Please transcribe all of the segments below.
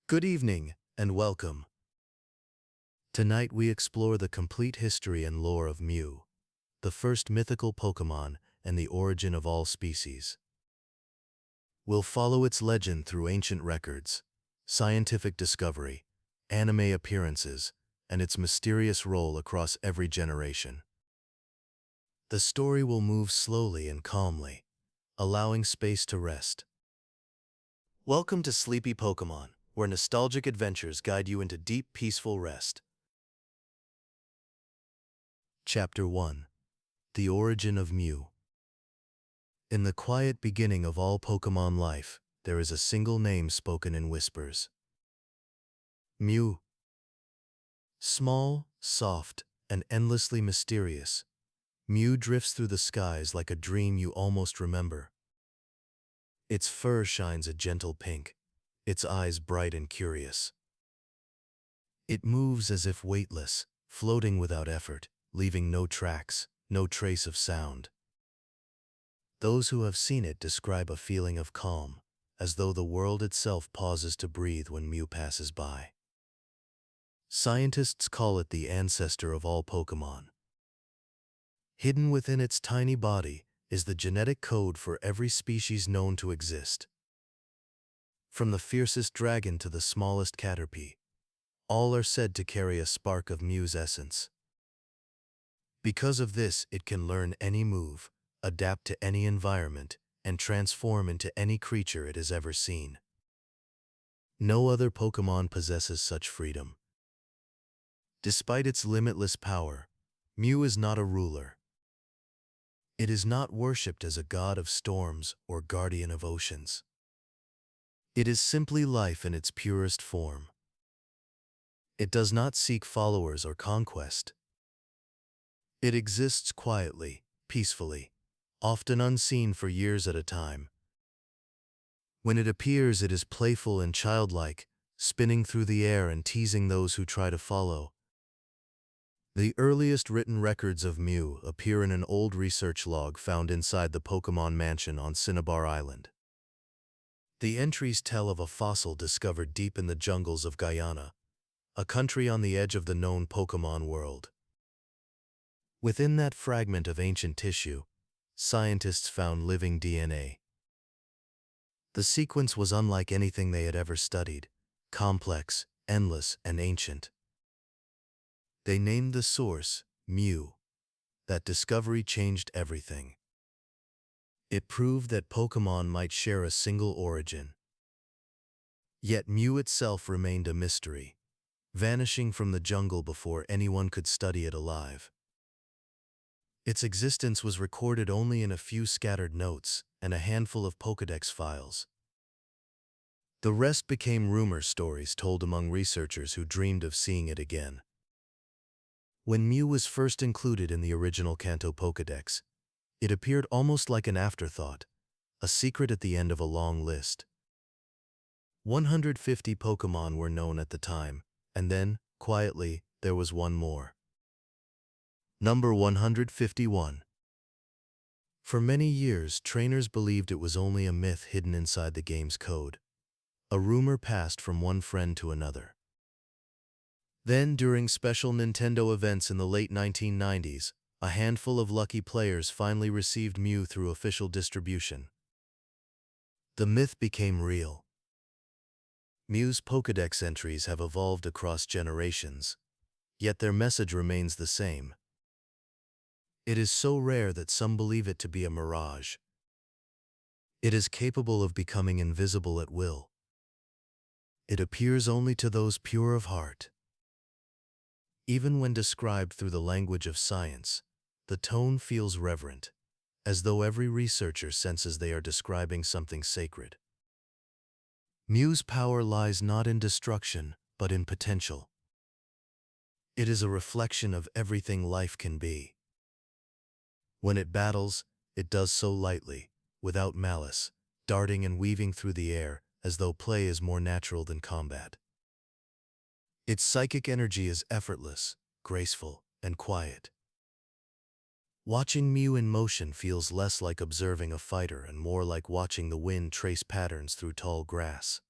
Good evening, and welcome. Tonight we explore the complete history and lore of Mew, the first mythical Pokémon and the origin of all species. We'll follow its legend through ancient records, scientific discovery, anime appearances, and its mysterious role across every generation. The story will move slowly and calmly, allowing space to rest. Welcome to Sleepy Pokémon, where nostalgic adventures guide you into deep, peaceful rest. Chapter 1. The Origin of Mew. In the quiet beginning of all Pokémon life, there is a single name spoken in whispers. Mew. Small, soft, and endlessly mysterious, Mew drifts through the skies like a dream you almost remember. Its fur shines a gentle pink, its eyes bright and curious. It moves as if weightless, floating without effort, leaving no tracks, no trace of sound. Those who have seen it describe a feeling of calm, as though the world itself pauses to breathe when Mew passes by. Scientists call it the ancestor of all Pokémon. Hidden within its tiny body is the genetic code for every species known to exist. From the fiercest dragon to the smallest caterpie, all are said to carry a spark of Mew's essence. Because of this, it can learn any move, adapt to any environment, and transform into any creature it has ever seen. No other Pokémon possesses such freedom. Despite its limitless power, Mew is not a ruler. It is not worshipped as a god of storms or guardian of oceans. It is simply life in its purest form. It does not seek followers or conquest. It exists quietly, peacefully, often unseen for years at a time. When it appears, it is playful and childlike, spinning through the air and teasing those who try to follow. The earliest written records of Mew appear in an old research log found inside the Pokémon Mansion on Cinnabar Island. The entries tell of a fossil discovered deep in the jungles of Guyana, a country on the edge of the known Pokémon world. Within that fragment of ancient tissue, scientists found living DNA. The sequence was unlike anything they had ever studied, complex, endless, and ancient. They named the source Mew. That discovery changed everything. It proved that Pokémon might share a single origin. Yet Mew itself remained a mystery, vanishing from the jungle before anyone could study it alive. Its existence was recorded only in a few scattered notes and a handful of Pokédex files. The rest became rumor stories told among researchers who dreamed of seeing it again. When Mew was first included in the original Kanto Pokédex, it appeared almost like an afterthought, a secret at the end of a long list. 150 Pokémon were known at the time, and then, quietly, there was one more. Number 151. For many years, trainers believed it was only a myth hidden inside the game's code. A rumor passed from one friend to another. Then, during special Nintendo events in the late 1990s, a handful of lucky players finally received Mew through official distribution. The myth became real. Mew's Pokédex entries have evolved across generations, yet their message remains the same. It is so rare that some believe it to be a mirage. It is capable of becoming invisible at will. It appears only to those pure of heart. Even when described through the language of science, the tone feels reverent, as though every researcher senses they are describing something sacred. Mew's power lies not in destruction, but in potential. It is a reflection of everything life can be. When it battles, it does so lightly, without malice, darting and weaving through the air as though play is more natural than combat. Its psychic energy is effortless, graceful, and quiet. Watching Mew in motion feels less like observing a fighter and more like watching the wind trace patterns through tall grass.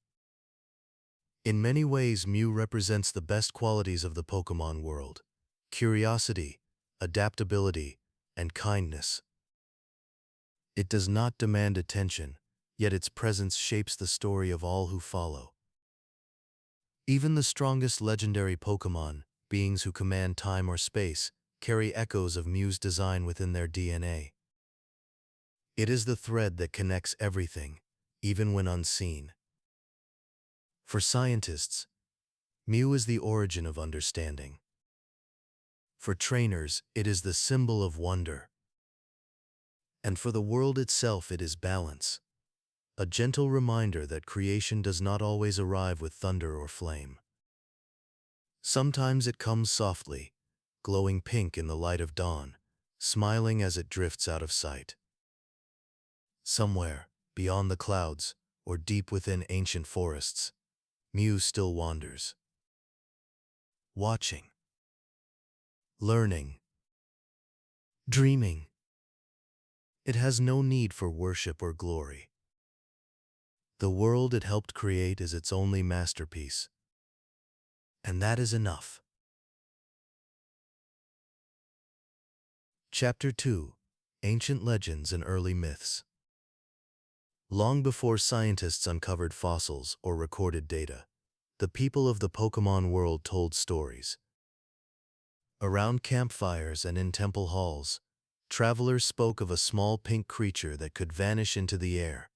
In many ways, Mew represents the best qualities of the Pokémon world: curiosity, adaptability, and kindness. It does not demand attention, yet its presence shapes the story of all who follow. Even the strongest legendary Pokémon, beings who command time or space, carry echoes of Mew's design within their DNA. It is the thread that connects everything, even when unseen. For scientists, Mew is the origin of understanding. For trainers, it is the symbol of wonder. And for the world itself, it is balance, a gentle reminder that creation does not always arrive with thunder or flame. Sometimes it comes softly, glowing pink in the light of dawn, smiling as it drifts out of sight. Somewhere, beyond the clouds, or deep within ancient forests, Mew still wanders. Watching, learning, dreaming. It has no need for worship or glory. The world it helped create is its only masterpiece, and that is enough. Chapter 2: Ancient Legends and Early Myths. Long before scientists uncovered fossils or recorded data, the people of the Pokémon world told stories. Around campfires and in temple halls, travelers spoke of a small pink creature that could vanish into the air,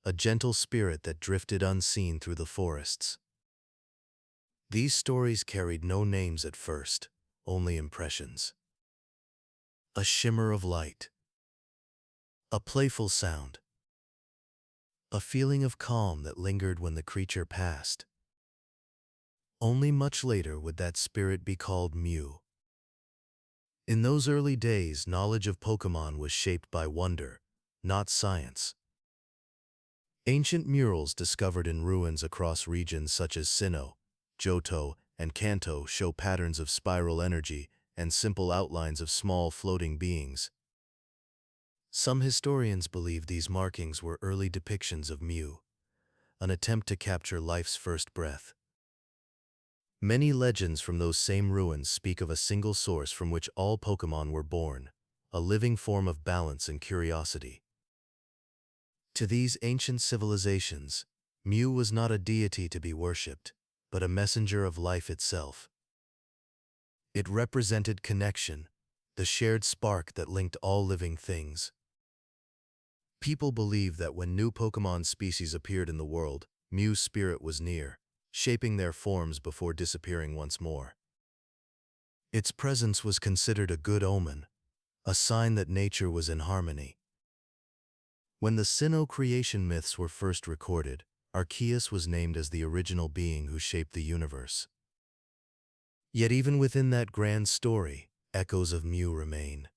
a gentle spirit that drifted unseen through the forests. These stories carried no names at first, only impressions. A shimmer of light, a playful sound, a feeling of calm that lingered when the creature passed. Only much later would that spirit be called Mew. In those early days, knowledge of Pokémon was shaped by wonder, not science. Ancient murals discovered in ruins across regions such as Sinnoh, Johto, and Kanto show patterns of spiral energy and simple outlines of small floating beings. Some historians believe these markings were early depictions of Mew, an attempt to capture life's first breath. Many legends from those same ruins speak of a single source from which all Pokémon were born, a living form of balance and curiosity. To these ancient civilizations, Mew was not a deity to be worshipped, but a messenger of life itself. It represented connection, the shared spark that linked all living things. People believed that when new Pokémon species appeared in the world, Mew's spirit was near, shaping their forms before disappearing once more. Its presence was considered a good omen, a sign that nature was in harmony. When the Sinnoh creation myths were first recorded, Arceus was named as the original being who shaped the universe. Yet even within that grand story, echoes of Mew remain.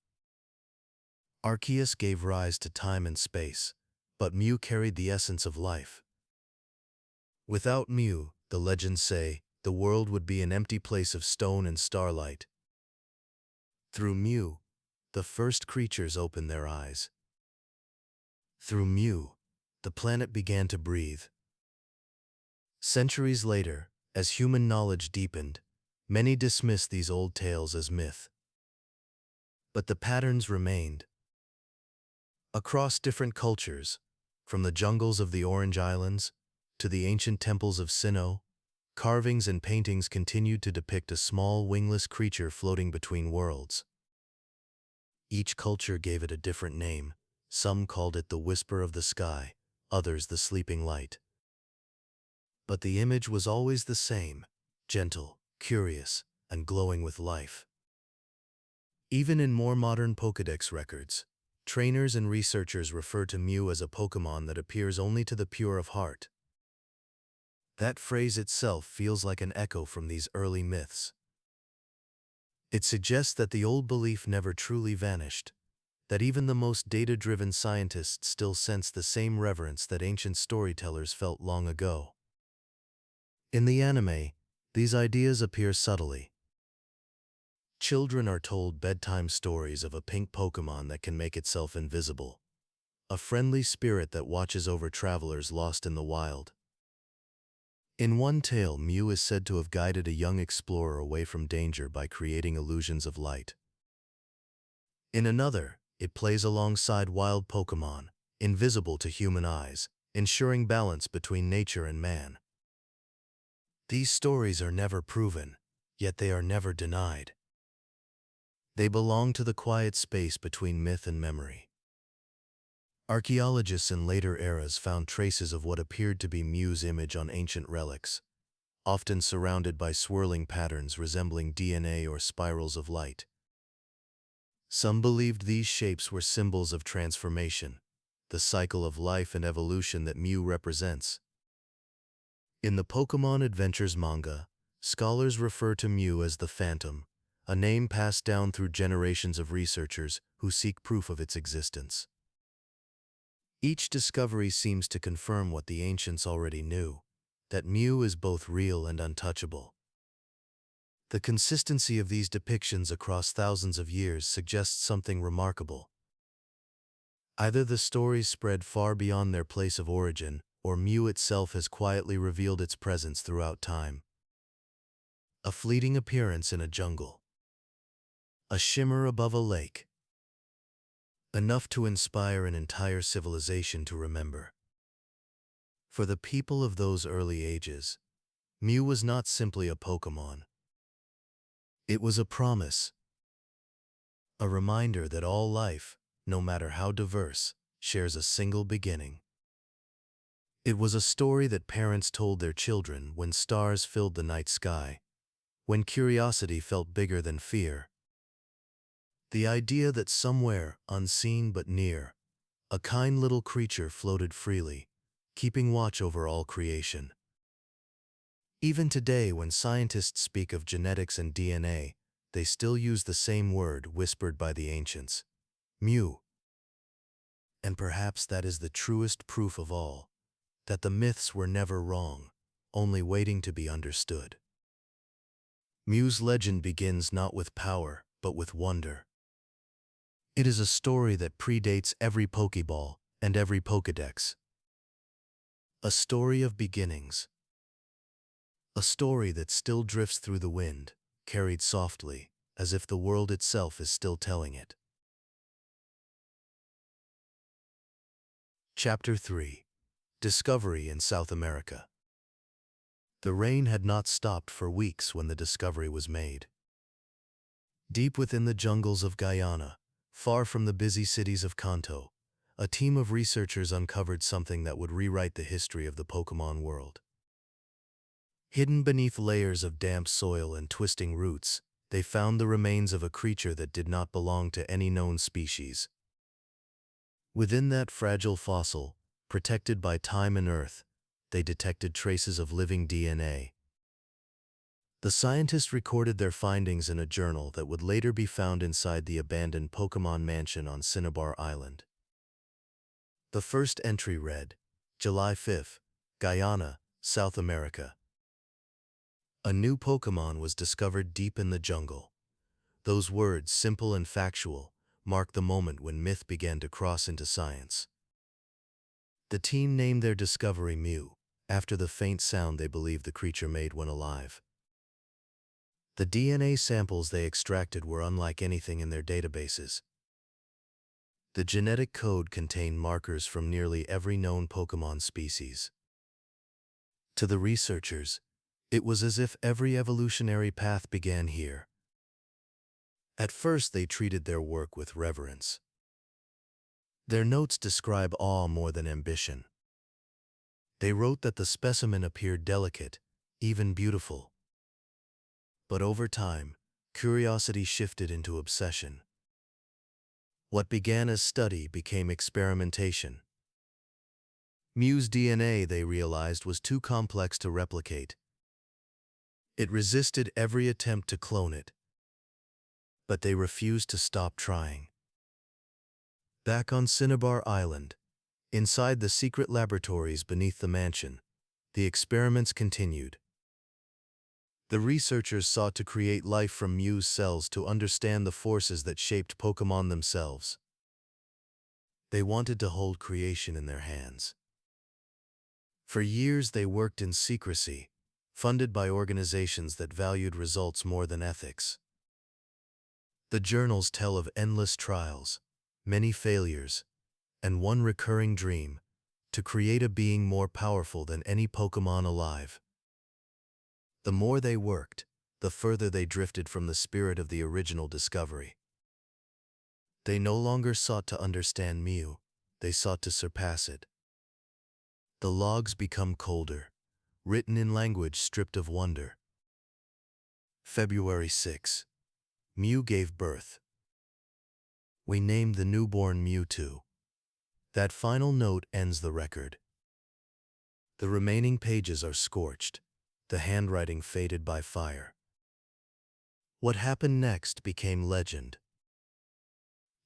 Arceus gave rise to time and space, but Mew carried the essence of life. Without Mew, the legends say, the world would be an empty place of stone and starlight. Through Mew, the first creatures opened their eyes. Through Mew, the planet began to breathe. Centuries later, as human knowledge deepened, many dismissed these old tales as myth. But the patterns remained. Across different cultures, from the jungles of the Orange Islands to the ancient temples of Sinnoh, carvings and paintings continued to depict a small wingless creature floating between worlds. Each culture gave it a different name. Some called it the whisper of the sky, others the sleeping light. But the image was always the same, gentle, curious, and glowing with life. Even in more modern Pokédex records, trainers and researchers refer to Mew as a Pokémon that appears only to the pure of heart. That phrase itself feels like an echo from these early myths. It suggests that the old belief never truly vanished, that even the most data-driven scientists still sense the same reverence that ancient storytellers felt long ago. In the anime, these ideas appear subtly. Children are told bedtime stories of a pink Pokémon that can make itself invisible, a friendly spirit that watches over travelers lost in the wild. In one tale, Mew is said to have guided a young explorer away from danger by creating illusions of light. In another, it plays alongside wild Pokémon, invisible to human eyes, ensuring balance between nature and man. These stories are never proven, yet they are never denied. They belong to the quiet space between myth and memory. Archaeologists in later eras found traces of what appeared to be Mew's image on ancient relics, often surrounded by swirling patterns resembling DNA or spirals of light. Some believed these shapes were symbols of transformation, the cycle of life and evolution that Mew represents. In the Pokémon Adventures manga, scholars refer to Mew as the Phantom, a name passed down through generations of researchers who seek proof of its existence. Each discovery seems to confirm what the ancients already knew, that Mew is both real and untouchable. The consistency of these depictions across thousands of years suggests something remarkable. Either the stories spread far beyond their place of origin, or Mew itself has quietly revealed its presence throughout time. A fleeting appearance in a jungle. A shimmer above a lake. Enough to inspire an entire civilization to remember. For the people of those early ages, Mew was not simply a Pokémon. It was a promise. A reminder that all life, no matter how diverse, shares a single beginning. It was a story that parents told their children when stars filled the night sky, when curiosity felt bigger than fear. The idea that somewhere, unseen but near, a kind little creature floated freely, keeping watch over all creation. Even today, when scientists speak of genetics and DNA, they still use the same word whispered by the ancients, Mew. And perhaps that is the truest proof of all, that the myths were never wrong, only waiting to be understood. Mew's legend begins not with power, but with wonder. It is a story that predates every Pokeball and every Pokédex. A story of beginnings. A story that still drifts through the wind, carried softly, as if the world itself is still telling it. Chapter 3. Discovery in South America. The rain had not stopped for weeks when the discovery was made. Deep within the jungles of Guyana, far from the busy cities of Kanto, a team of researchers uncovered something that would rewrite the history of the Pokémon world. Hidden beneath layers of damp soil and twisting roots, they found the remains of a creature that did not belong to any known species. Within that fragile fossil, protected by time and earth, they detected traces of living DNA. The scientists recorded their findings in a journal that would later be found inside the abandoned Pokémon mansion on Cinnabar Island. The first entry read, July 5, Guyana, South America. A new Pokémon was discovered deep in the jungle. Those words, simple and factual, marked the moment when myth began to cross into science. The team named their discovery Mew, after the faint sound they believed the creature made when alive. The DNA samples they extracted were unlike anything in their databases. The genetic code contained markers from nearly every known Pokémon species. To the researchers, it was as if every evolutionary path began here. At first, they treated their work with reverence. Their notes describe awe more than ambition. They wrote that the specimen appeared delicate, even beautiful. But over time, curiosity shifted into obsession. What began as study became experimentation. Mew's DNA, they realized, was too complex to replicate. It resisted every attempt to clone it. But they refused to stop trying. Back on Cinnabar Island, inside the secret laboratories beneath the mansion, the experiments continued. The researchers sought to create life from Mew's cells to understand the forces that shaped Pokémon themselves. They wanted to hold creation in their hands. For years they worked in secrecy, funded by organizations that valued results more than ethics. The journals tell of endless trials, many failures, and one recurring dream: to create a being more powerful than any Pokémon alive. The more they worked, the further they drifted from the spirit of the original discovery. They no longer sought to understand Mew, they sought to surpass it. The logs become colder, written in language stripped of wonder. February 6. Mew gave birth. We named the newborn Mewtwo. That final note ends the record. The remaining pages are scorched, the handwriting faded by fire. What happened next became legend.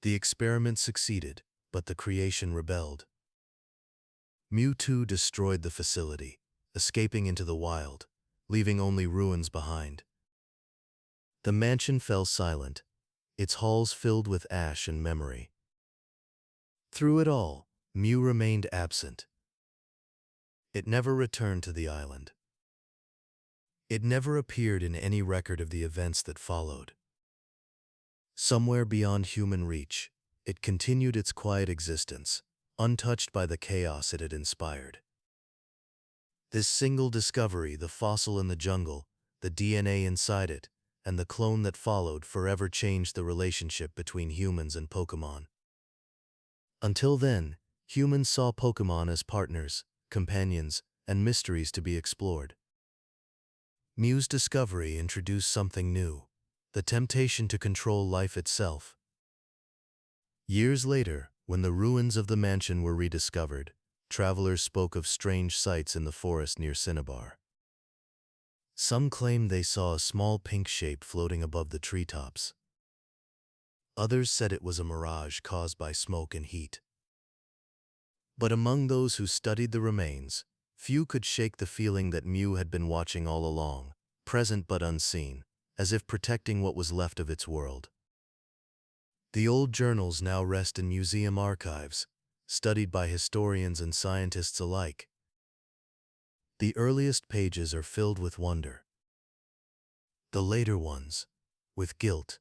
The experiment succeeded, but the creation rebelled. Mewtwo destroyed the facility, escaping into the wild, leaving only ruins behind. The mansion fell silent, its halls filled with ash and memory. Through it all, Mew remained absent. It never returned to the island. It never appeared in any record of the events that followed. Somewhere beyond human reach, it continued its quiet existence, untouched by the chaos it had inspired. This single discovery, the fossil in the jungle, the DNA inside it, and the clone that followed, forever changed the relationship between humans and Pokémon. Until then, humans saw Pokémon as partners, companions, and mysteries to be explored. Mew's discovery introduced something new: the temptation to control life itself. Years later, when the ruins of the mansion were rediscovered, travelers spoke of strange sights in the forest near Cinnabar. Some claimed they saw a small pink shape floating above the treetops. Others said it was a mirage caused by smoke and heat. But among those who studied the remains, few could shake the feeling that Mew had been watching all along, present but unseen, as if protecting what was left of its world. The old journals now rest in museum archives, studied by historians and scientists alike. The earliest pages are filled with wonder. The later ones, with guilt.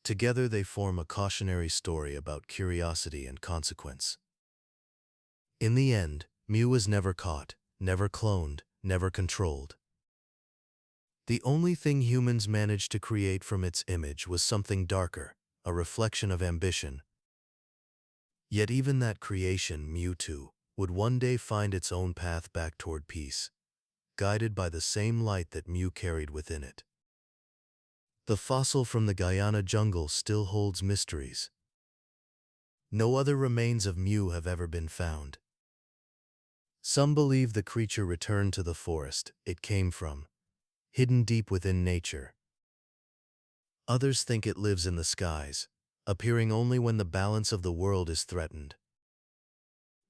Together they form a cautionary story about curiosity and consequence. In the end, Mew was never caught, never cloned, never controlled. The only thing humans managed to create from its image was something darker, a reflection of ambition. Yet even that creation, Mewtwo, would one day find its own path back toward peace, guided by the same light that Mew carried within it. The fossil from the Guyana jungle still holds mysteries. No other remains of Mew have ever been found. Some believe the creature returned to the forest it came from, hidden deep within nature. Others think it lives in the skies, appearing only when the balance of the world is threatened.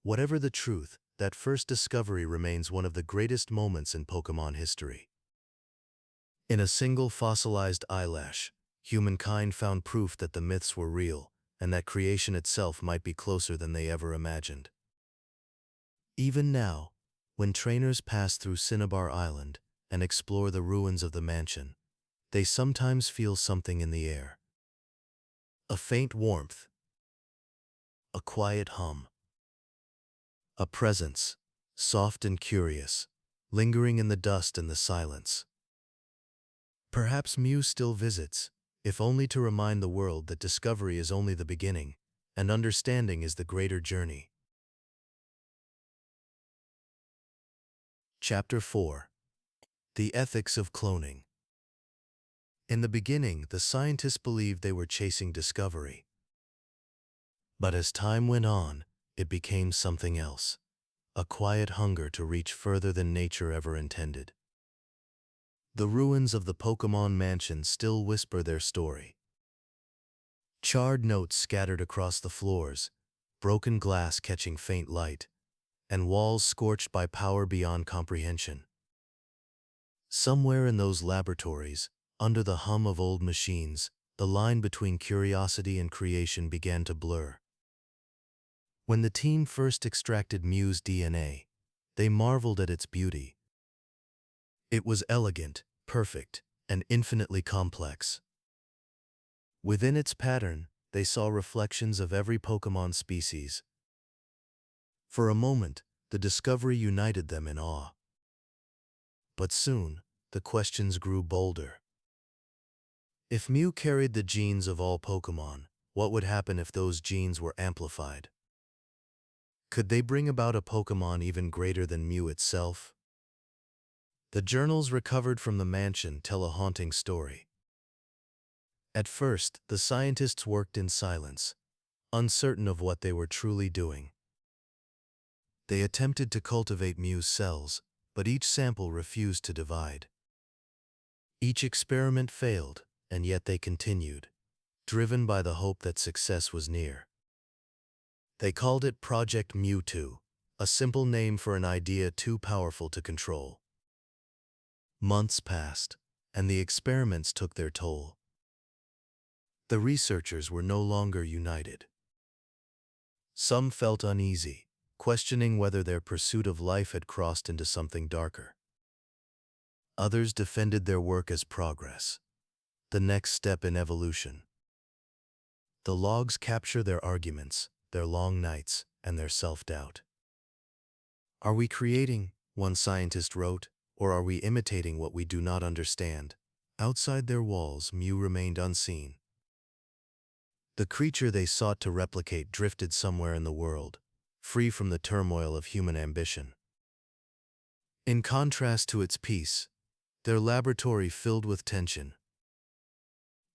Whatever the truth, that first discovery remains one of the greatest moments in Pokémon history. In a single fossilized eyelash, humankind found proof that the myths were real, and that creation itself might be closer than they ever imagined. Even now, when trainers pass through Cinnabar Island and explore the ruins of the mansion, they sometimes feel something in the air. A faint warmth, a quiet hum, a presence, soft and curious, lingering in the dust and the silence. Perhaps Mew still visits, if only to remind the world that discovery is only the beginning, and understanding is the greater journey. Chapter 4. The Ethics of Cloning. In the beginning, the scientists believed they were chasing discovery. But as time went on, it became something else, a quiet hunger to reach further than nature ever intended. The ruins of the Pokémon mansion still whisper their story. Charred notes scattered across the floors, broken glass catching faint light, and walls scorched by power beyond comprehension. Somewhere in those laboratories, under the hum of old machines, the line between curiosity and creation began to blur. When the team first extracted Mew's DNA, They marveled at its beauty. It was elegant, perfect, and infinitely complex. Within its pattern, they saw reflections of every Pokémon species. For a moment, the discovery united them in awe. But soon, the questions grew bolder. If Mew carried the genes of all Pokémon, what would happen if those genes were amplified? Could they bring about a Pokémon even greater than Mew itself? The journals recovered from the mansion tell a haunting story. At first, the scientists worked in silence, uncertain of what they were truly doing. They attempted to cultivate Mew's cells, but each sample refused to divide. Each experiment failed, and yet they continued, driven by the hope that success was near. They called it Project Mewtwo, a simple name for an idea too powerful to control. Months passed, and the experiments took their toll. The researchers were no longer united. Some felt uneasy, questioning whether their pursuit of life had crossed into something darker. Others defended their work as progress, the next step in evolution. The logs capture their arguments, their long nights, and their self-doubt. "Are we creating," one scientist wrote, "or are we imitating what we do not understand?" Outside their walls, Mew remained unseen. The creature they sought to replicate drifted somewhere in the world, free from the turmoil of human ambition. In contrast to its peace, their laboratory filled with tension.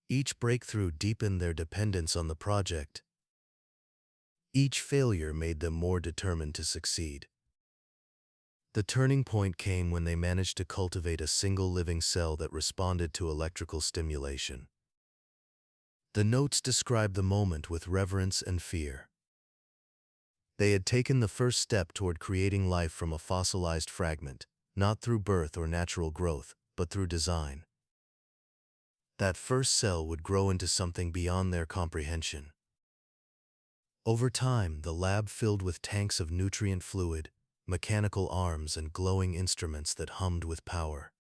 Each breakthrough deepened their dependence on the project. Each failure made them more determined to succeed. The turning point came when they managed to cultivate a single living cell that responded to electrical stimulation. The notes describe the moment with reverence and fear. They had taken the first step toward creating life from a fossilized fragment, not through birth or natural growth, but through design. That first cell would grow into something beyond their comprehension. Over time, the lab filled with tanks of nutrient fluid, mechanical arms, and glowing instruments that hummed with power.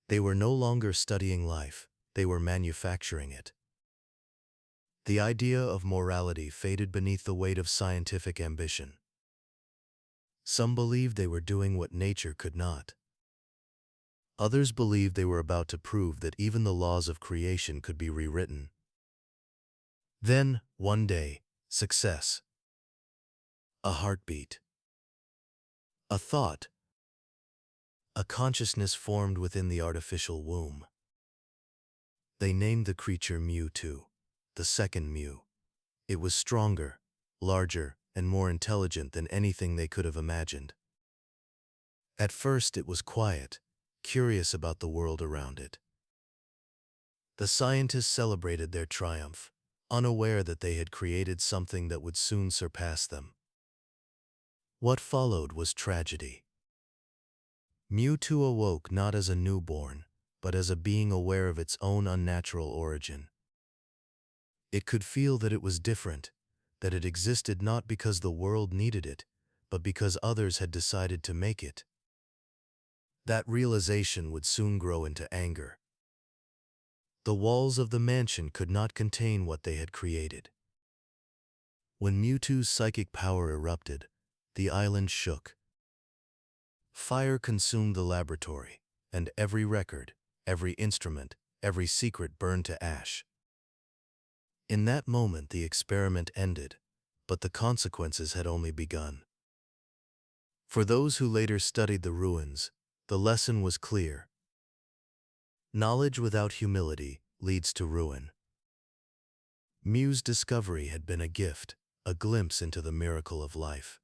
They were no longer studying life, they were manufacturing it. The idea of morality faded beneath the weight of scientific ambition. Some believed they were doing what nature could not. Others believed they were about to prove that even the laws of creation could be rewritten. Then, one day, success. A heartbeat. A thought. A consciousness formed within the artificial womb. They named the creature Mewtwo, the second Mew. It was stronger, larger, and more intelligent than anything they could have imagined. At first it was quiet, curious about the world around it. The scientists celebrated their triumph, unaware that they had created something that would soon surpass them. What followed was tragedy. Mewtwo awoke not as a newborn, but as a being aware of its own unnatural origin. It could feel that it was different, that it existed not because the world needed it, but because others had decided to make it. That realization would soon grow into anger. The walls of the mansion could not contain what they had created. When Mewtwo's psychic power erupted, the island shook. Fire consumed the laboratory, and every record, every instrument, every secret burned to ash. In that moment the experiment ended, but the consequences had only begun. For those who later studied the ruins, the lesson was clear. Knowledge without humility leads to ruin. Mew's discovery had been a gift, a glimpse into the miracle of life.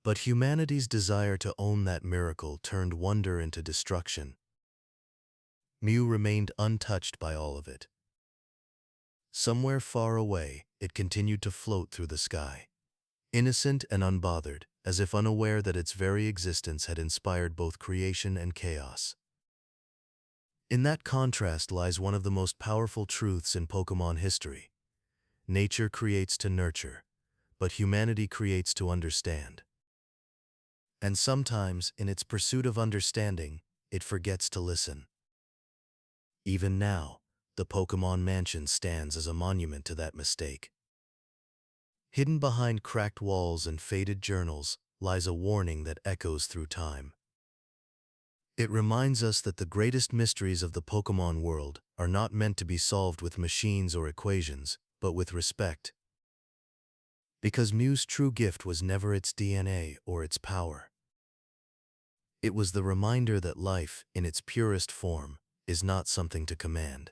But humanity's desire to own that miracle turned wonder into destruction. Mew remained untouched by all of it. Somewhere far away, it continued to float through the sky, innocent and unbothered, as if unaware that its very existence had inspired both creation and chaos. In that contrast lies one of the most powerful truths in Pokémon history. Nature creates to nurture, but humanity creates to understand. And sometimes, in its pursuit of understanding, it forgets to listen. Even now, the Pokémon Mansion stands as a monument to that mistake. Hidden behind cracked walls and faded journals lies a warning that echoes through time. It reminds us that the greatest mysteries of the Pokémon world are not meant to be solved with machines or equations, but with respect. Because Mew's true gift was never its DNA or its power. It was the reminder that life, in its purest form, is not something to command.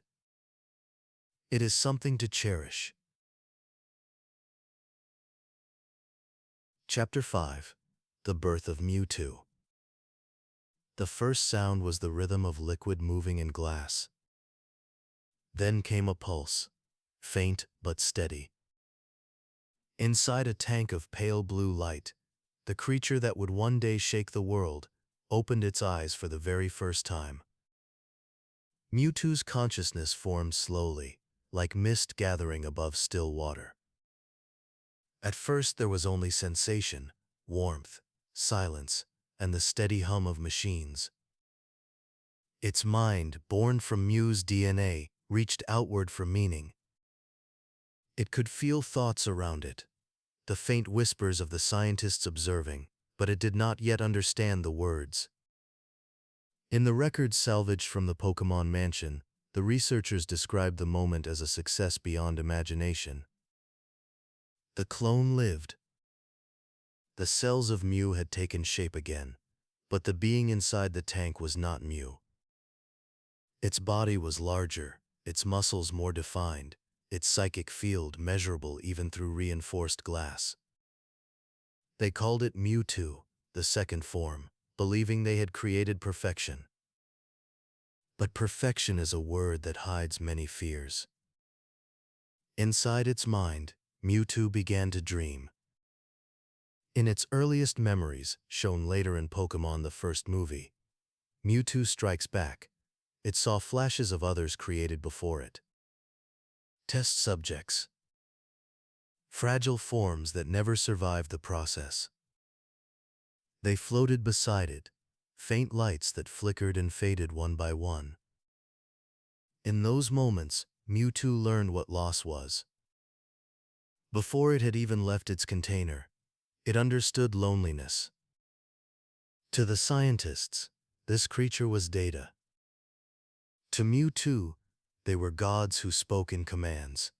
It is something to cherish. Chapter 5. The Birth of Mewtwo. The first sound was the rhythm of liquid moving in glass. Then came a pulse, faint but steady. Inside a tank of pale blue light, the creature that would one day shake the world opened its eyes for the very first time. Mewtwo's consciousness formed slowly, like mist gathering above still water. At first there was only sensation, warmth, silence, and the steady hum of machines. Its mind, born from Mew's DNA, reached outward for meaning. It could feel thoughts around it, the faint whispers of the scientists observing, but it did not yet understand the words. In the records salvaged from the Pokémon Mansion, the researchers described the moment as a success beyond imagination. The clone lived. The cells of Mew had taken shape again, but the being inside the tank was not Mew. Its body was larger, its muscles more defined, its psychic field measurable even through reinforced glass. They called it Mewtwo, the second form, believing they had created perfection. But perfection is a word that hides many fears. Inside its mind, Mewtwo began to dream. In its earliest memories, shown later in Pokémon the first movie, Mewtwo strikes back. It saw flashes of others created before it. Test subjects. Fragile forms that never survived the process. They floated beside it, faint lights that flickered and faded one by one. In those moments, Mewtwo learned what loss was. Before it had even left its container, it understood loneliness. To the scientists, this creature was data. To Mewtwo, they were gods who spoke in commands.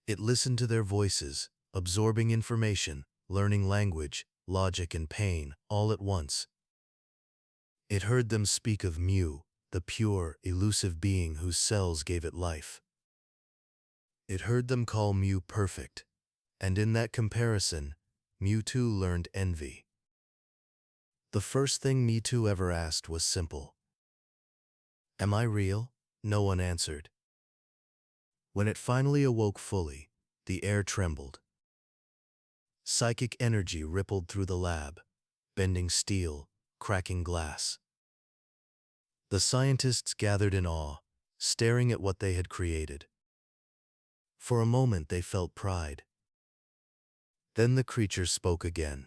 It listened to their voices, absorbing information, learning language, logic and pain, all at once. It heard them speak of Mew, the pure, elusive being whose cells gave it life. It heard them call Mew perfect, and in that comparison, Mewtwo learned envy. The first thing Mewtwo ever asked was simple. Am I real? No one answered. When it finally awoke fully, the air trembled. Psychic energy rippled through the lab, bending steel, cracking glass. The scientists gathered in awe, staring at what they had created. For a moment they felt pride. Then the creature spoke again.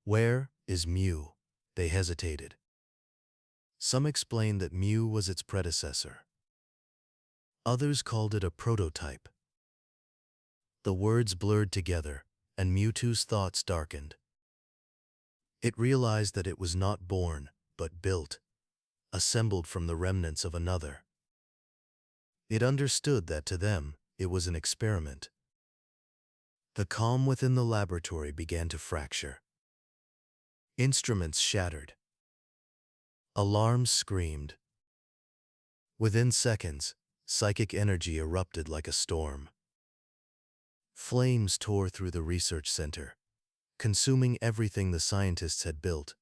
Where is Mew? They hesitated. Some explained that Mew was its predecessor. Others called it a prototype. The words blurred together, and Mewtwo's thoughts darkened. It realized that it was not born, but built, assembled from the remnants of another. It understood that to them, it was an experiment. The calm within the laboratory began to fracture. Instruments shattered. Alarms screamed. Within seconds, psychic energy erupted like a storm. Flames tore through the research center, consuming everything the scientists had built.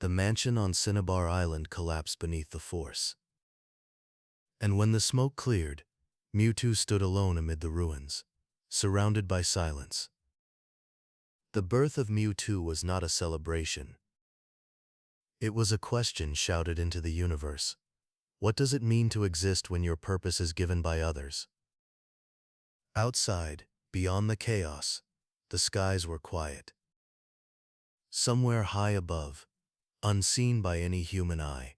The mansion on Cinnabar Island collapsed beneath the force. And when the smoke cleared, Mewtwo stood alone amid the ruins, surrounded by silence. The birth of Mewtwo was not a celebration. It was a question shouted into the universe. What does it mean to exist when your purpose is given by others? Outside, beyond the chaos, the skies were quiet. Somewhere high above, unseen by any human eye,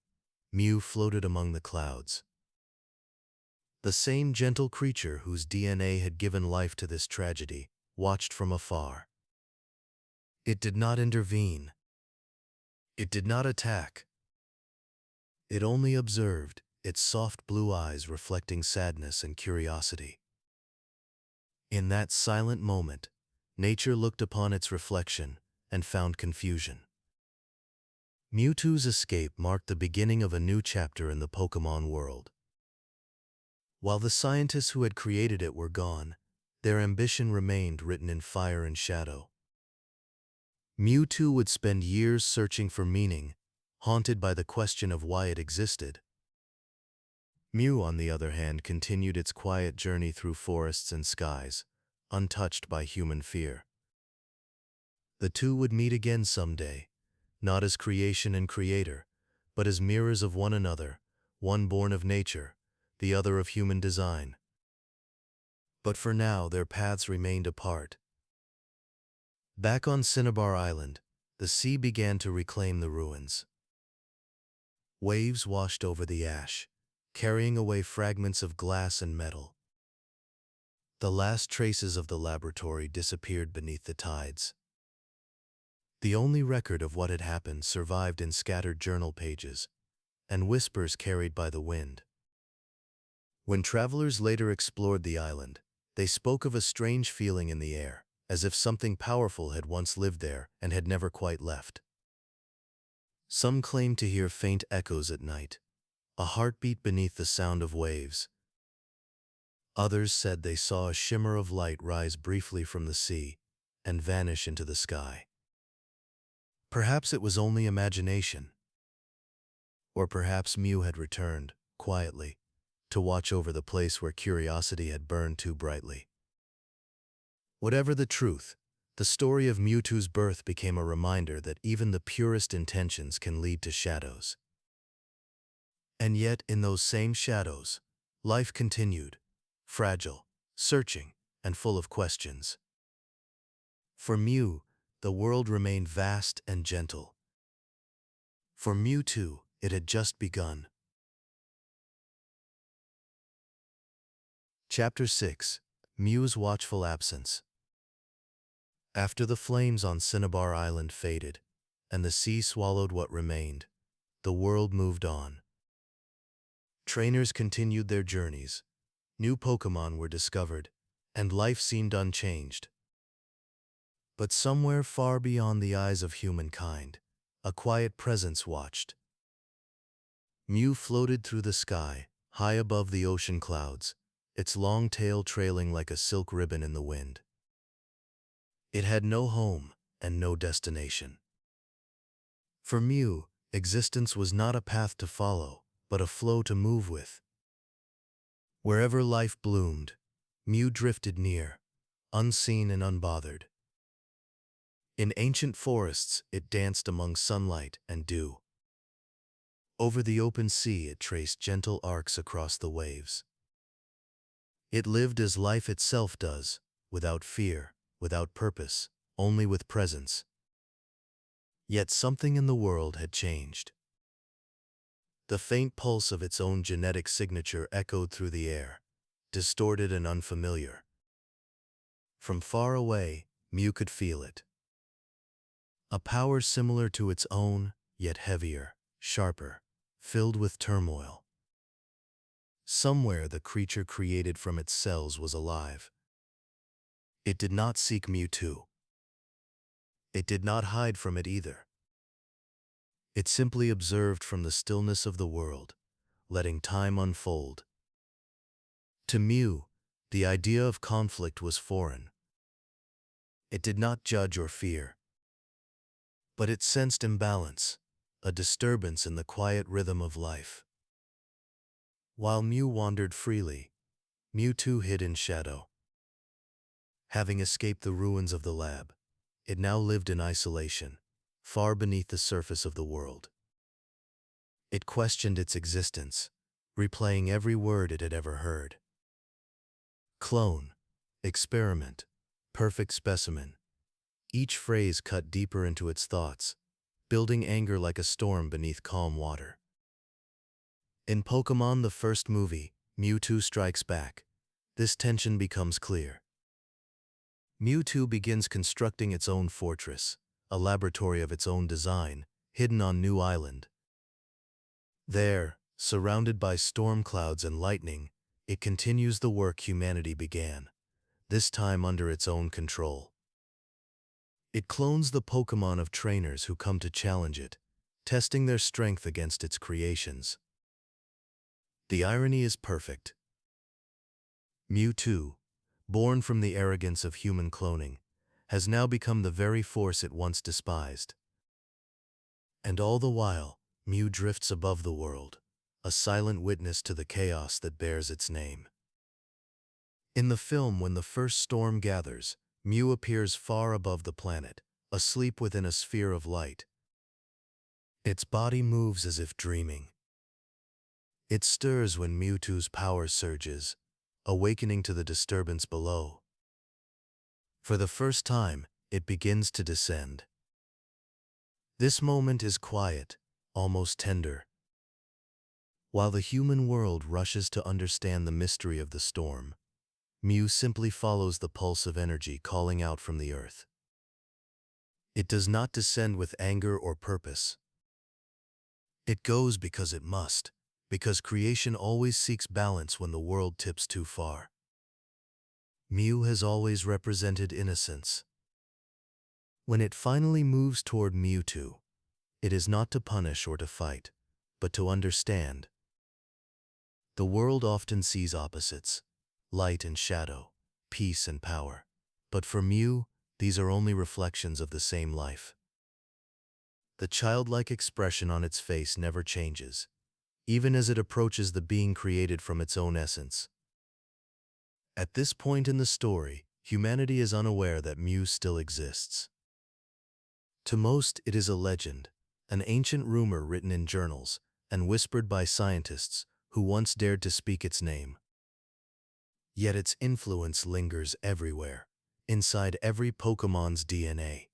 Mew floated among the clouds. The same gentle creature whose DNA had given life to this tragedy watched from afar. It did not intervene. It did not attack. It only observed, its soft blue eyes reflecting sadness and curiosity. In that silent moment, nature looked upon its reflection and found confusion. Mewtwo's escape marked the beginning of a new chapter in the Pokémon world. While the scientists who had created it were gone, their ambition remained written in fire and shadow. Mewtwo would spend years searching for meaning, haunted by the question of why it existed. Mew, on the other hand, continued its quiet journey through forests and skies, untouched by human fear. The two would meet again someday, not as creation and creator, but as mirrors of one another, one born of nature, the other of human design. But for now, their paths remained apart. Back on Cinnabar Island, the sea began to reclaim the ruins. Waves washed over the ash, carrying away fragments of glass and metal. The last traces of the laboratory disappeared beneath the tides. The only record of what had happened survived in scattered journal pages and whispers carried by the wind. When travelers later explored the island, they spoke of a strange feeling in the air, as if something powerful had once lived there and had never quite left. Some claimed to hear faint echoes at night, a heartbeat beneath the sound of waves. Others said they saw a shimmer of light rise briefly from the sea and vanish into the sky. Perhaps it was only imagination. Or perhaps Mew had returned, quietly, to watch over the place where curiosity had burned too brightly. Whatever the truth, the story of Mewtwo's birth became a reminder that even the purest intentions can lead to shadows. And yet, in those same shadows, life continued, fragile, searching, and full of questions. For Mew, the world remained vast and gentle. For Mewtwo, it had just begun. Chapter 6: Mew's Watchful Absence. After the flames on Cinnabar Island faded, and the sea swallowed what remained, the world moved on. Trainers continued their journeys, new Pokémon were discovered, and life seemed unchanged. But somewhere far beyond the eyes of humankind, a quiet presence watched. Mew floated through the sky, high above the ocean clouds, its long tail trailing like a silk ribbon in the wind. It had no home and no destination. For Mew, existence was not a path to follow, but a flow to move with. Wherever life bloomed, Mew drifted near, unseen and unbothered. In ancient forests, it danced among sunlight and dew. Over the open sea, it traced gentle arcs across the waves. It lived as life itself does, without fear, without purpose, only with presence. Yet something in the world had changed. The faint pulse of its own genetic signature echoed through the air, distorted and unfamiliar. From far away, Mew could feel it. A power similar to its own, yet heavier, sharper, filled with turmoil. Somewhere the creature created from its cells was alive. It did not seek Mewtwo. It did not hide from it either. It simply observed from the stillness of the world, letting time unfold. To Mew, the idea of conflict was foreign. It did not judge or fear. But it sensed imbalance, a disturbance in the quiet rhythm of life. While Mew wandered freely, Mewtwo hid in shadow. Having escaped the ruins of the lab, it now lived in isolation, far beneath the surface of the world. It questioned its existence, replaying every word it had ever heard. Clone, experiment, perfect specimen. each phrase cut deeper into its thoughts, building anger like a storm beneath calm water. In Pokémon the first movie, Mewtwo Strikes Back, this tension becomes clear. Mewtwo begins constructing its own fortress, a laboratory of its own design, hidden on New Island. There, surrounded by storm clouds and lightning, it continues the work humanity began, this time under its own control. It clones the Pokémon of trainers who come to challenge it, testing their strength against its creations. The irony is perfect. Mewtwo, born from the arrogance of human cloning, has now become the very force it once despised. And all the while, Mew drifts above the world, a silent witness to the chaos that bears its name. In the film, when the first storm gathers, Mew appears far above the planet, asleep within a sphere of light. Its body moves as if dreaming. It stirs when Mewtwo's power surges, awakening to the disturbance below. For the first time, it begins to descend. This moment is quiet, almost tender. While the human world rushes to understand the mystery of the storm, Mew simply follows the pulse of energy calling out from the earth. It does not descend with anger or purpose. It goes because it must, because creation always seeks balance when the world tips too far. Mew has always represented innocence. When it finally moves toward Mewtwo, it is not to punish or to fight, but to understand. The world often sees opposites, light and shadow, peace and power. But for Mew, these are only reflections of the same life. The childlike expression on its face never changes, even as it approaches the being created from its own essence. At this point in the story, humanity is unaware that Mew still exists. To most, it is a legend, an ancient rumor written in journals and whispered by scientists who once dared to speak its name. Yet its influence lingers everywhere, inside every Pokémon's DNA,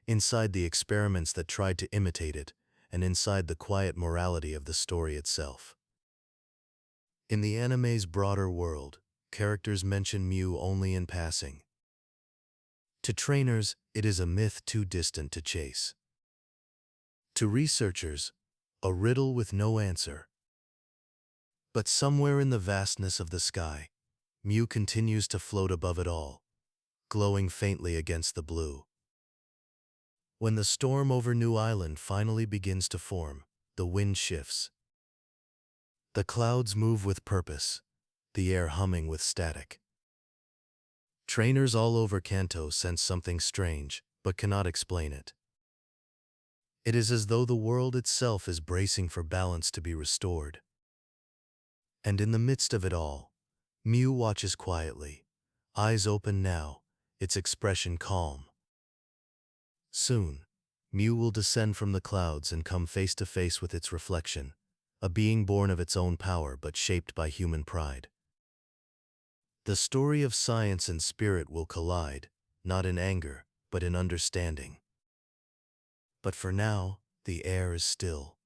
inside the experiments that tried to imitate it, and inside the quiet morality of the story itself. In the anime's broader world, characters mention Mew only in passing. To trainers, it is a myth too distant to chase. To researchers, a riddle with no answer. But somewhere in the vastness of the sky, Mew continues to float above it all, glowing faintly against the blue. When the storm over New Island finally begins to form, the wind shifts. The clouds move with purpose, the air humming with static. Trainers all over Kanto sense something strange, but cannot explain it. It is as though the world itself is bracing for balance to be restored. And in the midst of it all, Mew watches quietly, eyes open now, its expression calm. Soon, Mew will descend from the clouds and come face to face with its reflection, a being born of its own power but shaped by human pride. The story of science and spirit will collide, not in anger, but in understanding. But for now, the air is still.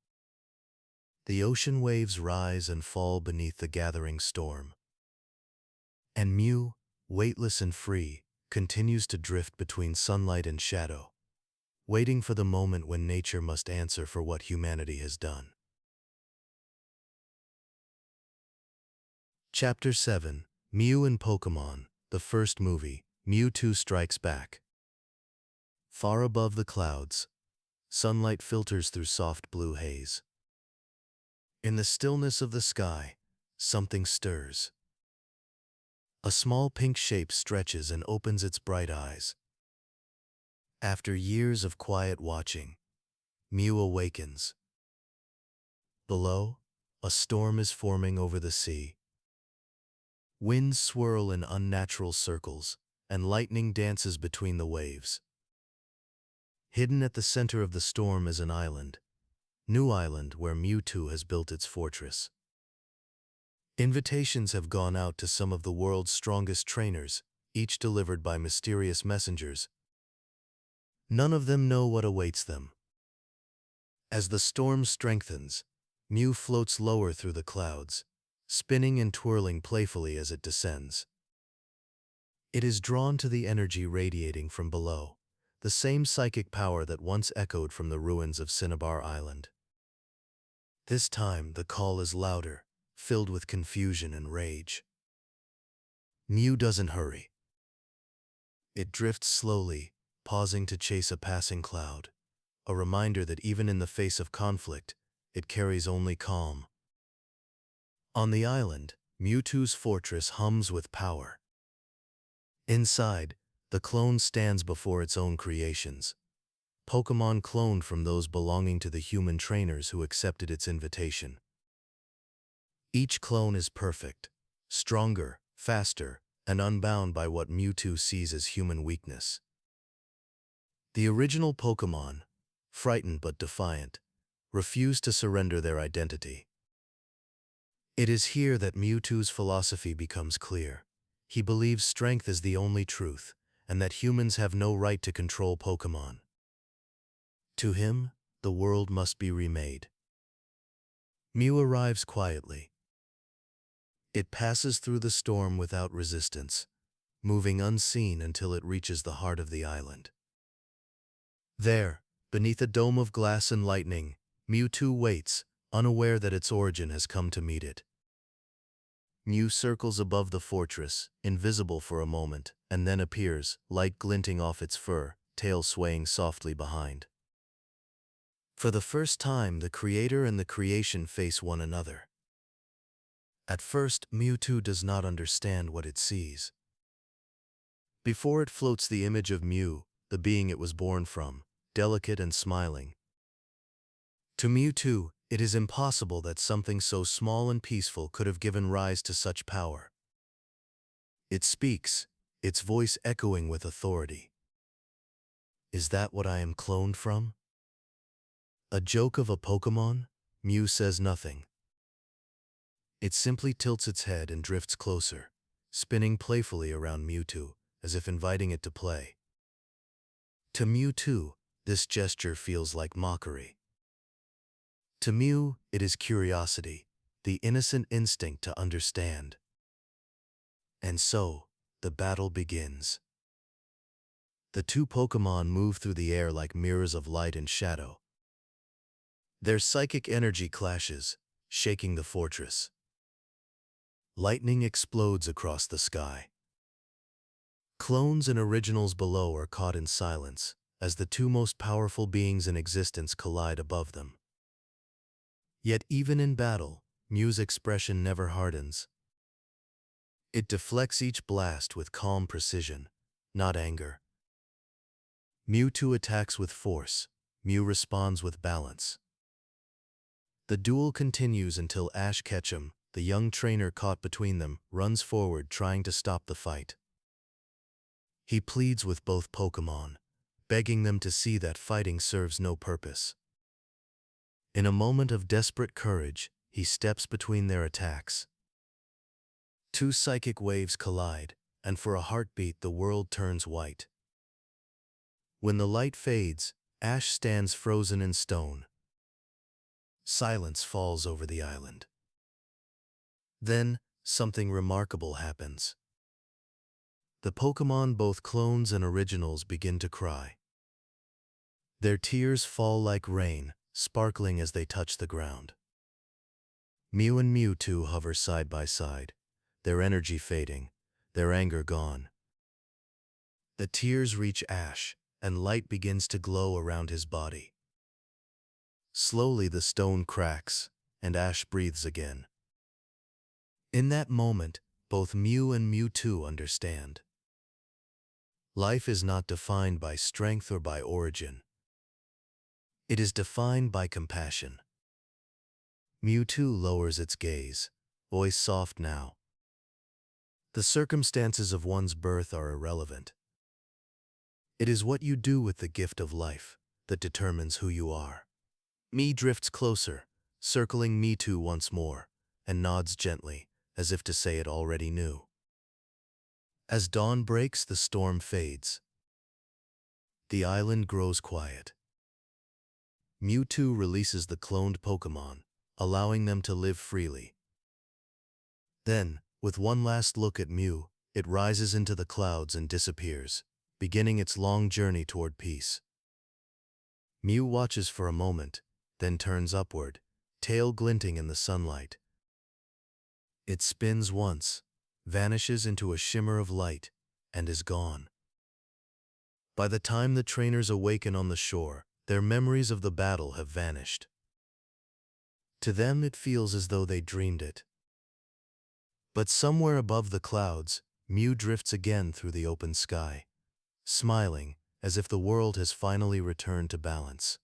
The ocean waves rise and fall beneath the gathering storm. And Mew, weightless and free, continues to drift between sunlight and shadow, waiting for the moment when nature must answer for what humanity has done. Chapter 7, Mew and Pokémon, the first movie, Mewtwo Strikes Back. Far above the clouds, sunlight filters through soft blue haze. In the stillness of the sky, something stirs. A small pink shape stretches and opens its bright eyes. After years of quiet watching, Mew awakens. Below, a storm is forming over the sea. Winds swirl in unnatural circles, and lightning dances between the waves. Hidden at the center of the storm is an island, New Island, where Mewtwo has built its fortress. Invitations have gone out to some of the world's strongest trainers, each delivered by mysterious messengers. None of them know what awaits them. As the storm strengthens, Mew floats lower through the clouds, spinning and twirling playfully as it descends. It is drawn to the energy radiating from below, the same psychic power that once echoed from the ruins of Cinnabar Island. This time, the call is louder, filled with confusion and rage. Mew doesn't hurry. It drifts slowly, pausing to chase a passing cloud, a reminder that even in the face of conflict, it carries only calm. On the island, Mewtwo's fortress hums with power. Inside, the clone stands before its own creations, Pokémon cloned from those belonging to the human trainers who accepted its invitation. Each clone is perfect, stronger, faster, and unbound by what Mewtwo sees as human weakness. The original Pokémon, frightened but defiant, refuse to surrender their identity. It is here that Mewtwo's philosophy becomes clear. He believes strength is the only truth, and that humans have no right to control Pokémon. To him, the world must be remade. Mew arrives quietly. It passes through the storm without resistance, moving unseen until it reaches the heart of the island. There, beneath a dome of glass and lightning, Mewtwo waits, unaware that its origin has come to meet it. Mew circles above the fortress, invisible for a moment, and then appears, light glinting off its fur, tail swaying softly behind. For the first time, the creator and the creation face one another. At first, Mewtwo does not understand what it sees. Before it floats the image of Mew, the being it was born from, delicate and smiling. To Mewtwo, it is impossible that something so small and peaceful could have given rise to such power. It speaks, its voice echoing with authority. Is that what I am cloned from? A joke of a Pokémon? Mew says nothing. It simply tilts its head and drifts closer, spinning playfully around Mewtwo, as if inviting it to play. To Mewtwo, this gesture feels like mockery. To Mew, it is curiosity, the innocent instinct to understand. And so, the battle begins. The two Pokémon move through the air like mirrors of light and shadow. Their psychic energy clashes, shaking the fortress. Lightning explodes across the sky. Clones and originals below are caught in silence, as the two most powerful beings in existence collide above them. Yet even in battle, Mew's expression never hardens. It deflects each blast with calm precision, not anger. Mewtwo attacks with force, Mew responds with balance. The duel continues until Ash Ketchum, the young trainer caught between them, runs forward trying to stop the fight. He pleads with both Pokémon, begging them to see that fighting serves no purpose. In a moment of desperate courage, he steps between their attacks. Two psychic waves collide, and for a heartbeat the world turns white. When the light fades, Ash stands frozen in stone. Silence falls over the island. Then, something remarkable happens. The Pokémon, both clones and originals, begin to cry. Their tears fall like rain, sparkling as they touch the ground. Mew and Mewtwo hover side by side, their energy fading, their anger gone. The tears reach Ash, and light begins to glow around his body. Slowly the stone cracks, and Ash breathes again. In that moment, both Mew and Mewtwo understand. Life is not defined by strength or by origin. It is defined by compassion. Mewtwo lowers its gaze, voice soft now. The circumstances of one's birth are irrelevant. It is what you do with the gift of life that determines who you are. Mew drifts closer, circling Mewtwo once more, and nods gently, as if to say it already knew. As dawn breaks, the storm fades. the island grows quiet. Mewtwo releases the cloned Pokémon, allowing them to live freely. Then, with one last look at Mew, it rises into the clouds and disappears, beginning its long journey toward peace. Mew watches for a moment, then turns upward, tail glinting in the sunlight. It spins once, vanishes into a shimmer of light, and is gone. By the time the trainers awaken on the shore, their memories of the battle have vanished. To them it feels as though they dreamed it. But somewhere above the clouds, Mew drifts again through the open sky, smiling as if the world has finally returned to balance.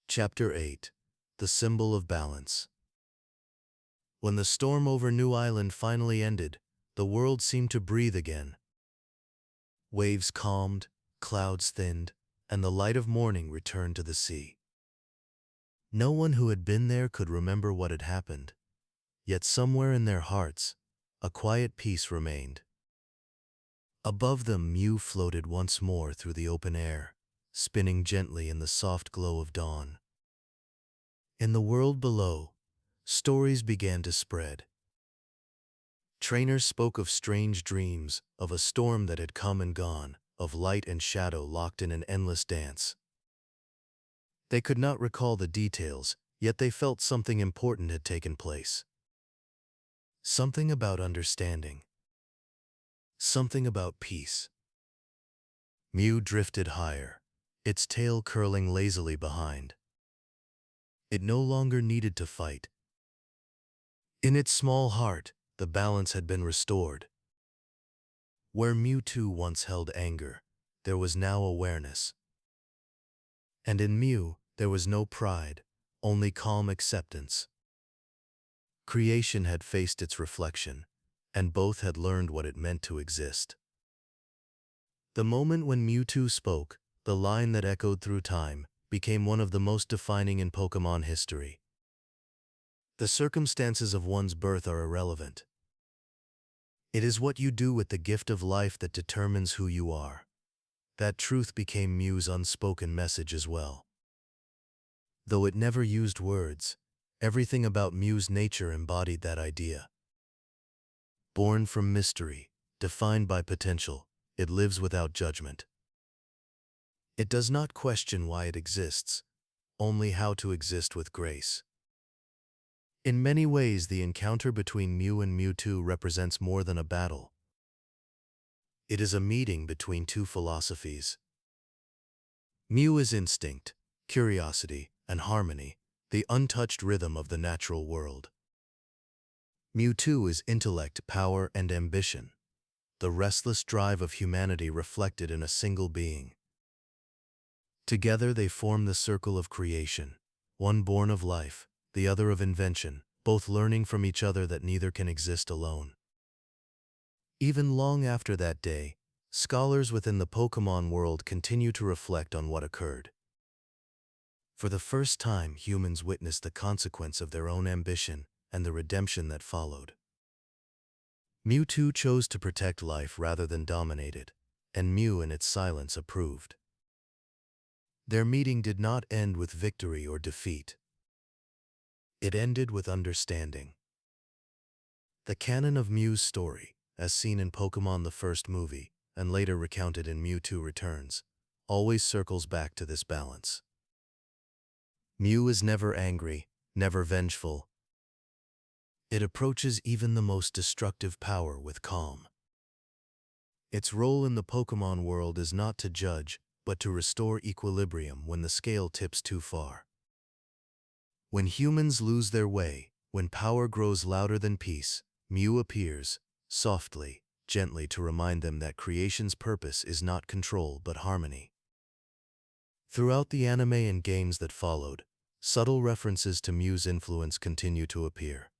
Chapter 8. The Symbol of Balance. When the storm over New Island finally ended, the world seemed to breathe again. Waves calmed, clouds thinned, and the light of morning returned to the sea. No one who had been there could remember what had happened, yet somewhere in their hearts, a quiet peace remained. Above them, Mew floated once more through the open air, spinning gently in the soft glow of dawn. In the world below, stories began to spread. Trainers spoke of strange dreams, of a storm that had come and gone, of light and shadow locked in an endless dance. They could not recall the details, yet they felt something important had taken place. Something about understanding. Something about peace. Mew drifted higher, its tail curling lazily behind. It no longer needed to fight. In its small heart, the balance had been restored. Where Mewtwo once held anger, there was now awareness. And in Mew, there was no pride, only calm acceptance. Creation had faced its reflection, and both had learned what it meant to exist. The moment when Mewtwo spoke, the line that echoed through time, became one of the most defining in Pokémon history. The circumstances of one's birth are irrelevant. It is what you do with the gift of life that determines who you are. That truth became Mew's unspoken message as well. Though it never used words, everything about Mew's nature embodied that idea. Born from mystery, defined by potential, it lives without judgment. It does not question why it exists, only how to exist with grace. In many ways, the encounter between Mew and Mewtwo represents more than a battle. It is a meeting between two philosophies. Mew is instinct, curiosity, and harmony, the untouched rhythm of the natural world. Mewtwo is intellect, power, and ambition, the restless drive of humanity reflected in a single being. Together they form the circle of creation, one born of life, the other of invention, both learning from each other that neither can exist alone. Even long after that day, scholars within the Pokémon world continue to reflect on what occurred. For the first time, humans witnessed the consequence of their own ambition and the redemption that followed. Mewtwo chose to protect life rather than dominate it, and Mew in its silence approved. Their meeting did not end with victory or defeat. It ended with understanding. The canon of Mew's story, as seen in Pokémon the first movie, and later recounted in Mewtwo Returns, always circles back to this balance. Mew is never angry, never vengeful. It approaches even the most destructive power with calm. Its role in the Pokémon world is not to judge, but to restore equilibrium when the scale tips too far. When humans lose their way, when power grows louder than peace, Mew appears, softly, gently, to remind them that creation's purpose is not control but harmony. Throughout the anime and games that followed, subtle references to Mew's influence continue to appear.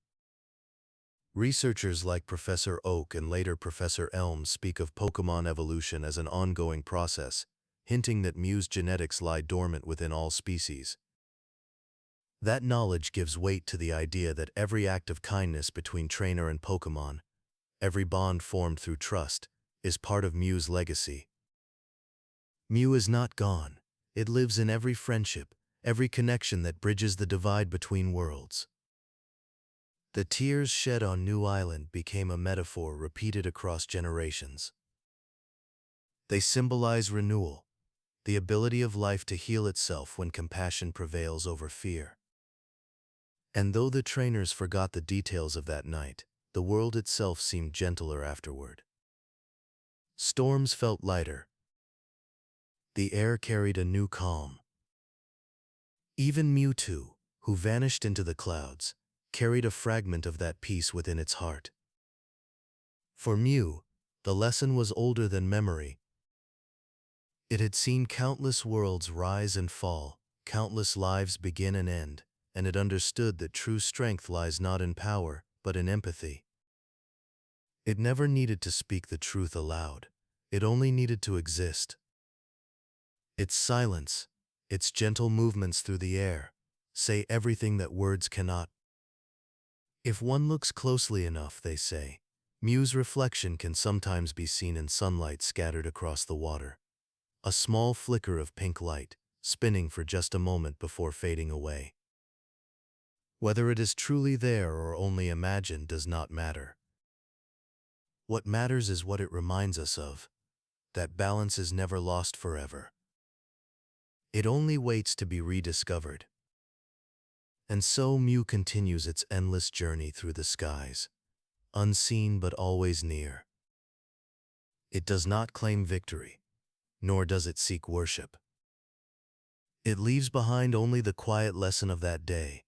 Researchers like Professor Oak and later Professor Elm speak of Pokémon evolution as an ongoing process, hinting that Mew's genetics lie dormant within all species. That knowledge gives weight to the idea that every act of kindness between trainer and Pokémon, every bond formed through trust, is part of Mew's legacy. Mew is not gone. It lives in every friendship, every connection that bridges the divide between worlds. The tears shed on New Island became a metaphor repeated across generations. They symbolize renewal, the ability of life to heal itself when compassion prevails over fear. And though the trainers forgot the details of that night, the world itself seemed gentler afterward. Storms felt lighter. The air carried a new calm. Even Mewtwo, who vanished into the clouds, carried a fragment of that peace within its heart. For Mew, the lesson was older than memory. It had seen countless worlds rise and fall, countless lives begin and end, and it understood that true strength lies not in power, but in empathy. It never needed to speak the truth aloud. It only needed to exist. Its silence, its gentle movements through the air, say everything that words cannot. If one looks closely enough, they say, Mew's reflection can sometimes be seen in sunlight scattered across the water. A small flicker of pink light, spinning for just a moment before fading away. Whether it is truly there or only imagined does not matter. What matters is what it reminds us of, that balance is never lost forever. It only waits to be rediscovered. And so Mew continues its endless journey through the skies, unseen but always near. It does not claim victory, nor does it seek worship. It leaves behind only the quiet lesson of that day,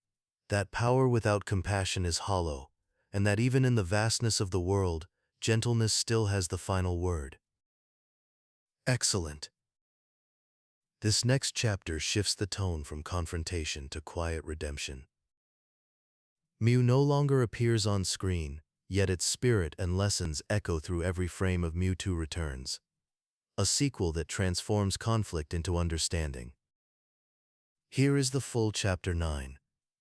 that power without compassion is hollow, and that even in the vastness of the world, gentleness still has the final word. Excellent. This next chapter shifts the tone from confrontation to quiet redemption. Mew no longer appears on screen, yet its spirit and lessons echo through every frame of Mewtwo Returns, a sequel that transforms conflict into understanding. Here is the full Chapter 9,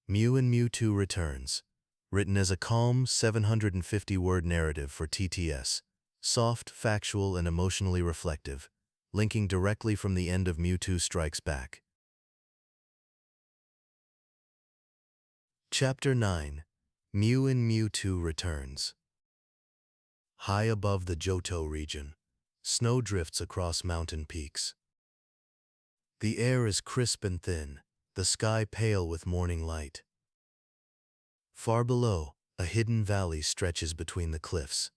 Mew and Mewtwo Returns, written as a calm 750-word narrative for TTS, soft, factual, and emotionally reflective, linking directly from the end of Mewtwo Strikes Back. Chapter 9, Mew and Mewtwo Returns. High above the Johto region, snow drifts across mountain peaks. The air is crisp and thin, the sky pale with morning light. Far below, a hidden valley stretches between the cliffs,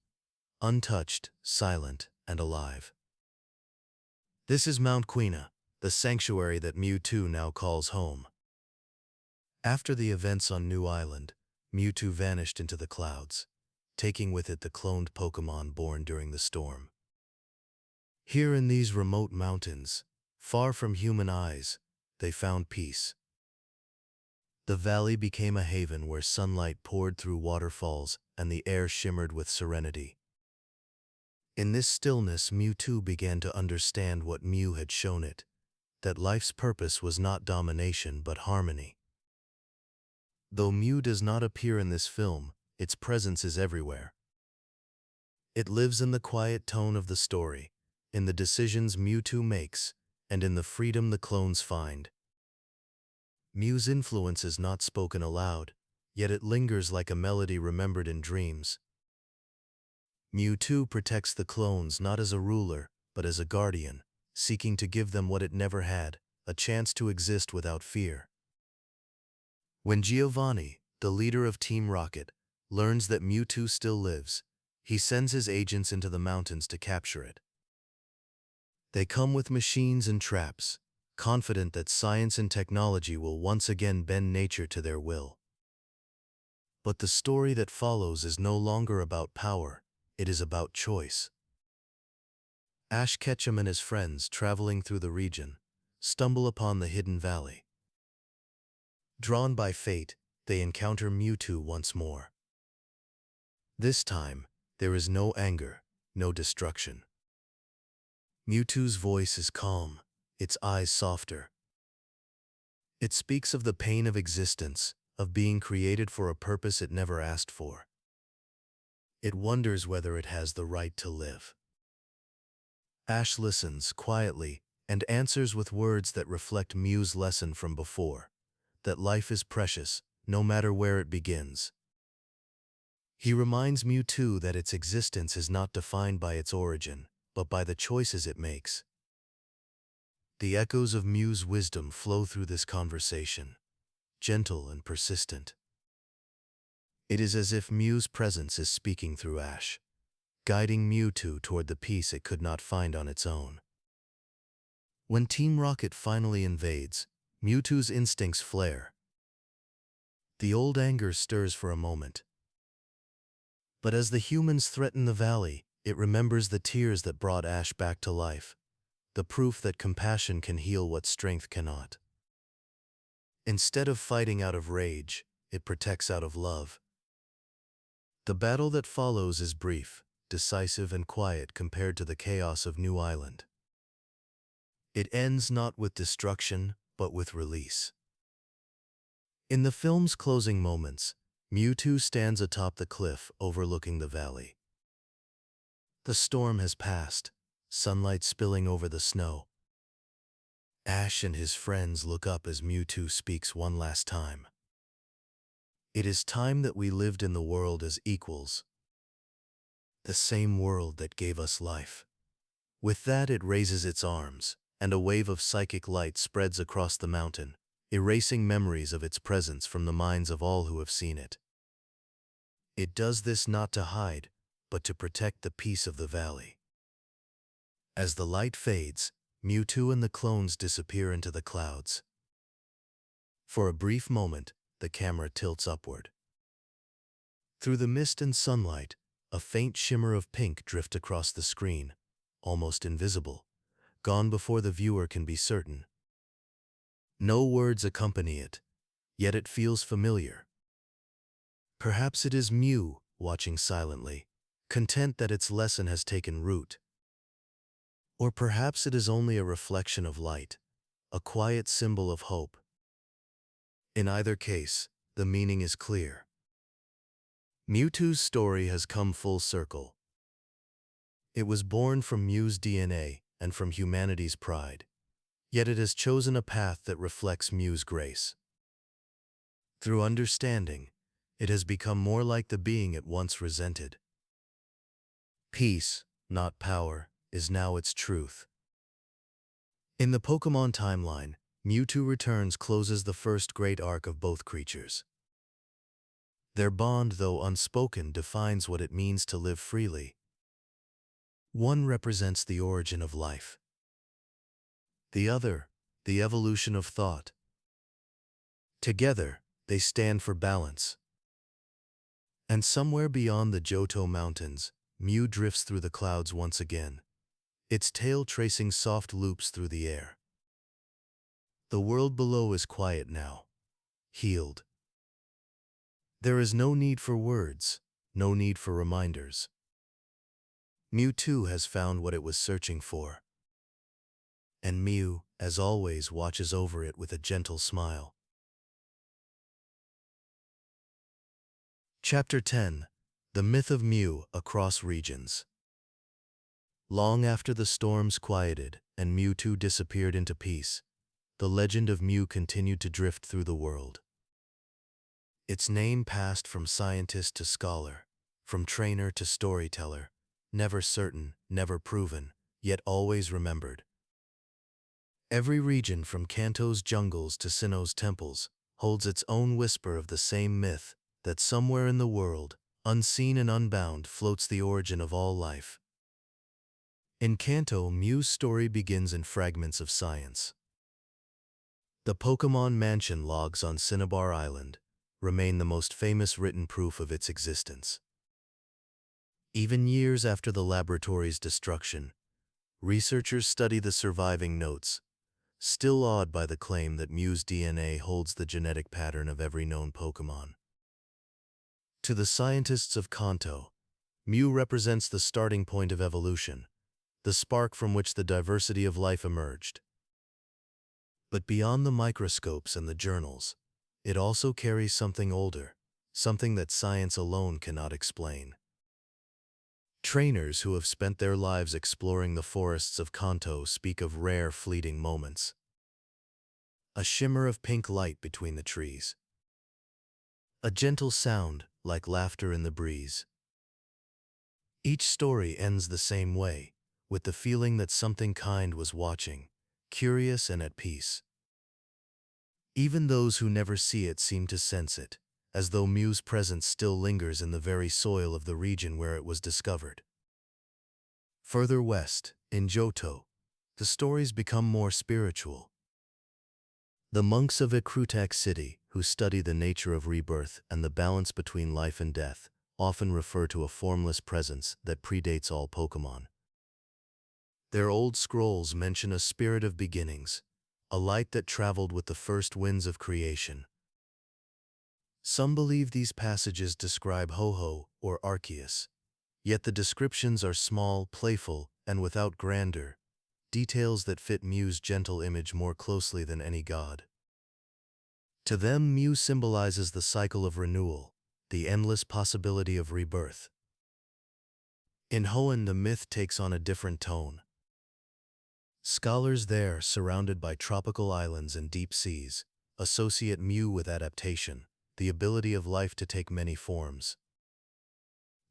untouched, silent, and alive. This is Mount Quina, the sanctuary that Mewtwo now calls home. After the events on New Island, Mewtwo vanished into the clouds, taking with it the cloned Pokémon born during the storm. Here in these remote mountains, far from human eyes, they found peace. The valley became a haven where sunlight poured through waterfalls and the air shimmered with serenity. In this stillness, Mewtwo began to understand what Mew had shown it, that life's purpose was not domination but harmony. Though Mew does not appear in this film, its presence is everywhere. It lives in the quiet tone of the story, in the decisions Mewtwo makes, and in the freedom the clones find. Mew's influence is not spoken aloud, yet it lingers like a melody remembered in dreams. Mewtwo protects the clones not as a ruler, but as a guardian, seeking to give them what it never had, a chance to exist without fear. When Giovanni, the leader of Team Rocket, learns that Mewtwo still lives, he sends his agents into the mountains to capture it. They come with machines and traps, confident that science and technology will once again bend nature to their will. But the story that follows is no longer about power, it is about choice. Ash Ketchum and his friends, traveling through the region, stumble upon the hidden valley. Drawn by fate, they encounter Mewtwo once more. This time, there is no anger, no destruction. Mewtwo's voice is calm, its eyes softer. It speaks of the pain of existence, of being created for a purpose it never asked for. It wonders whether it has the right to live. Ash listens quietly and answers with words that reflect Mew's lesson from before, that life is precious, no matter where it begins. He reminds Mewtwo that its existence is not defined by its origin, but by the choices it makes. The echoes of Mew's wisdom flow through this conversation, gentle and persistent. It is as if Mew's presence is speaking through Ash, guiding Mewtwo toward the peace it could not find on its own. When Team Rocket finally invades, Mewtwo's instincts flare. The old anger stirs for a moment. But as the humans threaten the valley, it remembers the tears that brought Ash back to life, the proof that compassion can heal what strength cannot. Instead of fighting out of rage, it protects out of love. The battle that follows is brief, decisive and quiet compared to the chaos of New Island. It ends not with destruction, but with release. In the film's closing moments, Mewtwo stands atop the cliff overlooking the valley. The storm has passed, sunlight spilling over the snow. Ash and his friends look up as Mewtwo speaks one last time. It is time that we lived in the world as equals. The same world that gave us life. With that, it raises its arms, and a wave of psychic light spreads across the mountain, erasing memories of its presence from the minds of all who have seen it. It does this not to hide, but to protect the peace of the valley. As the light fades, Mewtwo and the clones disappear into the clouds. For a brief moment, the camera tilts upward. Through the mist and sunlight, a faint shimmer of pink drifts across the screen, almost invisible, gone before the viewer can be certain. No words accompany it, yet it feels familiar. Perhaps it is Mew, watching silently, content that its lesson has taken root. Or perhaps it is only a reflection of light, a quiet symbol of hope. In either case, the meaning is clear. Mewtwo's story has come full circle. It was born from Mew's DNA and from humanity's pride, yet it has chosen a path that reflects Mew's grace. Through understanding, it has become more like the being it once resented. Peace, not power, is now its truth. In the Pokémon timeline, Mewtwo Returns closes the first great arc of both creatures. Their bond, though unspoken, defines what it means to live freely. One represents the origin of life. The other, the evolution of thought. Together, they stand for balance. And somewhere beyond the Johto Mountains, Mew drifts through the clouds once again, its tail tracing soft loops through the air. The world below is quiet now, healed. There is no need for words, no need for reminders. Mewtwo has found what it was searching for. And Mew, as always, watches over it with a gentle smile. Chapter 10. The Myth of Mew Across Regions. Long after the storms quieted and Mewtwo disappeared into peace, the legend of Mew continued to drift through the world. Its name passed from scientist to scholar, from trainer to storyteller, never certain, never proven, yet always remembered. Every region from Kanto's jungles to Sinnoh's temples holds its own whisper of the same myth, that somewhere in the world, unseen and unbound, floats the origin of all life. In Kanto, Mew's story begins in fragments of science. The Pokémon Mansion logs on Cinnabar Island remain the most famous written proof of its existence. Even years after the laboratory's destruction, researchers study the surviving notes, still awed by the claim that Mew's DNA holds the genetic pattern of every known Pokémon. To the scientists of Kanto, Mew represents the starting point of evolution, the spark from which the diversity of life emerged. But beyond the microscopes and the journals, it also carries something older, something that science alone cannot explain. Trainers who have spent their lives exploring the forests of Kanto speak of rare, fleeting moments. A shimmer of pink light between the trees. A gentle sound, like laughter in the breeze. Each story ends the same way, with the feeling that something kind was watching, curious and at peace. Even those who never see it seem to sense it, as though Mew's presence still lingers in the very soil of the region where it was discovered. Further west, in Johto, the stories become more spiritual. The monks of Ikrutak City, who study the nature of rebirth and the balance between life and death, often refer to a formless presence that predates all Pokémon. Their old scrolls mention a spirit of beginnings, a light that traveled with the first winds of creation. Some believe these passages describe Ho-Ho or Arceus, yet the descriptions are small, playful, and without grandeur, details that fit Mew's gentle image more closely than any god. To them, Mew symbolizes the cycle of renewal, the endless possibility of rebirth. In Hoenn, the myth takes on a different tone. Scholars there, surrounded by tropical islands and deep seas, associate Mew with adaptation, the ability of life to take many forms.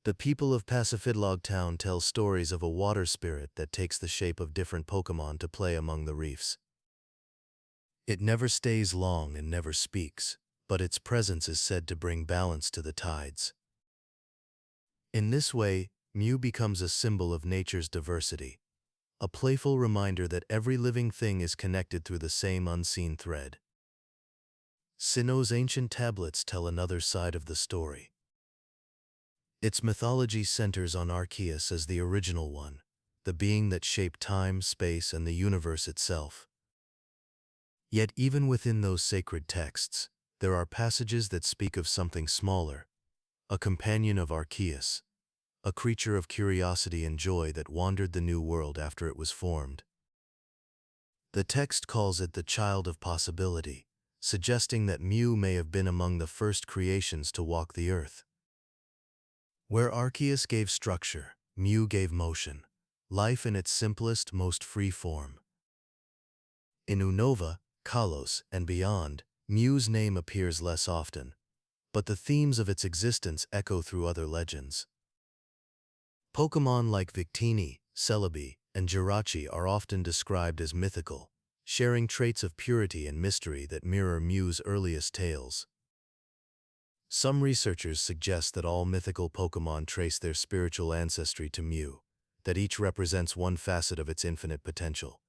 The people of Pacifidlog Town tell stories of a water spirit that takes the shape of different Pokémon to play among the reefs. It never stays long and never speaks, but its presence is said to bring balance to the tides. In this way, Mew becomes a symbol of nature's diversity, a playful reminder that every living thing is connected through the same unseen thread. Sinnoh's ancient tablets tell another side of the story. Its mythology centers on Arceus as the original one, the being that shaped time, space, and the universe itself. Yet even within those sacred texts, there are passages that speak of something smaller, a companion of Arceus, a creature of curiosity and joy that wandered the new world after it was formed. The text calls it the child of possibility, suggesting that Mew may have been among the first creations to walk the earth. Where Arceus gave structure, Mew gave motion, life in its simplest, most free form. In Unova, Kalos, and beyond, Mew's name appears less often, but the themes of its existence echo through other legends. Pokémon like Victini, Celebi, and Jirachi are often described as mythical, sharing traits of purity and mystery that mirror Mew's earliest tales. Some researchers suggest that all mythical Pokémon trace their spiritual ancestry to Mew, that each represents one facet of its infinite potential.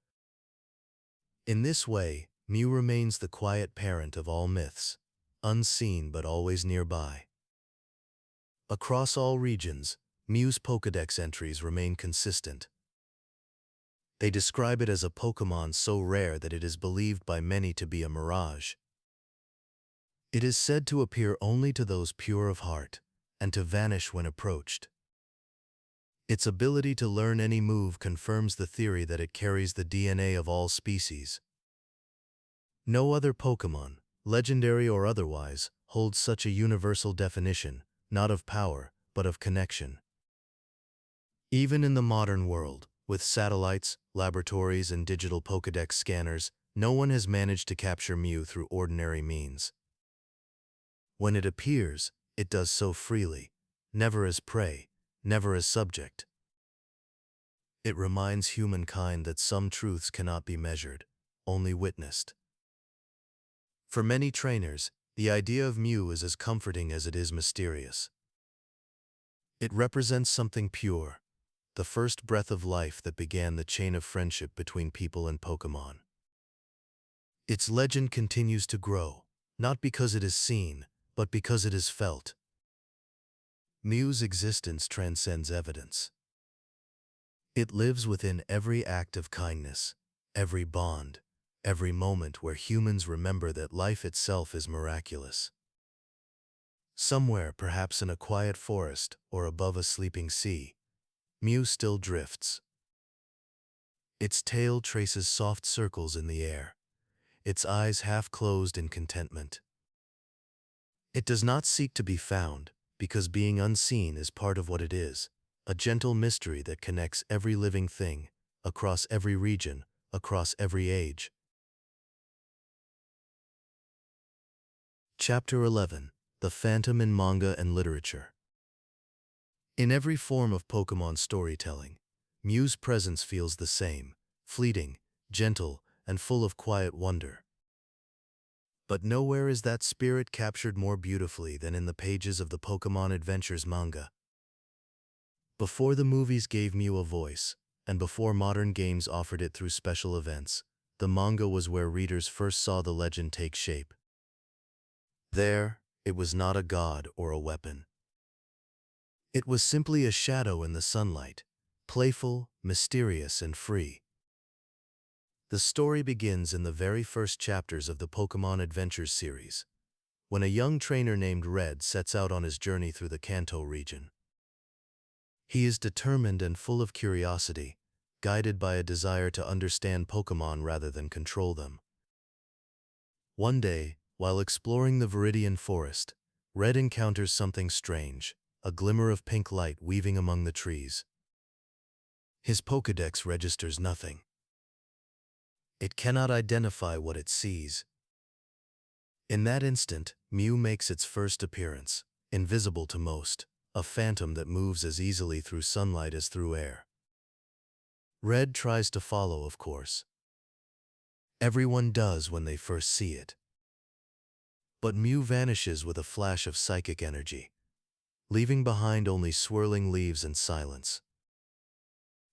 In this way, Mew remains the quiet parent of all myths, unseen but always nearby. Across all regions, Mew's Pokédex entries remain consistent. They describe it as a Pokémon so rare that it is believed by many to be a mirage. It is said to appear only to those pure of heart, and to vanish when approached. Its ability to learn any move confirms the theory that it carries the DNA of all species. No other Pokémon, legendary or otherwise, holds such a universal definition, not of power, but of connection. Even in the modern world, with satellites, laboratories, and digital Pokédex scanners, no one has managed to capture Mew through ordinary means. When it appears, it does so freely, never as prey, never as subject. It reminds humankind that some truths cannot be measured, only witnessed. For many trainers, the idea of Mew is as comforting as it is mysterious. It represents something pure, the first breath of life that began the chain of friendship between people and Pokémon. Its legend continues to grow, not because it is seen, but because it is felt. Mew's existence transcends evidence. It lives within every act of kindness, every bond, every moment where humans remember that life itself is miraculous. Somewhere, perhaps in a quiet forest or above a sleeping sea, Mew still drifts. Its tail traces soft circles in the air, its eyes half closed in contentment. It does not seek to be found, because being unseen is part of what it is, a gentle mystery that connects every living thing, across every region, across every age. Chapter 11. The Phantom in Manga and Literature. In every form of Pokémon storytelling, Mew's presence feels the same, fleeting, gentle, and full of quiet wonder. But nowhere is that spirit captured more beautifully than in the pages of the Pokémon Adventures manga. Before the movies gave Mew a voice, and before modern games offered it through special events, the manga was where readers first saw the legend take shape. There, it was not a god or a weapon. It was simply a shadow in the sunlight, playful, mysterious, and free. The story begins in the very first chapters of the Pokémon Adventures series, when a young trainer named Red sets out on his journey through the Kanto region. He is determined and full of curiosity, guided by a desire to understand Pokémon rather than control them. One day, while exploring the Viridian Forest, Red encounters something strange, a glimmer of pink light weaving among the trees. His Pokédex registers nothing. It cannot identify what it sees. In that instant, Mew makes its first appearance, invisible to most, a phantom that moves as easily through sunlight as through air. Red tries to follow, of course. Everyone does when they first see it. But Mew vanishes with a flash of psychic energy, leaving behind only swirling leaves and silence.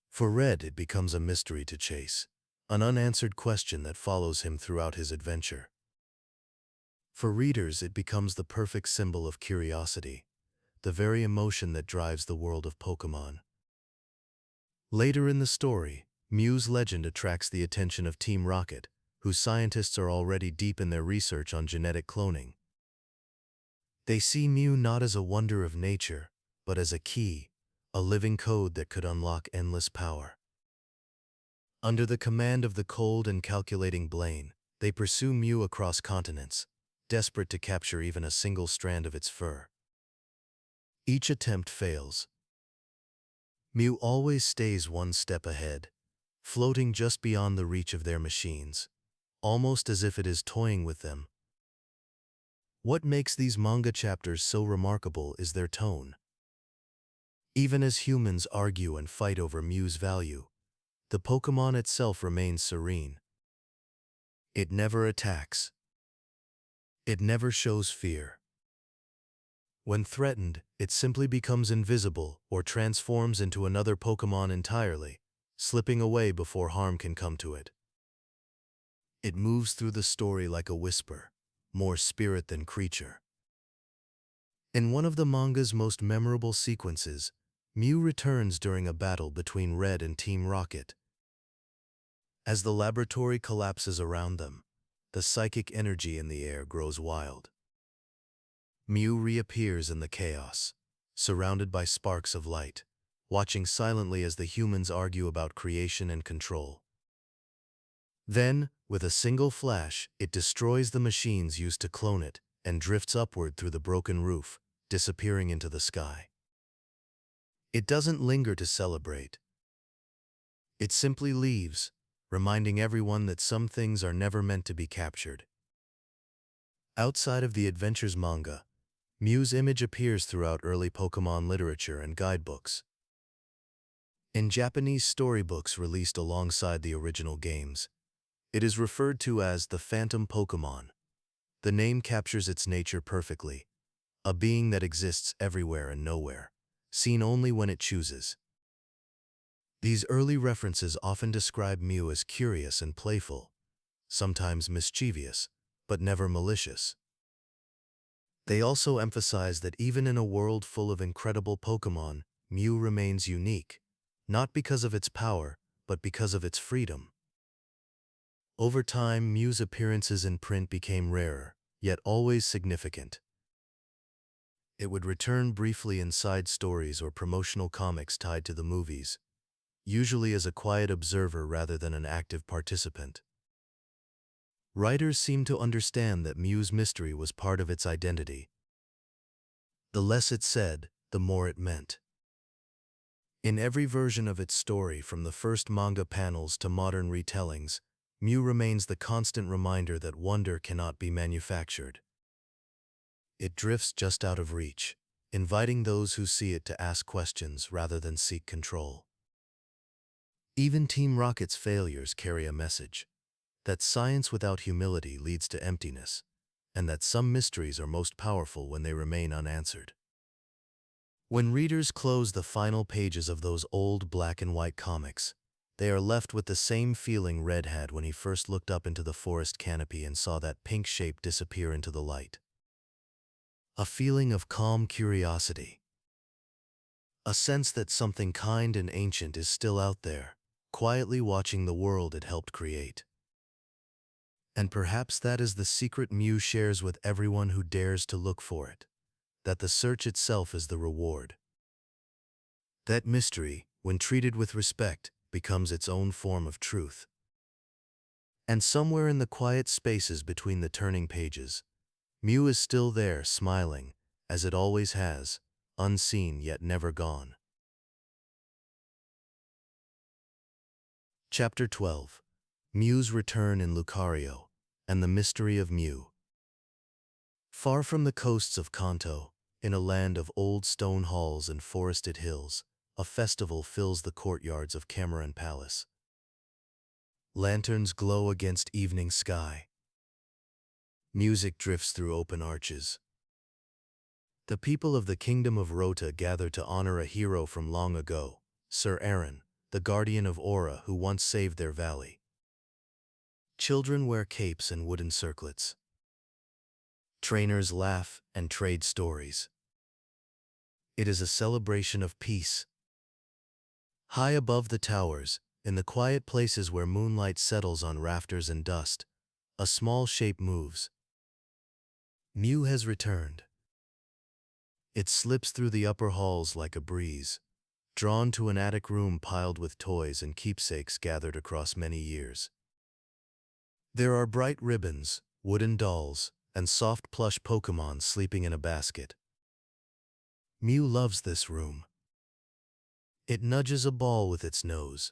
For Red, it becomes a mystery to chase, an unanswered question that follows him throughout his adventure. For readers, it becomes the perfect symbol of curiosity, the very emotion that drives the world of Pokémon. Later in the story, Mew's legend attracts the attention of Team Rocket, whose scientists are already deep in their research on genetic cloning. They see Mew not as a wonder of nature, but as a key, a living code that could unlock endless power. Under the command of the cold and calculating Blaine, they pursue Mew across continents, desperate to capture even a single strand of its fur. Each attempt fails. Mew always stays one step ahead, floating just beyond the reach of their machines, almost as if it is toying with them. What makes these manga chapters so remarkable is their tone. Even as humans argue and fight over Mew's value, the Pokémon itself remains serene. It never attacks. It never shows fear. When threatened, it simply becomes invisible or transforms into another Pokémon entirely, slipping away before harm can come to it. It moves through the story like a whisper, more spirit than creature. In one of the manga's most memorable sequences, Mew returns during a battle between Red and Team Rocket. As the laboratory collapses around them, the psychic energy in the air grows wild. Mew reappears in the chaos, surrounded by sparks of light, watching silently as the humans argue about creation and control. Then, with a single flash, it destroys the machines used to clone it and drifts upward through the broken roof, disappearing into the sky. It doesn't linger to celebrate. It simply leaves, reminding everyone that some things are never meant to be captured. Outside of the Adventures manga, Mew's image appears throughout early Pokémon literature and guidebooks. In Japanese storybooks released alongside the original games, it is referred to as the Phantom Pokémon. The name captures its nature perfectly, a being that exists everywhere and nowhere, seen only when it chooses. These early references often describe Mew as curious and playful, sometimes mischievous, but never malicious. They also emphasize that even in a world full of incredible Pokémon, Mew remains unique, not because of its power, but because of its freedom. Over time, Mew's appearances in print became rarer, yet always significant. It would return briefly in side stories or promotional comics tied to the movies, usually as a quiet observer rather than an active participant. Writers seemed to understand that Mew's mystery was part of its identity. The less it said, the more it meant. In every version of its story, from the first manga panels to modern retellings, Mew remains the constant reminder that wonder cannot be manufactured. It drifts just out of reach, inviting those who see it to ask questions rather than seek control. Even Team Rocket's failures carry a message: that science without humility leads to emptiness, and that some mysteries are most powerful when they remain unanswered. When readers close the final pages of those old black and white comics, they are left with the same feeling Red had when he first looked up into the forest canopy and saw that pink shape disappear into the light. A feeling of calm curiosity. A sense that something kind and ancient is still out there, quietly watching the world it helped create. And perhaps that is the secret Mew shares with everyone who dares to look for it, that the search itself is the reward. That mystery, when treated with respect, becomes its own form of truth. And somewhere in the quiet spaces between the turning pages, Mew is still there, smiling, as it always has, unseen yet never gone. Chapter 12. Mew's Return in Lucario, and the Mystery of Mew. Far from the coasts of Kanto, in a land of old stone halls and forested hills, a festival fills the courtyards of Cameron Palace. Lanterns glow against evening sky. Music drifts through open arches. The people of the Kingdom of Rota gather to honor a hero from long ago, Sir Aaron, the guardian of Aura who once saved their valley. Children wear capes and wooden circlets. Trainers laugh and trade stories. It is a celebration of peace. High above the towers, in the quiet places where moonlight settles on rafters and dust, a small shape moves. Mew has returned. It slips through the upper halls like a breeze, drawn to an attic room piled with toys and keepsakes gathered across many years. There are bright ribbons, wooden dolls, and soft plush Pokémon sleeping in a basket. Mew loves this room. It nudges a ball with its nose.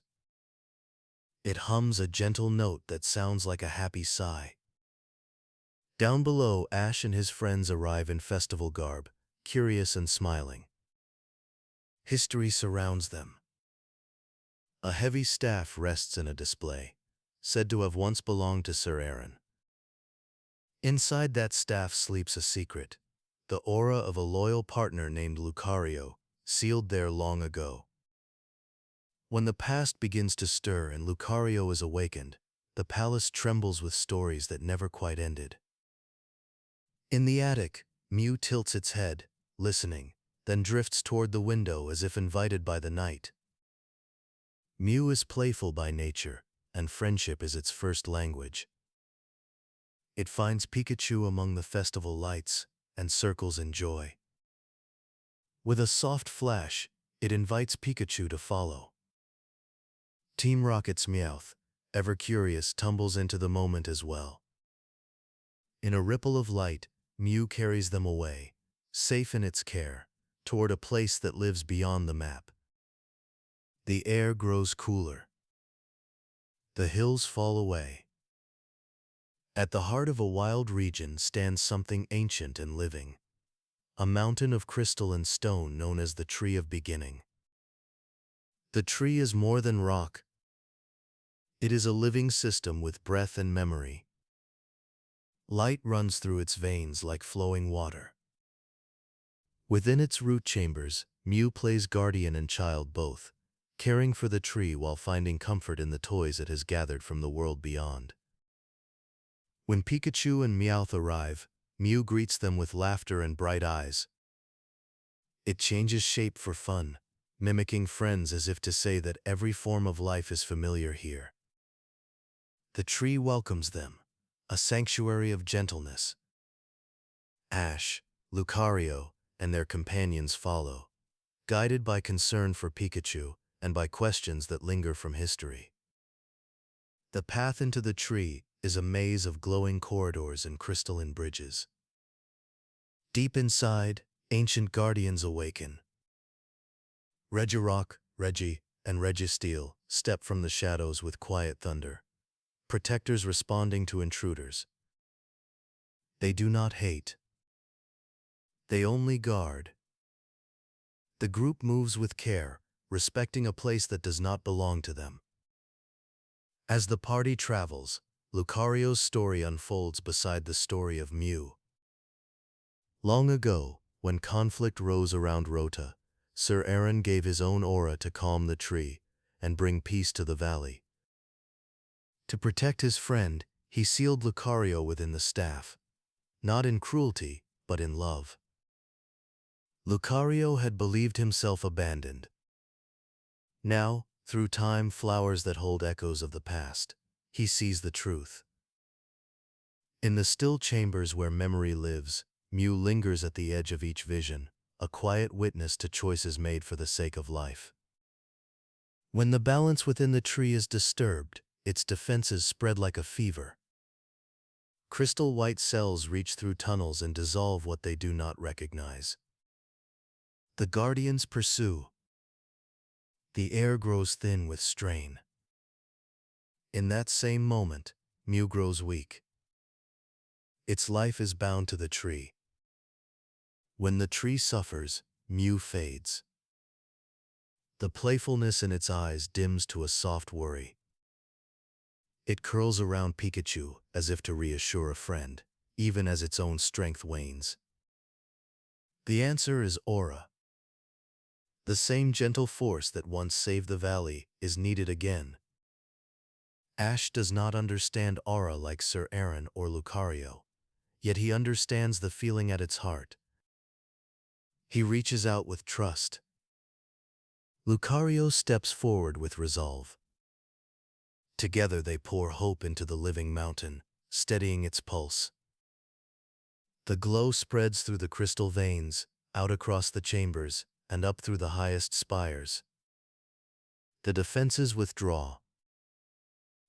It hums a gentle note that sounds like a happy sigh. Down below, Ash and his friends arrive in festival garb, curious and smiling. History surrounds them. A heavy staff rests in a display, said to have once belonged to Sir Aaron. Inside that staff sleeps a secret, the aura of a loyal partner named Lucario, sealed there long ago. When the past begins to stir and Lucario is awakened, the palace trembles with stories that never quite ended. In the attic, Mew tilts its head, listening, then drifts toward the window as if invited by the night. Mew is playful by nature, and friendship is its first language. It finds Pikachu among the festival lights and circles in joy. With a soft flash, it invites Pikachu to follow. Team Rocket's Meowth, ever curious, tumbles into the moment as well. In a ripple of light, Mew carries them away, safe in its care, toward a place that lives beyond the map. The air grows cooler. The hills fall away. At the heart of a wild region stands something ancient and living, a mountain of crystal and stone known as the Tree of Beginning. The tree is more than rock. It is a living system with breath and memory. Light runs through its veins like flowing water. Within its root chambers, Mew plays guardian and child both, caring for the tree while finding comfort in the toys it has gathered from the world beyond. When Pikachu and Meowth arrive, Mew greets them with laughter and bright eyes. It changes shape for fun, mimicking friends as if to say that every form of life is familiar here. The tree welcomes them, a sanctuary of gentleness. Ash, Lucario, and their companions follow, guided by concern for Pikachu and by questions that linger from history. The path into the tree is a maze of glowing corridors and crystalline bridges. Deep inside, ancient guardians awaken. Regirock, Reggie, and Registeel step from the shadows with quiet thunder, protectors responding to intruders. They do not hate. They only guard. The group moves with care, respecting a place that does not belong to them. As the party travels, Lucario's story unfolds beside the story of Mew. Long ago, when conflict rose around Rota, Sir Aaron gave his own aura to calm the tree and bring peace to the valley. To protect his friend, he sealed Lucario within the staff, not in cruelty, but in love. Lucario had believed himself abandoned. Now, through time, flowers that hold echoes of the past, he sees the truth. In the still chambers where memory lives, Mew lingers at the edge of each vision, a quiet witness to choices made for the sake of life. When the balance within the tree is disturbed, its defenses spread like a fever. Crystal white cells reach through tunnels and dissolve what they do not recognize. The guardians pursue. The air grows thin with strain. In that same moment, Mew grows weak. Its life is bound to the tree. When the tree suffers, Mew fades. The playfulness in its eyes dims to a soft worry. It curls around Pikachu as if to reassure a friend, even as its own strength wanes. The answer is aura. The same gentle force that once saved the valley is needed again. Ash does not understand aura like Sir Aaron or Lucario, yet he understands the feeling at its heart. He reaches out with trust. Lucario steps forward with resolve. Together they pour hope into the living mountain, steadying its pulse. The glow spreads through the crystal veins, out across the chambers, and up through the highest spires. The defenses withdraw.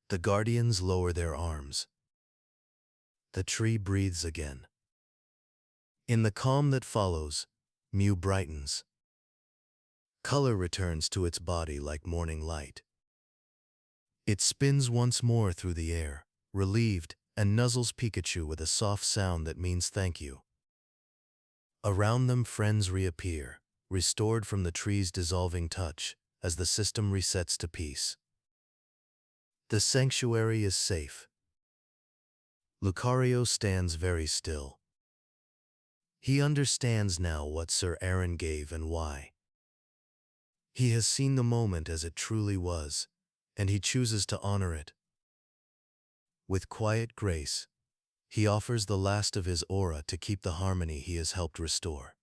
The guardians lower their arms. The tree breathes again. In the calm that follows, Mew brightens. Color returns to its body like morning light. It spins once more through the air, relieved, and nuzzles Pikachu with a soft sound that means thank you. Around them friends reappear, restored from the tree's dissolving touch, as the system resets to peace. The sanctuary is safe. Lucario stands very still. He understands now what Sir Aaron gave and why. He has seen the moment as it truly was, and he chooses to honor it. With quiet grace, he offers the last of his aura to keep the harmony he has helped restore.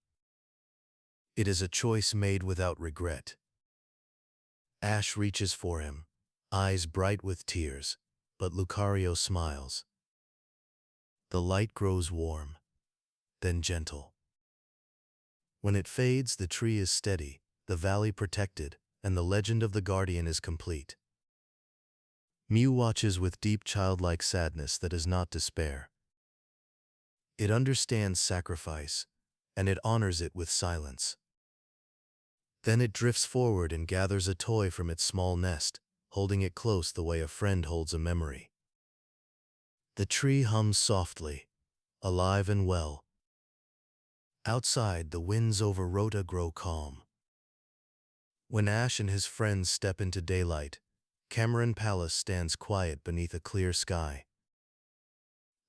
It is a choice made without regret. Ash reaches for him, eyes bright with tears, but Lucario smiles. The light grows warm, then gentle. When it fades, the tree is steady, the valley protected, and the legend of the guardian is complete. Mew watches with deep childlike sadness that is not despair. It understands sacrifice, and it honors it with silence. Then it drifts forward and gathers a toy from its small nest, holding it close the way a friend holds a memory. The tree hums softly, alive and well. Outside, the winds over Rota grow calm. When Ash and his friends step into daylight, Cameron Palace stands quiet beneath a clear sky.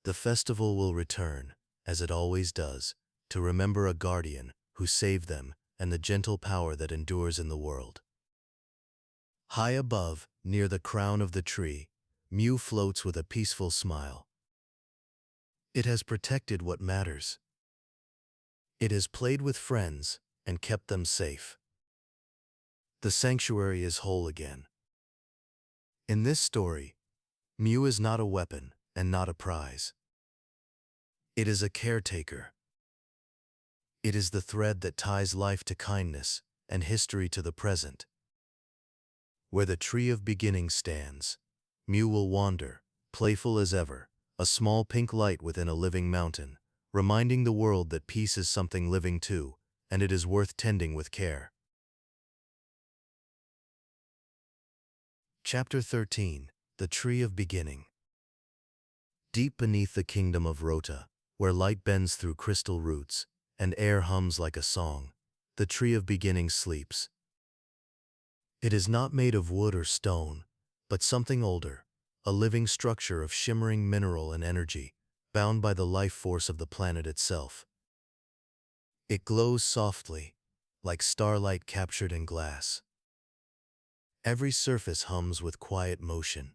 The festival will return, as it always does, to remember a guardian who saved them and the gentle power that endures in the world. High above, near the crown of the tree, Mew floats with a peaceful smile. It has protected what matters. It has played with friends and kept them safe. The sanctuary is whole again. In this story, Mew is not a weapon and not a prize. It is a caretaker. It is the thread that ties life to kindness and history to the present. Where the tree of beginning stands, Mew will wander, playful as ever, a small pink light within a living mountain, reminding the world that peace is something living too, and it is worth tending with care. Chapter 13, The Tree of Beginning. Deep beneath the kingdom of Rota, where light bends through crystal roots, and air hums like a song, the Tree of Beginning sleeps. It is not made of wood or stone, but something older, a living structure of shimmering mineral and energy, bound by the life force of the planet itself. It glows softly, like starlight captured in glass. Every surface hums with quiet motion.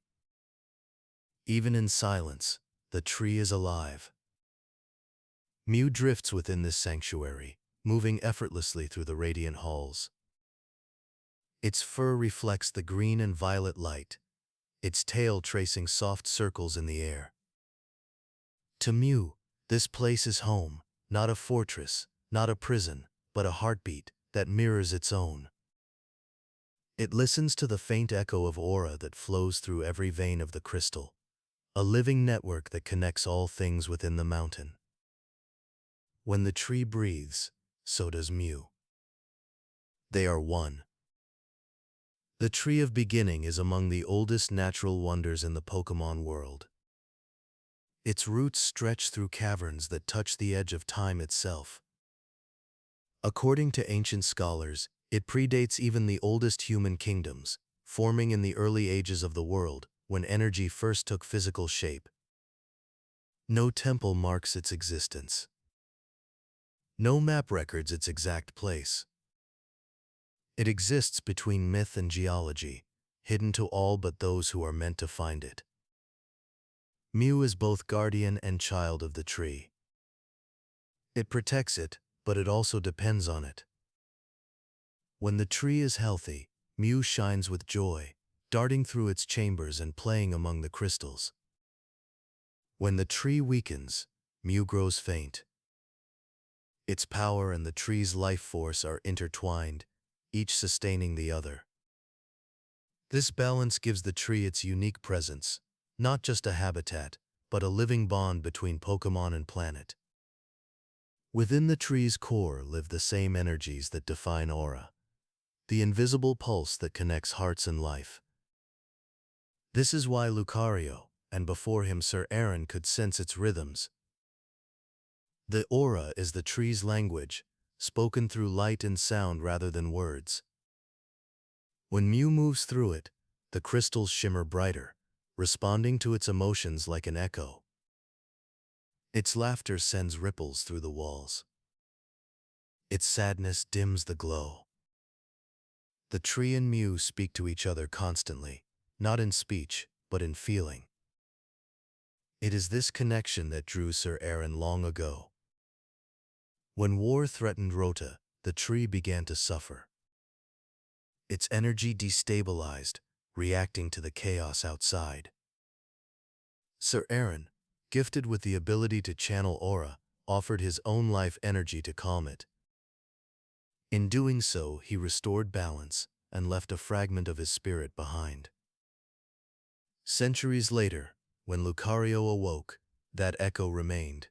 Even in silence, the tree is alive. Mew drifts within this sanctuary, moving effortlessly through the radiant halls. Its fur reflects the green and violet light, its tail tracing soft circles in the air. To Mew, this place is home, not a fortress, not a prison, but a heartbeat that mirrors its own. It listens to the faint echo of aura that flows through every vein of the crystal, a living network that connects all things within the mountain. When the tree breathes, so does Mew. They are one. The Tree of Beginning is among the oldest natural wonders in the Pokémon world. Its roots stretch through caverns that touch the edge of time itself. According to ancient scholars, it predates even the oldest human kingdoms, forming in the early ages of the world, when energy first took physical shape. No temple marks its existence. No map records its exact place. It exists between myth and geology, hidden to all but those who are meant to find it. Mew is both guardian and child of the tree. It protects it, but it also depends on it. When the tree is healthy, Mew shines with joy, darting through its chambers and playing among the crystals. When the tree weakens, Mew grows faint. Its power and the tree's life force are intertwined, each sustaining the other. This balance gives the tree its unique presence, not just a habitat, but a living bond between Pokémon and planet. Within the tree's core live the same energies that define aura, the invisible pulse that connects hearts and life. This is why Lucario, and before him Sir Aaron, could sense its rhythms. The aura is the tree's language, spoken through light and sound rather than words. When Mew moves through it, the crystals shimmer brighter, responding to its emotions like an echo. Its laughter sends ripples through the walls. Its sadness dims the glow. The tree and Mew speak to each other constantly, not in speech, but in feeling. It is this connection that drew Sir Aaron long ago. When war threatened Rota, the tree began to suffer. Its energy destabilized, reacting to the chaos outside. Sir Aaron, gifted with the ability to channel aura, offered his own life energy to calm it. In doing so, he restored balance and left a fragment of his spirit behind. Centuries later, when Lucario awoke, that echo remained.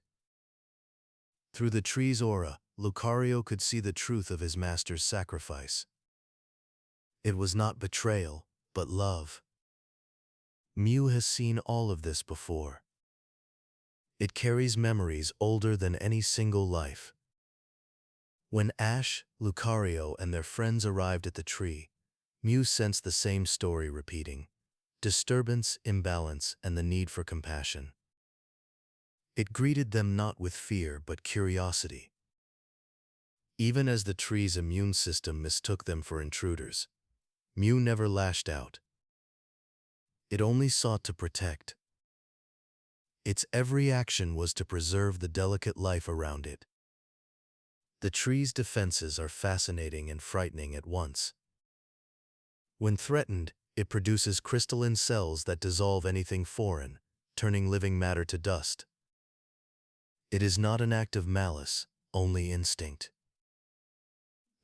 Through the tree's aura, Lucario could see the truth of his master's sacrifice. It was not betrayal, but love. Mew has seen all of this before. It carries memories older than any single life. When Ash, Lucario, and their friends arrived at the tree, Mew sensed the same story repeating: disturbance, imbalance, and the need for compassion. It greeted them not with fear but curiosity. Even as the tree's immune system mistook them for intruders, Mew never lashed out. It only sought to protect. Its every action was to preserve the delicate life around it. The tree's defenses are fascinating and frightening at once. When threatened, it produces crystalline cells that dissolve anything foreign, turning living matter to dust. It is not an act of malice, only instinct.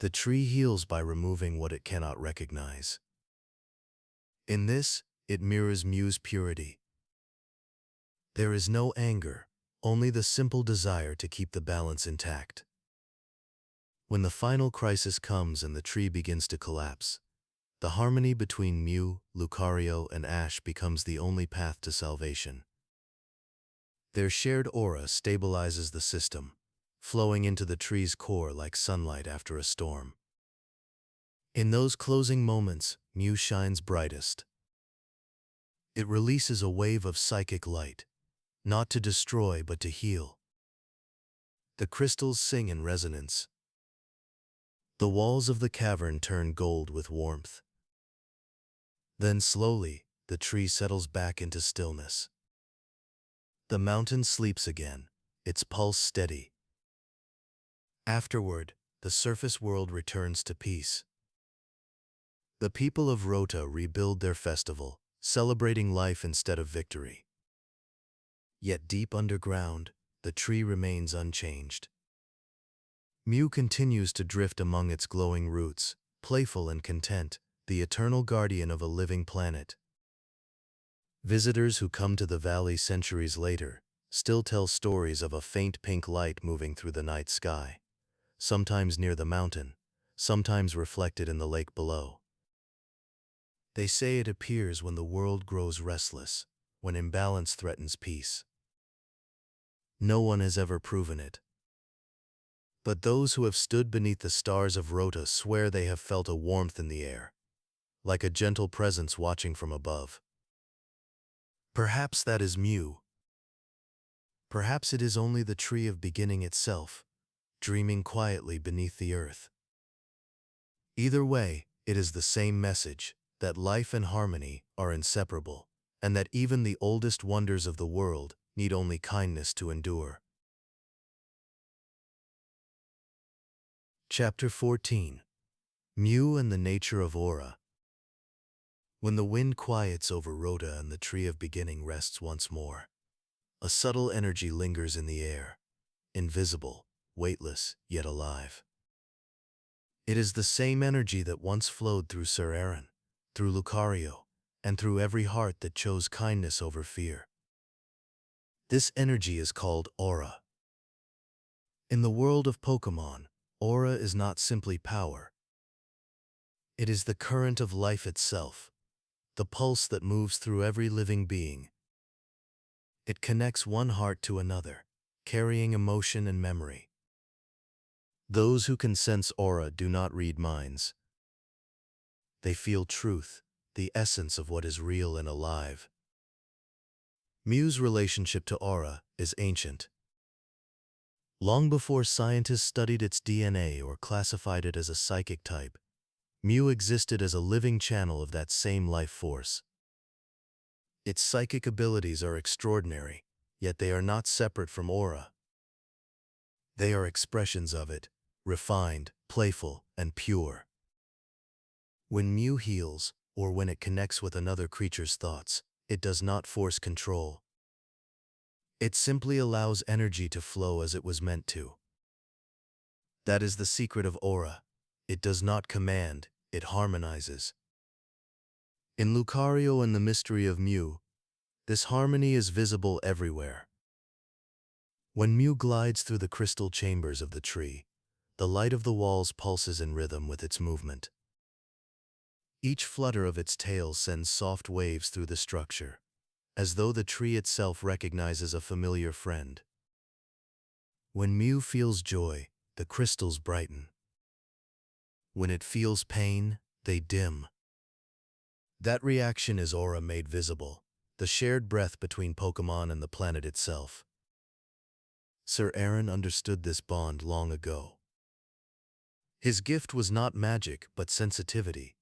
The tree heals by removing what it cannot recognize. In this, it mirrors Mew's purity. There is no anger, only the simple desire to keep the balance intact. When the final crisis comes and the tree begins to collapse, The harmony between Mew, Lucario, and Ash becomes the only path to salvation. Their shared aura stabilizes the system, flowing into the tree's core like sunlight after a storm. In those closing moments, Mew shines brightest. It releases a wave of psychic light, not to destroy but to heal. The crystals sing in resonance. The walls of the cavern turn gold with warmth. Then slowly, the tree settles back into stillness. The mountain sleeps again, its pulse steady. Afterward, the surface world returns to peace. The people of Rota rebuild their festival, celebrating life instead of victory. Yet deep underground, the tree remains unchanged. Mew continues to drift among its glowing roots, playful and content, the eternal guardian of a living planet. Visitors who come to the valley centuries later still tell stories of a faint pink light moving through the night sky, sometimes near the mountain, sometimes reflected in the lake below. They say it appears when the world grows restless, when imbalance threatens peace. No one has ever proven it. But those who have stood beneath the stars of Rota swear they have felt a warmth in the air, like a gentle presence watching from above. Perhaps that is Mew. Perhaps it is only the tree of beginning itself, dreaming quietly beneath the earth. Either way, it is the same message, that life and harmony are inseparable, and that even the oldest wonders of the world need only kindness to endure. Chapter 14. Mew and the Nature of Aura. When the wind quiets over Rota and the tree of beginning rests once more, a subtle energy lingers in the air, invisible, weightless, yet alive. It is the same energy that once flowed through Sir Aaron, through Lucario, and through every heart that chose kindness over fear. This energy is called aura. In the world of Pokémon, aura is not simply power. It is the current of life itself, the pulse that moves through every living being. It connects one heart to another, carrying emotion and memory. Those who can sense aura do not read minds. They feel truth, the essence of what is real and alive. Mew's relationship to aura is ancient. Long before scientists studied its DNA or classified it as a psychic type, Mew existed as a living channel of that same life force. Its psychic abilities are extraordinary, yet they are not separate from aura. They are expressions of it, refined, playful, and pure. When Mew heals, or when it connects with another creature's thoughts, it does not force control. It simply allows energy to flow as it was meant to. That is the secret of aura. It does not command, it harmonizes. In Lucario and the Mystery of Mew, this harmony is visible everywhere. When Mew glides through the crystal chambers of the tree, the light of the walls pulses in rhythm with its movement. Each flutter of its tail sends soft waves through the structure, as though the tree itself recognizes a familiar friend. When Mew feels joy, the crystals brighten. When it feels pain, they dim. That reaction is aura made visible, the shared breath between Pokémon and the planet itself. Sir Aaron understood this bond long ago. His gift was not magic, but sensitivity.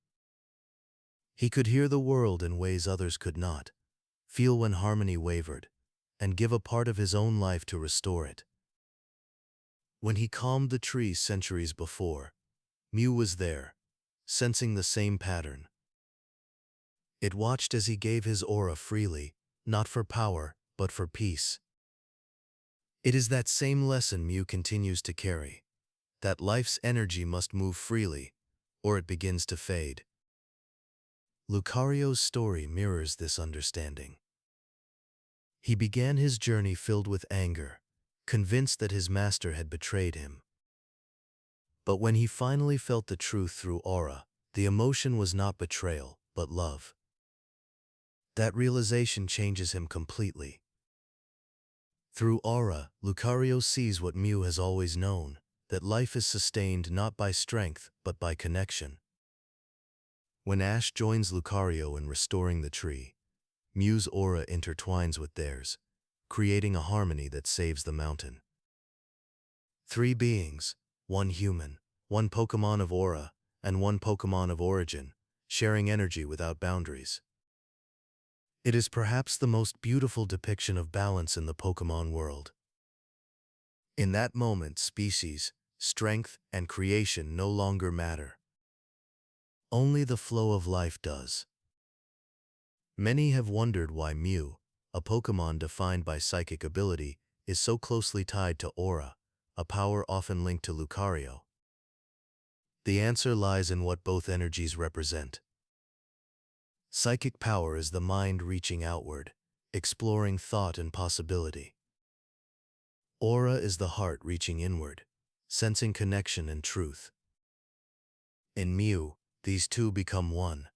He could hear the world in ways others could not, feel when harmony wavered, and give a part of his own life to restore it. When he calmed the tree centuries before, Mew was there, sensing the same pattern. It watched as he gave his aura freely, not for power, but for peace. It is that same lesson Mew continues to carry, that life's energy must move freely, or it begins to fade. Lucario's story mirrors this understanding. He began his journey filled with anger, convinced that his master had betrayed him. But when he finally felt the truth through aura, The emotion was not betrayal, but love. That realization changes him completely. Through Aura, Lucario sees what Mew has always known, that life is sustained not by strength, but by connection. When Ash joins Lucario in restoring the tree, Mew's aura intertwines with theirs, creating a harmony that saves the mountain. Three beings, one human, one Pokémon of Aura, and one Pokémon of Origin, sharing energy without boundaries. It is perhaps the most beautiful depiction of balance in the Pokémon world. In that moment, species, strength, and creation no longer matter. Only the flow of life does. Many have wondered why Mew, a Pokémon defined by psychic ability, is so closely tied to Aura, a power often linked to Lucario. The answer lies in what both energies represent. Psychic power is the mind reaching outward, exploring thought and possibility. Aura is the heart reaching inward, sensing connection and truth. In Mew, these two become one.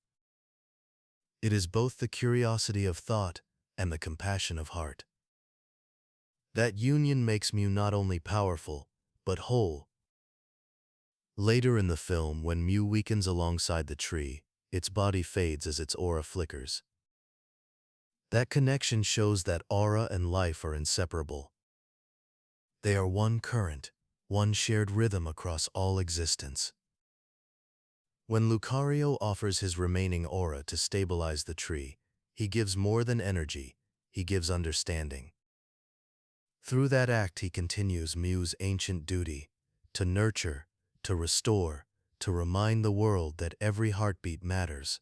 It is both the curiosity of thought and the compassion of heart. That union makes Mew not only powerful, but whole. Later in the film, when Mew weakens alongside the tree, its body fades as its aura flickers. That connection shows that aura and life are inseparable. They are one current, one shared rhythm across all existence. When Lucario offers his remaining aura to stabilize the tree, he gives more than energy, he gives understanding. Through that act he continues Mew's ancient duty, to nurture, to restore, to remind the world that every heartbeat matters.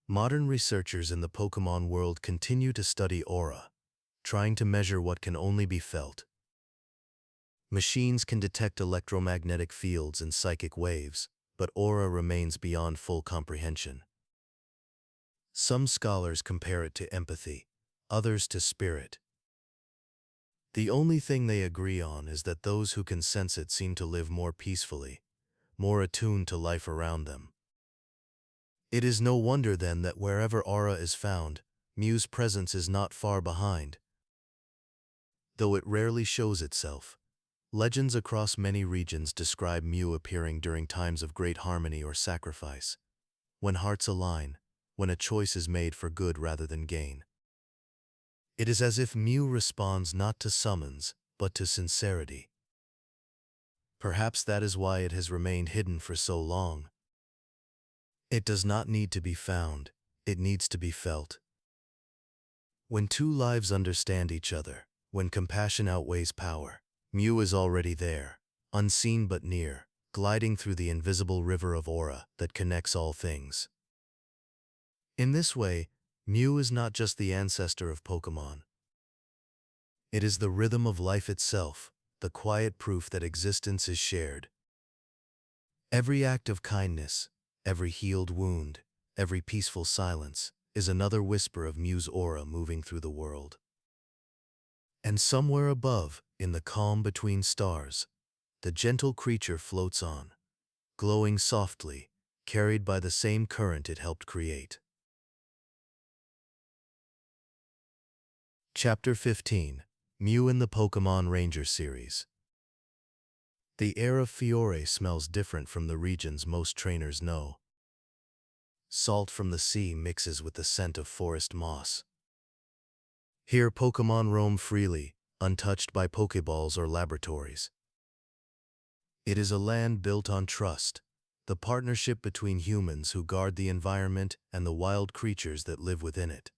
Modern researchers in the Pokémon world continue to study aura, trying to measure what can only be felt. Machines can detect electromagnetic fields and psychic waves, but aura remains beyond full comprehension. Some scholars compare it to empathy, others to spirit. The only thing they agree on is that those who can sense it seem to live more peacefully, more attuned to life around them. It is no wonder then that wherever aura is found, Mew's presence is not far behind. Though it rarely shows itself, legends across many regions describe Mew appearing during times of great harmony or sacrifice, when hearts align, when a choice is made for good rather than gain. It is as if Mew responds not to summons, but to sincerity. Perhaps that is why it has remained hidden for so long. It does not need to be found, it needs to be felt. When two lives understand each other, when compassion outweighs power, Mew is already there, unseen but near, gliding through the invisible river of aura that connects all things. In this way, Mew is not just the ancestor of Pokémon. It is the rhythm of life itself, the quiet proof that existence is shared. Every act of kindness, every healed wound, every peaceful silence, is another whisper of Mew's aura moving through the world. And somewhere above, in the calm between stars, the gentle creature floats on, glowing softly, carried by the same current it helped create. Chapter 15, Mew in the Pokémon Ranger series. The air of Fiore smells different from the regions most trainers know. Salt from the sea mixes with the scent of forest moss. Here Pokémon roam freely, untouched by Pokéballs or laboratories. It is a land built on trust, the partnership between humans who guard the environment and the wild creatures that live within it.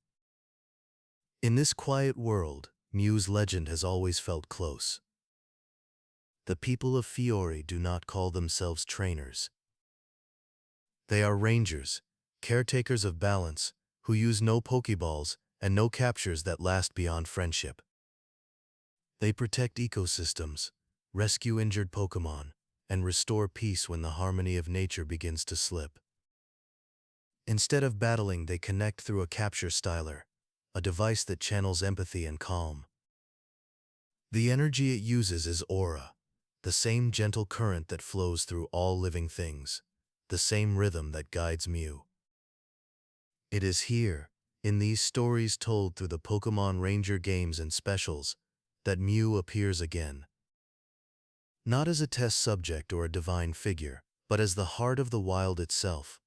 In this quiet world, Mew's legend has always felt close. The people of Fiore do not call themselves trainers. They are rangers, caretakers of balance, who use no Pokéballs and no captures that last beyond friendship. They protect ecosystems, rescue injured Pokémon, and restore peace when the harmony of nature begins to slip. Instead of battling, they connect through a capture styler, a device that channels empathy and calm. The energy it uses is aura, the same gentle current that flows through all living things, the same rhythm that guides Mew. It is here, in these stories told through the Pokémon Ranger games and specials, that Mew appears again. Not as a test subject or a divine figure, but as the heart of the wild itself.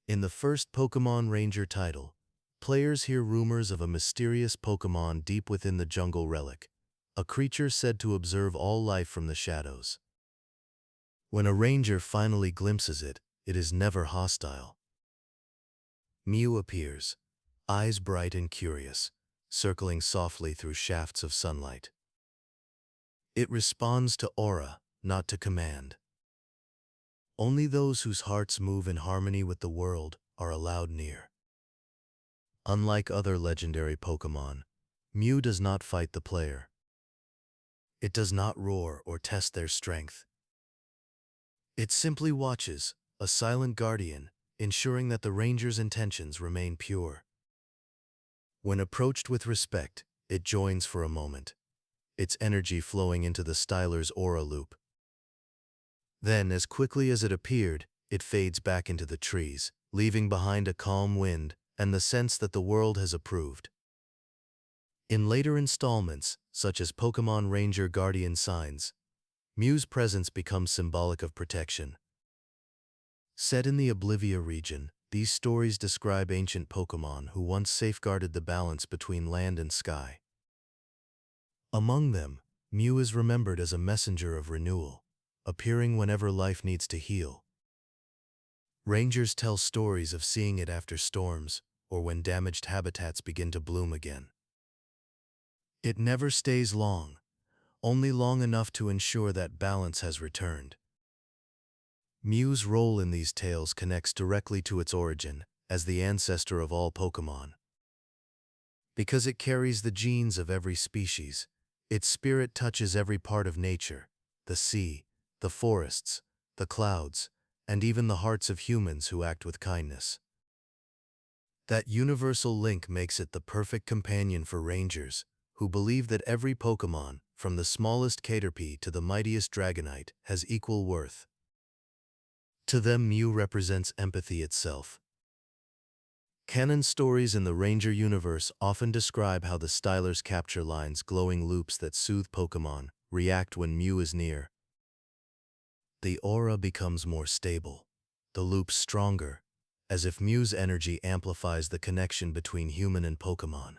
In the first Pokémon Ranger title, players hear rumors of a mysterious Pokémon deep within the jungle relic, a creature said to observe all life from the shadows. When a ranger finally glimpses it, it is never hostile. Mew appears, eyes bright and curious, circling softly through shafts of sunlight. It responds to aura, not to command. Only those whose hearts move in harmony with the world are allowed near. Unlike other legendary Pokémon, Mew does not fight the player. It does not roar or test their strength. It simply watches, a silent guardian, ensuring that the ranger's intentions remain pure. When approached with respect, it joins for a moment, its energy flowing into the styler's aura loop. Then, as quickly as it appeared, it fades back into the trees, leaving behind a calm wind and the sense that the world has approved. In later installments, such as Pokémon Ranger Guardian Signs, Mew's presence becomes symbolic of protection. Set in the Oblivia region, these stories describe ancient Pokémon who once safeguarded the balance between land and sky. Among them, Mew is remembered as a messenger of renewal, appearing whenever life needs to heal. Rangers tell stories of seeing it after storms or when damaged habitats begin to bloom again. It never stays long, only long enough to ensure that balance has returned. Mew's role in these tales connects directly to its origin as the ancestor of all Pokémon. Because it carries the genes of every species, its spirit touches every part of nature, the sea, the forests, the clouds, and even the hearts of humans who act with kindness. That universal link makes it the perfect companion for rangers who believe that every Pokémon, from the smallest Caterpie to the mightiest Dragonite, has equal worth. To them, Mew represents empathy itself. Canon stories in the Ranger universe often describe how the Styler's capture lines, glowing loops that soothe Pokémon, react when Mew is near. The aura becomes more stable, the loops stronger, as if Mew's energy amplifies the connection between human and Pokémon.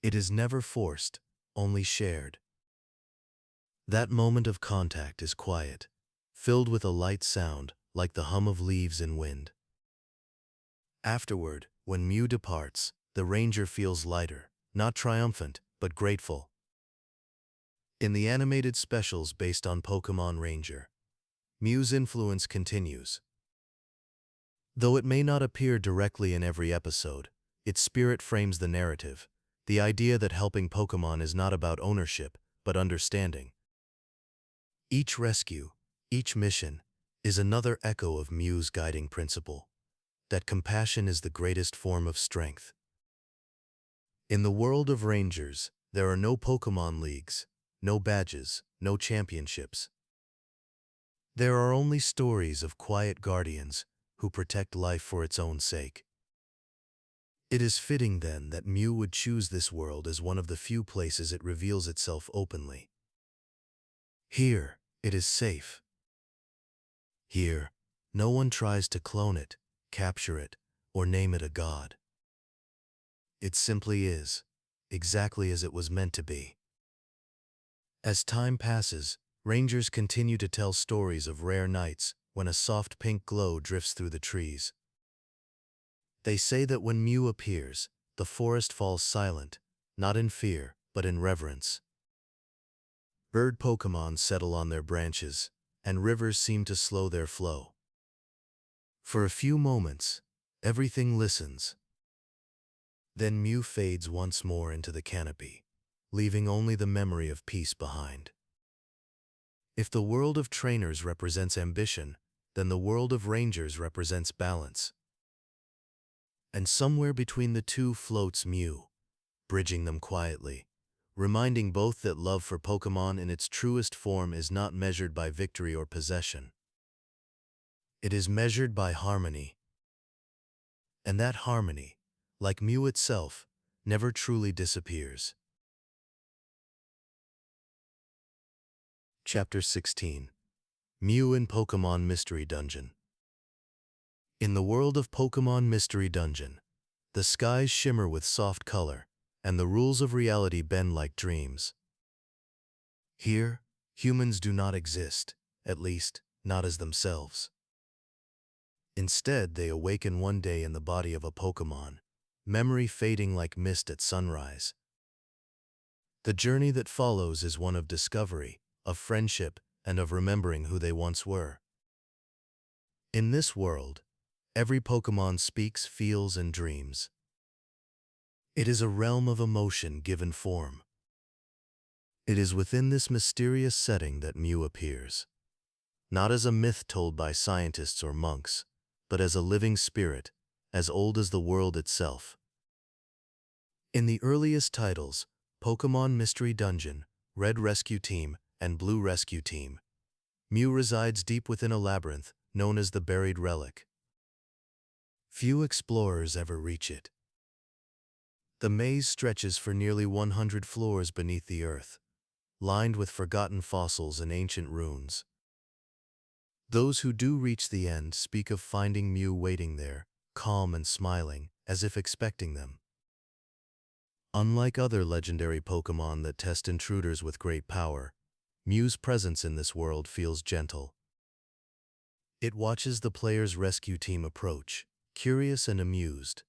It is never forced, only shared. That moment of contact is quiet, filled with a light sound like the hum of leaves in wind. Afterward, when Mew departs, the ranger feels lighter, not triumphant, but grateful. In the animated specials based on Pokémon Ranger, Mew's influence continues. Though it may not appear directly in every episode, its spirit frames the narrative, the idea that helping Pokémon is not about ownership, but understanding. Each rescue, each mission, is another echo of Mew's guiding principle, that compassion is the greatest form of strength. In the world of Rangers, there are no Pokémon leagues, no badges, no championships. There are only stories of quiet guardians who protect life for its own sake. It is fitting, then, that Mew would choose this world as one of the few places it reveals itself openly. Here, it is safe. Here, no one tries to clone it, capture it, or name it a god. It simply is, exactly as it was meant to be. As time passes, rangers continue to tell stories of rare nights when a soft pink glow drifts through the trees. They say that when Mew appears, the forest falls silent, not in fear, but in reverence. Bird Pokémon settle on their branches, and rivers seem to slow their flow. For a few moments, everything listens. Then Mew fades once more into the canopy, leaving only the memory of peace behind. If the world of trainers represents ambition, then the world of rangers represents balance. And somewhere between the two floats Mew, bridging them quietly, reminding both that love for Pokémon in its truest form is not measured by victory or possession. It is measured by harmony. And that harmony, like Mew itself, never truly disappears. Chapter 16. Mew in Pokémon Mystery Dungeon. In the world of Pokémon Mystery Dungeon, the skies shimmer with soft color, and the rules of reality bend like dreams. Here, humans do not exist, at least, not as themselves. Instead, they awaken one day in the body of a Pokémon, memory fading like mist at sunrise. The journey that follows is one of discovery, of friendship, and of remembering who they once were. In this world, every Pokémon speaks, feels, and dreams. It is a realm of emotion given form. It is within this mysterious setting that Mew appears, not as a myth told by scientists or monks, but as a living spirit, as old as the world itself. In the earliest titles, Pokémon Mystery Dungeon, Red Rescue Team, and Blue Rescue Team, Mew resides deep within a labyrinth known as the Buried Relic. Few explorers ever reach it. The maze stretches for nearly 100 floors beneath the earth, lined with forgotten fossils and ancient runes. Those who do reach the end speak of finding Mew waiting there, calm and smiling, as if expecting them. Unlike other legendary Pokémon that test intruders with great power, Mew's presence in this world feels gentle. It watches the player's rescue team approach, curious and amused.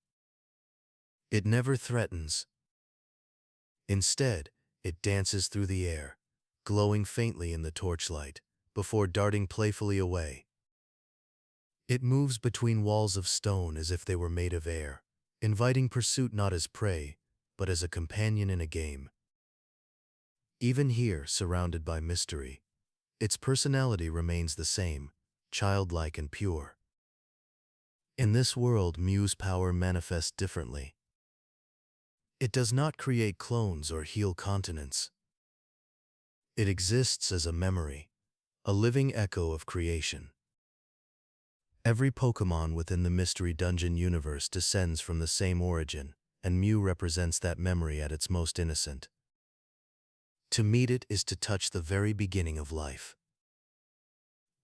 It never threatens. Instead, it dances through the air, glowing faintly in the torchlight, before darting playfully away. It moves between walls of stone as if they were made of air, inviting pursuit not as prey, but as a companion in a game. Even here, surrounded by mystery, its personality remains the same, childlike and pure. In this world, Mew's power manifests differently. It does not create clones or heal continents. It exists as a memory, a living echo of creation. Every Pokémon within the Mystery Dungeon universe descends from the same origin, and Mew represents that memory at its most innocent. To meet it is to touch the very beginning of life.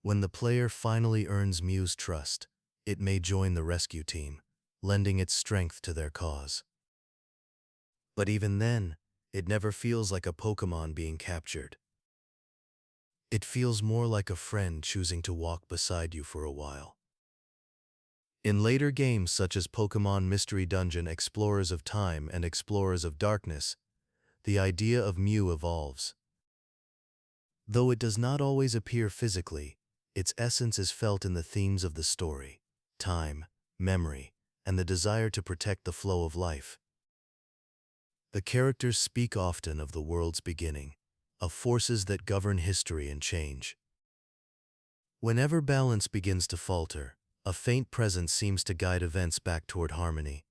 When the player finally earns Mew's trust, it may join the rescue team, lending its strength to their cause. But even then, it never feels like a Pokémon being captured. It feels more like a friend choosing to walk beside you for a while. In later games such as Pokémon Mystery Dungeon Explorers of Time and Explorers of Darkness, the idea of Mew evolves. Though it does not always appear physically, its essence is felt in the themes of the story: time, memory, and the desire to protect the flow of life. The characters speak often of the world's beginning, of forces that govern history and change. Whenever balance begins to falter, a faint presence seems to guide events back toward harmony.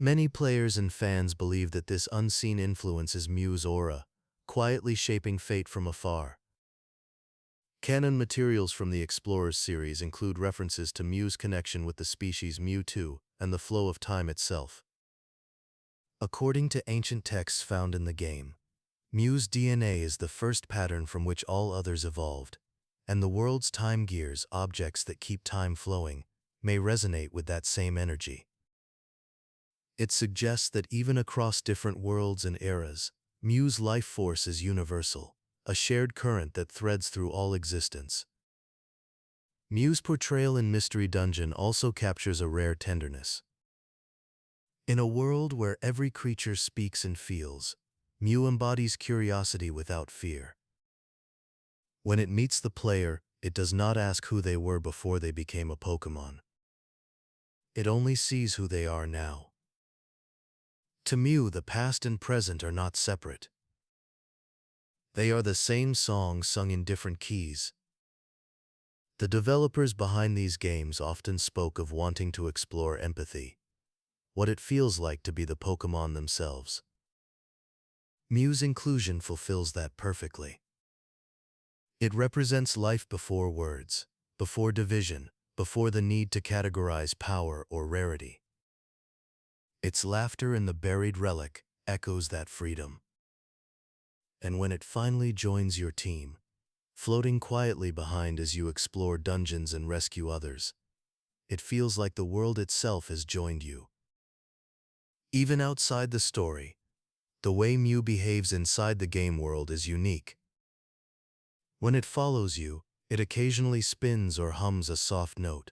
Many players and fans believe that this unseen influence is Mew's aura, quietly shaping fate from afar. Canon materials from the Explorers series include references to Mew's connection with the species Mewtwo and the flow of time itself. According to ancient texts found in the game, Mew's DNA is the first pattern from which all others evolved, and the world's time gears, objects that keep time flowing, may resonate with that same energy. It suggests that even across different worlds and eras, Mew's life force is universal, a shared current that threads through all existence. Mew's portrayal in Mystery Dungeon also captures a rare tenderness. In a world where every creature speaks and feels, Mew embodies curiosity without fear. When it meets the player, it does not ask who they were before they became a Pokémon. It only sees who they are now. To Mew, the past and present are not separate. They are the same song sung in different keys. The developers behind these games often spoke of wanting to explore empathy, what it feels like to be the Pokémon themselves. Mew's inclusion fulfills that perfectly. It represents life before words, before division, before the need to categorize power or rarity. Its laughter in the buried relic echoes that freedom. And when it finally joins your team, floating quietly behind as you explore dungeons and rescue others, it feels like the world itself has joined you. Even outside the story, the way Mew behaves inside the game world is unique. When it follows you, it occasionally spins or hums a soft note,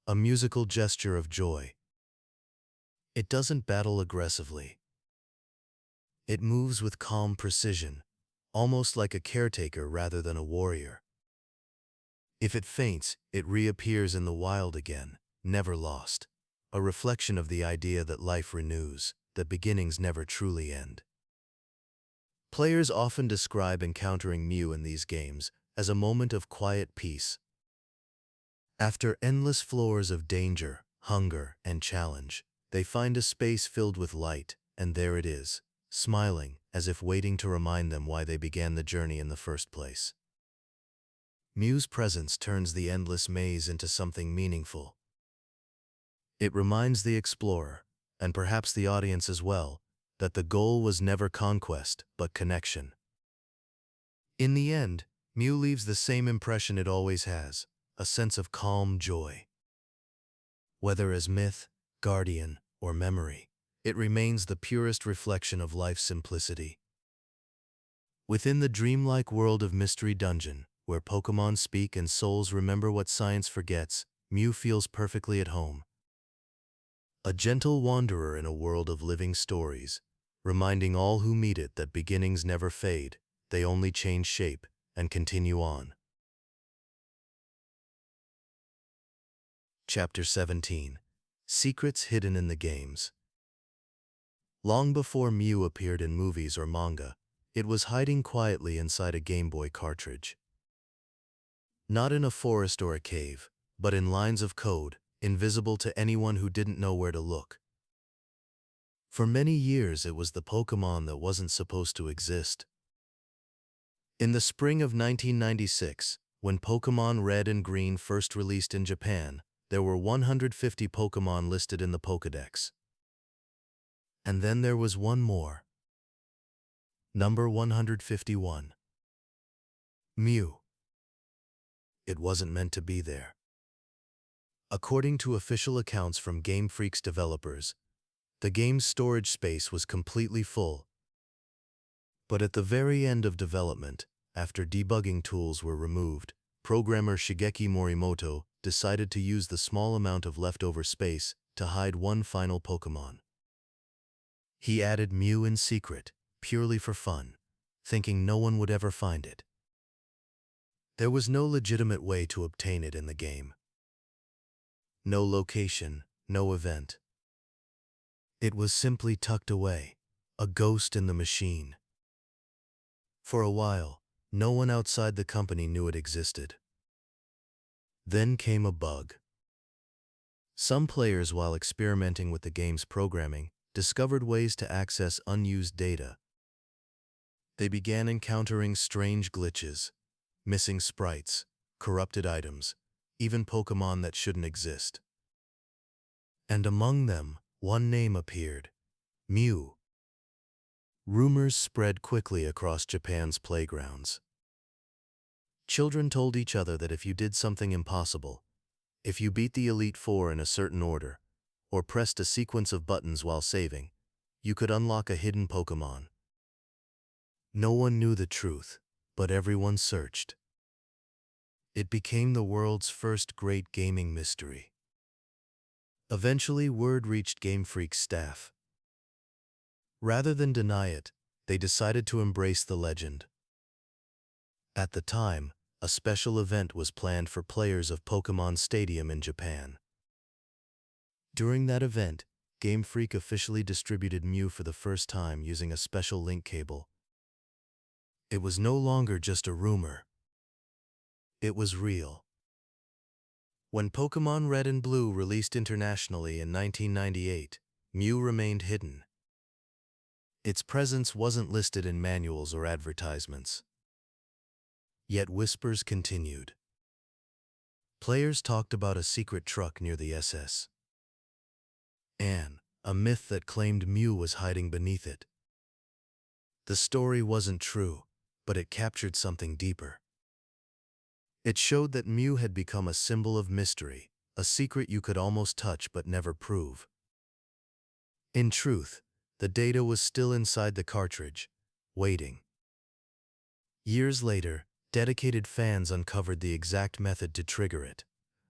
a musical gesture of joy. It doesn't battle aggressively. It moves with calm precision, almost like a caretaker rather than a warrior. If it faints, it reappears in the wild again, never lost, a reflection of the idea that life renews, that beginnings never truly end. Players often describe encountering Mew in these games as a moment of quiet peace. After endless floors of danger, hunger, and challenge, they find a space filled with light, and there it is, smiling, as if waiting to remind them why they began the journey in the first place. Mew's presence turns the endless maze into something meaningful. It reminds the explorer, and perhaps the audience as well, that the goal was never conquest, but connection. In the end, Mew leaves the same impression it always has, a sense of calm joy. Whether as myth, guardian, or memory, it remains the purest reflection of life's simplicity. Within the dreamlike world of Mystery Dungeon, where Pokémon speak and souls remember what science forgets, Mew feels perfectly at home. A gentle wanderer in a world of living stories, reminding all who meet it that beginnings never fade, they only change shape and continue on. Chapter 17. Secrets Hidden in the Games. Long before Mew appeared in movies or manga, it was hiding quietly inside a Game Boy cartridge. Not in a forest or a cave, but in lines of code, invisible to anyone who didn't know where to look. For many years it was the Pokémon that wasn't supposed to exist. In the spring of 1996, when Pokémon Red and Green first released in Japan, there were 150 Pokémon listed in the Pokédex. And then there was one more. Number 151. Mew. It wasn't meant to be there. According to official accounts from Game Freak's developers, the game's storage space was completely full. But at the very end of development, after debugging tools were removed, programmer Shigeki Morimoto decided to use the small amount of leftover space to hide one final Pokémon. He added Mew in secret, purely for fun, thinking no one would ever find it. There was no legitimate way to obtain it in the game. No location, no event. It was simply tucked away, a ghost in the machine. For a while, no one outside the company knew it existed. Then came a bug. Some players, while experimenting with the game's programming, discovered ways to access unused data. They began encountering strange glitches, missing sprites, corrupted items, even Pokémon that shouldn't exist. And among them, one name appeared: Mew. Rumors spread quickly across Japan's playgrounds. Children told each other that if you did something impossible, if you beat the Elite Four in a certain order, or pressed a sequence of buttons while saving, you could unlock a hidden Pokémon. No one knew the truth, but everyone searched. It became the world's first great gaming mystery. Eventually, word reached Game Freak's staff. Rather than deny it, they decided to embrace the legend. At the time, a special event was planned for players of Pokémon Stadium in Japan. During that event, Game Freak officially distributed Mew for the first time using a special link cable. It was no longer just a rumor. It was real. When Pokémon Red and Blue released internationally in 1998, Mew remained hidden. Its presence wasn't listed in manuals or advertisements. Yet whispers continued. Players talked about a secret truck near the SS. And a myth that claimed Mew was hiding beneath it. The story wasn't true, but it captured something deeper. It showed that Mew had become a symbol of mystery, a secret you could almost touch but never prove. In truth, the data was still inside the cartridge, waiting. Years later, dedicated fans uncovered the exact method to trigger it,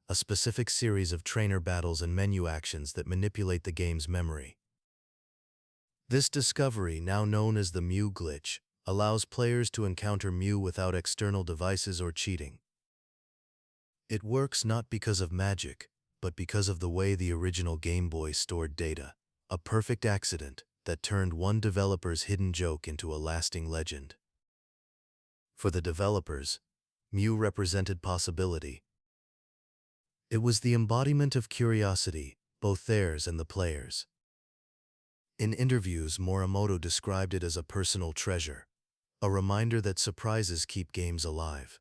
a specific series of trainer battles and menu actions that manipulate the game's memory. This discovery, now known as the Mew glitch, allows players to encounter Mew without external devices or cheating. It works not because of magic, but because of the way the original Game Boy stored data, a perfect accident that turned one developer's hidden joke into a lasting legend. For the developers, Mew represented possibility. It was the embodiment of curiosity, both theirs and the players. In interviews, Morimoto described it as a personal treasure, a reminder that surprises keep games alive.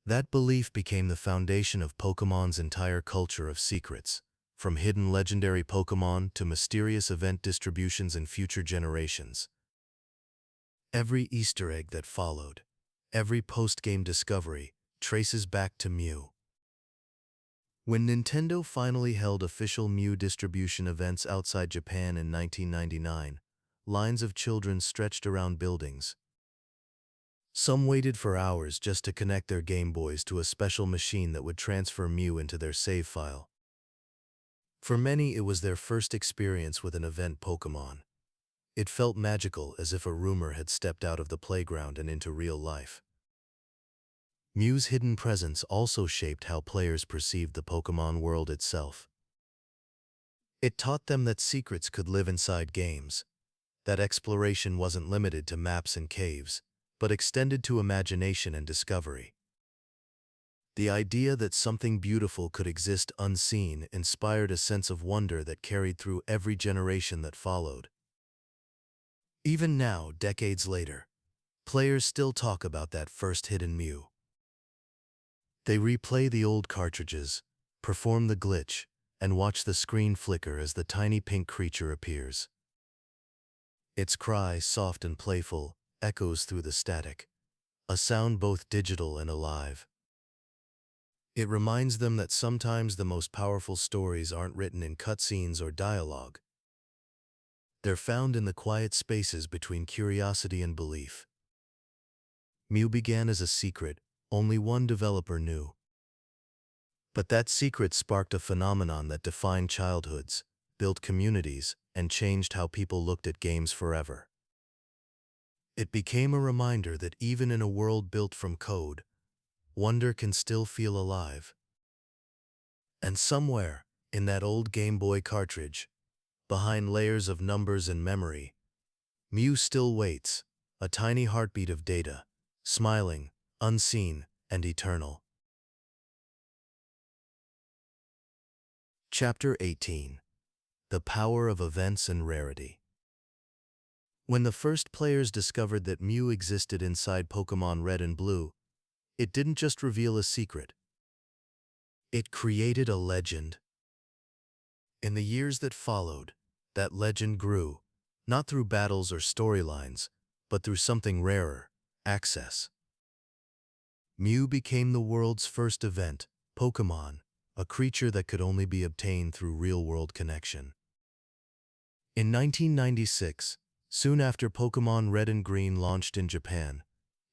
That belief became the foundation of Pokémon's entire culture of secrets, from hidden legendary Pokémon to mysterious event distributions in future generations. Every Easter egg that followed, every post-game discovery, traces back to Mew. When Nintendo finally held official Mew distribution events outside Japan in 1999, lines of children stretched around buildings. Some waited for hours just to connect their Game Boys to a special machine that would transfer Mew into their save file. For many, it was their first experience with an event Pokémon. It felt magical, as if a rumor had stepped out of the playground and into real life. Mew's hidden presence also shaped how players perceived the Pokémon world itself. It taught them that secrets could live inside games, that exploration wasn't limited to maps and caves, but extended to imagination and discovery. The idea that something beautiful could exist unseen inspired a sense of wonder that carried through every generation that followed. Even now, decades later, players still talk about that first hidden Mew. They replay the old cartridges, perform the glitch, and watch the screen flicker as the tiny pink creature appears. Its cry, soft and playful, echoes through the static, a sound both digital and alive. It reminds them that sometimes the most powerful stories aren't written in cutscenes or dialogue. They're found in the quiet spaces between curiosity and belief. Mew began as a secret only one developer knew. But that secret sparked a phenomenon that defined childhoods, built communities, and changed how people looked at games forever. It became a reminder that even in a world built from code, wonder can still feel alive. And somewhere, in that old Game Boy cartridge, behind layers of numbers and memory, Mew still waits, a tiny heartbeat of data, smiling, unseen, and eternal. Chapter 18. The Power of Events and Rarity. When the first players discovered that Mew existed inside Pokémon Red and Blue, it didn't just reveal a secret. It created a legend. In the years that followed, that legend grew, not through battles or storylines, but through something rarer, access. Mew became the world's first event, Pokémon, a creature that could only be obtained through real-world connection. In 1996, soon after Pokémon Red and Green launched in Japan,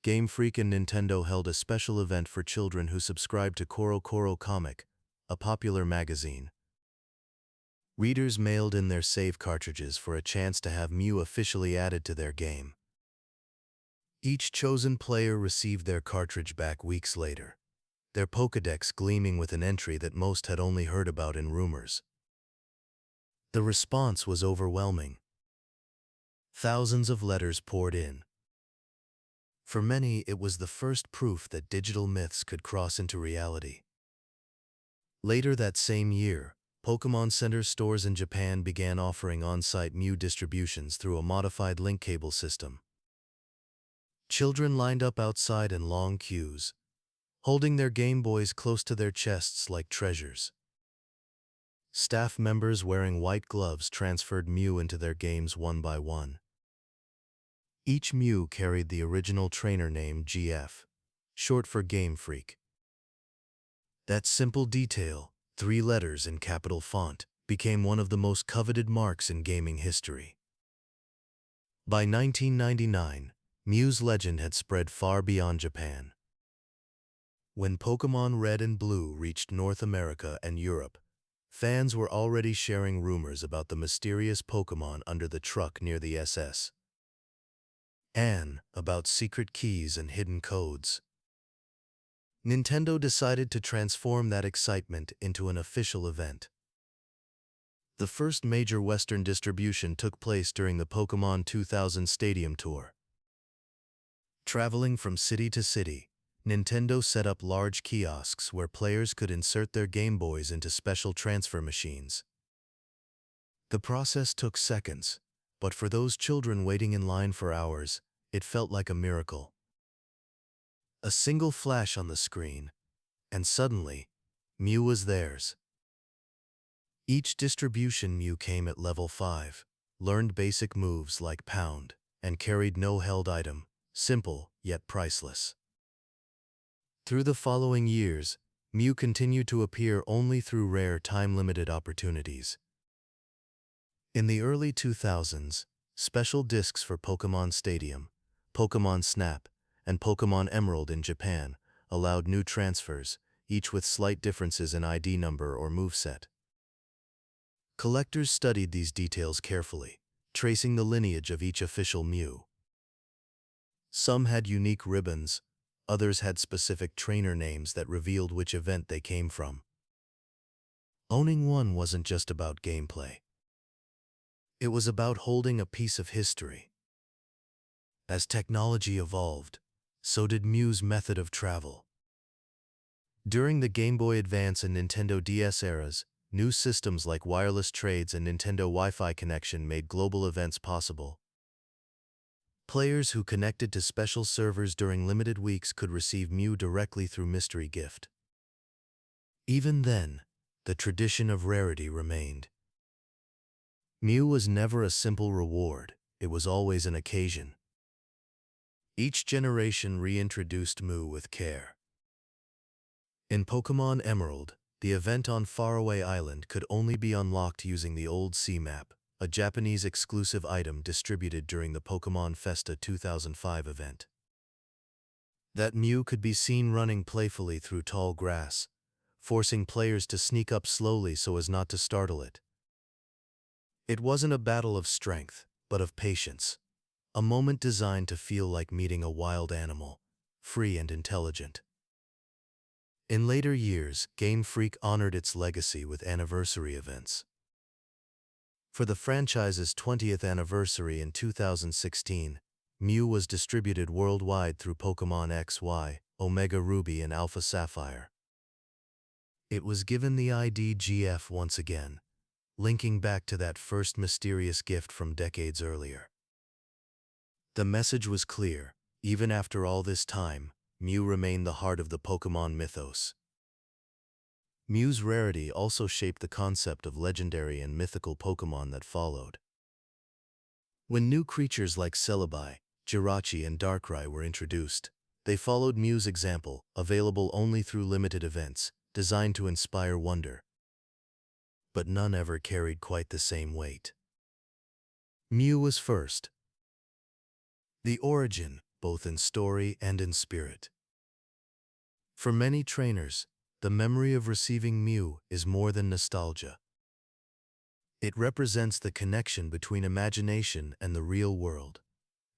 Game Freak and Nintendo held a special event for children who subscribed to Koro Koro Comic, a popular magazine. Readers mailed in their save cartridges for a chance to have Mew officially added to their game. Each chosen player received their cartridge back weeks later, their Pokédex gleaming with an entry that most had only heard about in rumors. The response was overwhelming. Thousands of letters poured in. For many, it was the first proof that digital myths could cross into reality. Later that same year, Pokémon Center stores in Japan began offering on-site Mew distributions through a modified link cable system. Children lined up outside in long queues, holding their Game Boys close to their chests like treasures. Staff members wearing white gloves transferred Mew into their games one by one. Each Mew carried the original trainer name GF, short for Game Freak. That simple detail, 3 letters in capital font, became one of the most coveted marks in gaming history. By 1999, Mew's legend had spread far beyond Japan. When Pokémon Red and Blue reached North America and Europe, fans were already sharing rumors about the mysterious Pokémon under the truck near the SS. And about secret keys and hidden codes. Nintendo decided to transform that excitement into an official event. The first major Western distribution took place during the Pokémon 2000 Stadium Tour. Traveling from city to city, Nintendo set up large kiosks where players could insert their Game Boys into special transfer machines. The process took seconds, but for those children waiting in line for hours, it felt like a miracle. A single flash on the screen, and suddenly, Mew was theirs. Each distribution Mew came at level 5, learned basic moves like Pound, and carried no held item, simple yet priceless. Through the following years, Mew continued to appear only through rare time-limited opportunities. In the early 2000s, special discs for Pokémon Stadium, Pokémon Snap, and Pokémon Emerald in Japan allowed new transfers, each with slight differences in ID number or moveset. Collectors studied these details carefully, tracing the lineage of each official Mew. Some had unique ribbons, others had specific trainer names that revealed which event they came from. Owning one wasn't just about gameplay. It was about holding a piece of history. As technology evolved, so did Mew's method of travel. During the Game Boy Advance and Nintendo DS eras, new systems like wireless trades and Nintendo Wi-Fi connection made global events possible. Players who connected to special servers during limited weeks could receive Mew directly through Mystery Gift. Even then, the tradition of rarity remained. Mew was never a simple reward, it was always an occasion. Each generation reintroduced Mew with care. In Pokémon Emerald, the event on Faraway Island could only be unlocked using the old Sea Map, a Japanese exclusive item distributed during the Pokémon Festa 2005 event. That Mew could be seen running playfully through tall grass, forcing players to sneak up slowly so as not to startle it. It wasn't a battle of strength, but of patience. A moment designed to feel like meeting a wild animal, free and intelligent. In later years, Game Freak honored its legacy with anniversary events. For the franchise's 20th anniversary in 2016, Mew was distributed worldwide through Pokémon XY, Omega Ruby and Alpha Sapphire. It was given the ID GF once again, linking back to that first mysterious gift from decades earlier. The message was clear: even after all this time, Mew remained the heart of the Pokémon mythos. Mew's rarity also shaped the concept of legendary and mythical Pokémon that followed. When new creatures like Celebi, Jirachi, and Darkrai were introduced, they followed Mew's example, available only through limited events, designed to inspire wonder. But none ever carried quite the same weight. Mew was first. The origin, both in story and in spirit. For many trainers, the memory of receiving Mew is more than nostalgia. It represents the connection between imagination and the real world,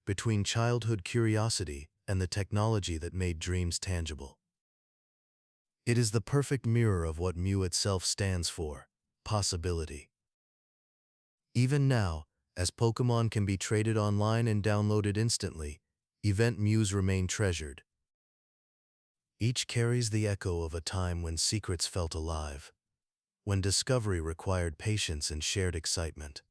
between childhood curiosity and the technology that made dreams tangible. It is the perfect mirror of what Mew itself stands for: possibility. Even now, as Pokémon can be traded online and downloaded instantly, event Mews remain treasured. Each carries the echo of a time when secrets felt alive, when discovery required patience and shared excitement.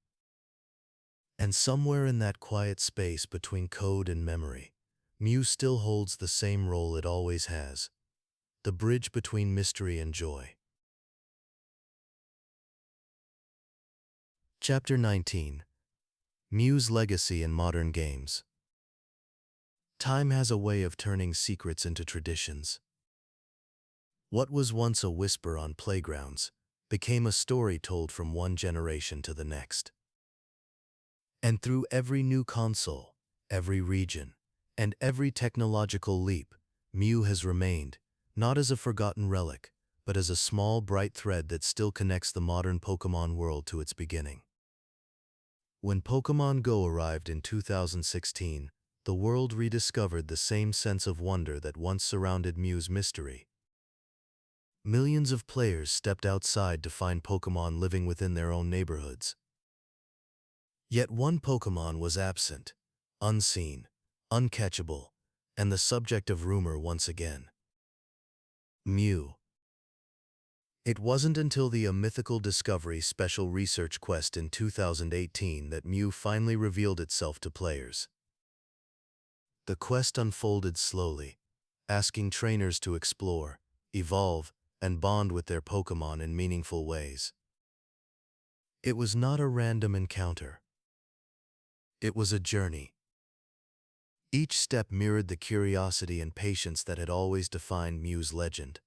And somewhere in that quiet space between code and memory, Mew still holds the same role it always has: the bridge between mystery and joy. Chapter 19. Mew's Legacy in Modern Games. Time has a way of turning secrets into traditions. What was once a whisper on playgrounds became a story told from one generation to the next. And through every new console, every region, and every technological leap, Mew has remained, not as a forgotten relic, but as a small bright thread that still connects the modern Pokémon world to its beginning. When Pokémon Go arrived in 2016, the world rediscovered the same sense of wonder that once surrounded Mew's mystery. Millions of players stepped outside to find Pokémon living within their own neighborhoods. Yet one Pokémon was absent, unseen, uncatchable, and the subject of rumor once again. Mew. It wasn't until the Mythical Discovery Special Research Quest in 2018 that Mew finally revealed itself to players. The quest unfolded slowly, asking trainers to explore, evolve, and bond with their Pokémon in meaningful ways. It was not a random encounter. It was a journey. Each step mirrored the curiosity and patience that had always defined Mew's legend.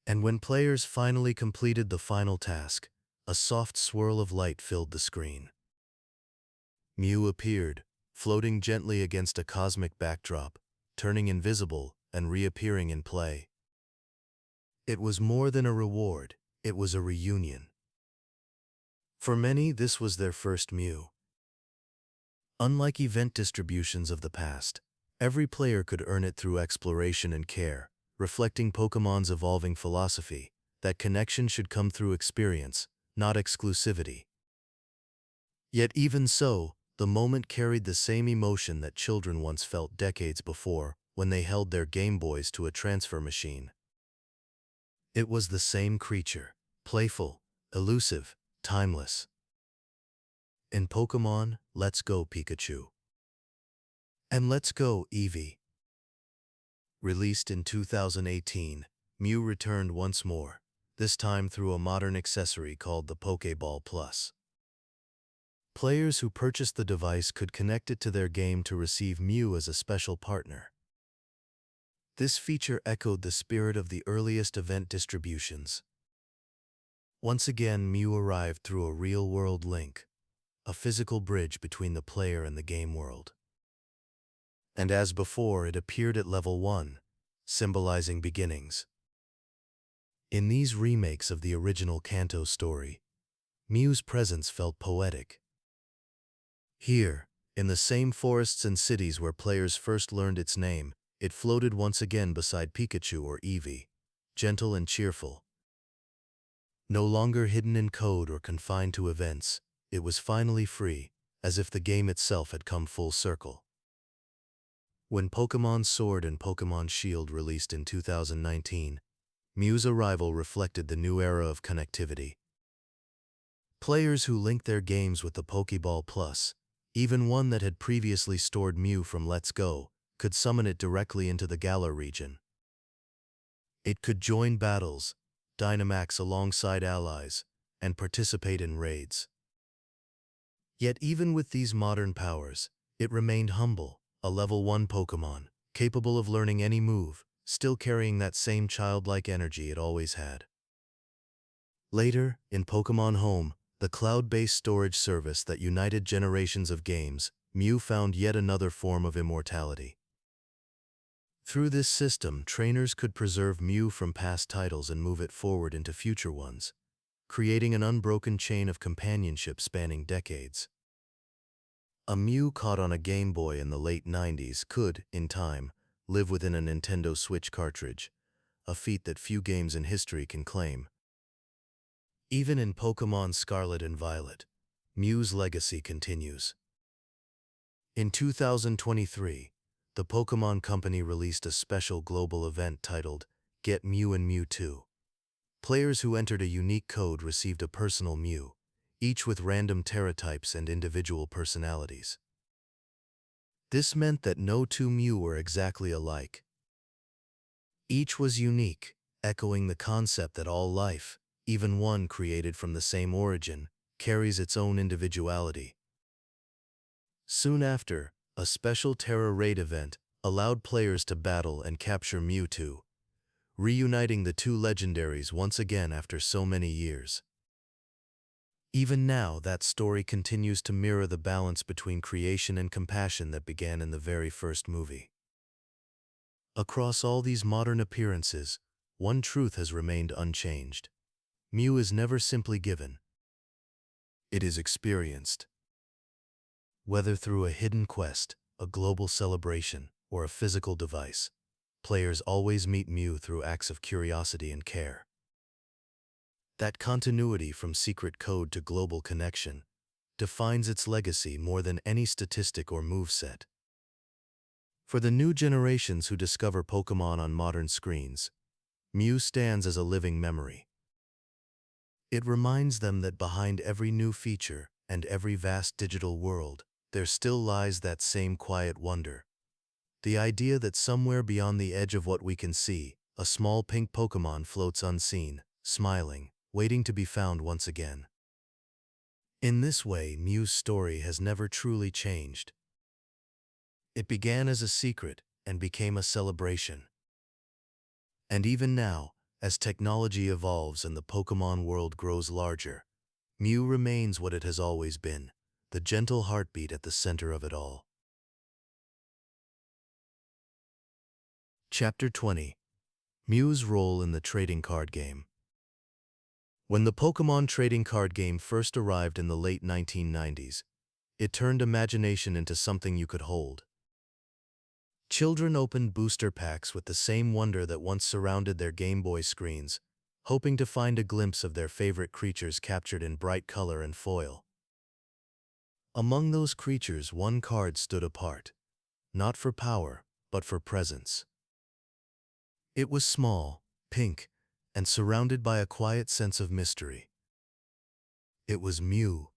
And when players finally completed the final task, a soft swirl of light filled the screen. Mew appeared, floating gently against a cosmic backdrop, turning invisible and reappearing in play. It was more than a reward, it was a reunion. For many, this was their first Mew. Unlike event distributions of the past, every player could earn it through exploration and care, reflecting Pokémon's evolving philosophy that connection should come through experience, not exclusivity. Yet even so, the moment carried the same emotion that children once felt decades before when they held their Game Boys to a transfer machine. It was the same creature, playful, elusive, timeless. In Pokémon, Let's Go Pikachu. And Let's Go Eevee. Released in 2018, Mew returned once more, this time through a modern accessory called the Pokéball Plus. Players who purchased the device could connect it to their game to receive Mew as a special partner. This feature echoed the spirit of the earliest event distributions. Once again, Mew arrived through a real-world link, a physical bridge between the player and the game world. And as before, it appeared at level 1, symbolizing beginnings. In these remakes of the original Kanto story, Mew's presence felt poetic. Here, in the same forests and cities where players first learned its name, it floated once again beside Pikachu or Eevee, gentle and cheerful. No longer hidden in code or confined to events, it was finally free, as if the game itself had come full circle. When Pokémon Sword and Pokémon Shield released in 2019, Mew's arrival reflected the new era of connectivity. Players who linked their games with the Pokéball Plus, even one that had previously stored Mew from Let's Go, could summon it directly into the Galar region. It could join battles, Dynamax alongside allies, and participate in raids. Yet even with these modern powers, it remained humble, a level 1 Pokémon, capable of learning any move, still carrying that same childlike energy it always had. Later, in Pokémon Home, the cloud-based storage service that united generations of games, Mew found yet another form of immortality. Through this system, trainers could preserve Mew from past titles and move it forward into future ones, creating an unbroken chain of companionship spanning decades. A Mew caught on a Game Boy in the late 90s could, in time, live within a Nintendo Switch cartridge, a feat that few games in history can claim. Even in Pokémon Scarlet and Violet, Mew's legacy continues. In 2023, the Pokémon Company released a special global event titled Get Mew and Mewtwo. Players who entered a unique code received a personal Mew, each with random Terratypes and individual personalities. This meant that no two Mew were exactly alike. Each was unique, echoing the concept that all life, even one created from the same origin, carries its own individuality. Soon after, a special Terra Raid event allowed players to battle and capture Mewtwo, reuniting the two legendaries once again after so many years. Even now, that story continues to mirror the balance between creation and compassion that began in the very first movie. Across all these modern appearances, one truth has remained unchanged. Mew is never simply given. It is experienced. Whether through a hidden quest, a global celebration, or a physical device, players always meet Mew through acts of curiosity and care. That continuity from secret code to global connection defines its legacy more than any statistic or moveset. For the new generations who discover Pokémon on modern screens, Mew stands as a living memory. It reminds them that behind every new feature and every vast digital world, there still lies that same quiet wonder. The idea that somewhere beyond the edge of what we can see, a small pink Pokémon floats unseen, smiling, waiting to be found once again. In this way, Mew's story has never truly changed. It began as a secret and became a celebration. And even now, as technology evolves and the Pokémon world grows larger, Mew remains what it has always been, the gentle heartbeat at the center of it all. Chapter 20. Mew's role in the trading card game. When the Pokémon trading card game first arrived in the late 1990s, it turned imagination into something you could hold. Children opened booster packs with the same wonder that once surrounded their Game Boy screens, hoping to find a glimpse of their favorite creatures captured in bright color and foil. Among those creatures, one card stood apart, not for power, but for presence. It was small, pink, and surrounded by a quiet sense of mystery. It was Mew.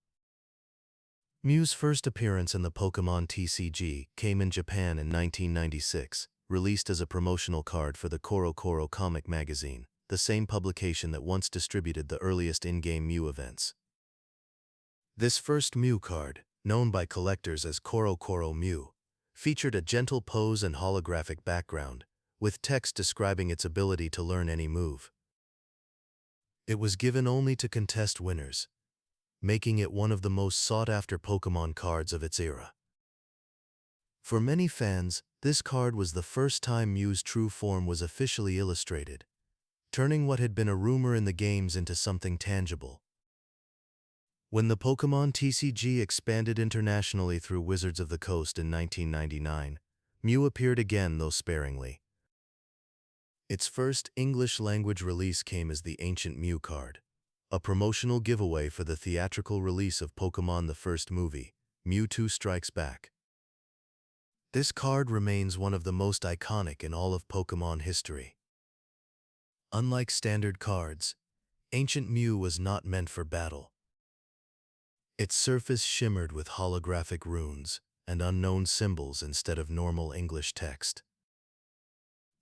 Mew's first appearance in the Pokémon TCG came in Japan in 1996, released as a promotional card for the Koro Koro comic magazine, the same publication that once distributed the earliest in-game Mew events. This first Mew card, known by collectors as Koro Koro Mew, featured a gentle pose and holographic background, with text describing its ability to learn any move. It was given only to contest winners, making it one of the most sought-after Pokémon cards of its era. For many fans, this card was the first time Mew's true form was officially illustrated, turning what had been a rumor in the games into something tangible. When the Pokémon TCG expanded internationally through Wizards of the Coast in 1999, Mew appeared again, though sparingly. Its first English-language release came as the Ancient Mew card, a promotional giveaway for the theatrical release of Pokémon the first movie, Mewtwo Strikes Back. This card remains one of the most iconic in all of Pokémon history. Unlike standard cards, Ancient Mew was not meant for battle. Its surface shimmered with holographic runes and unknown symbols instead of normal English text.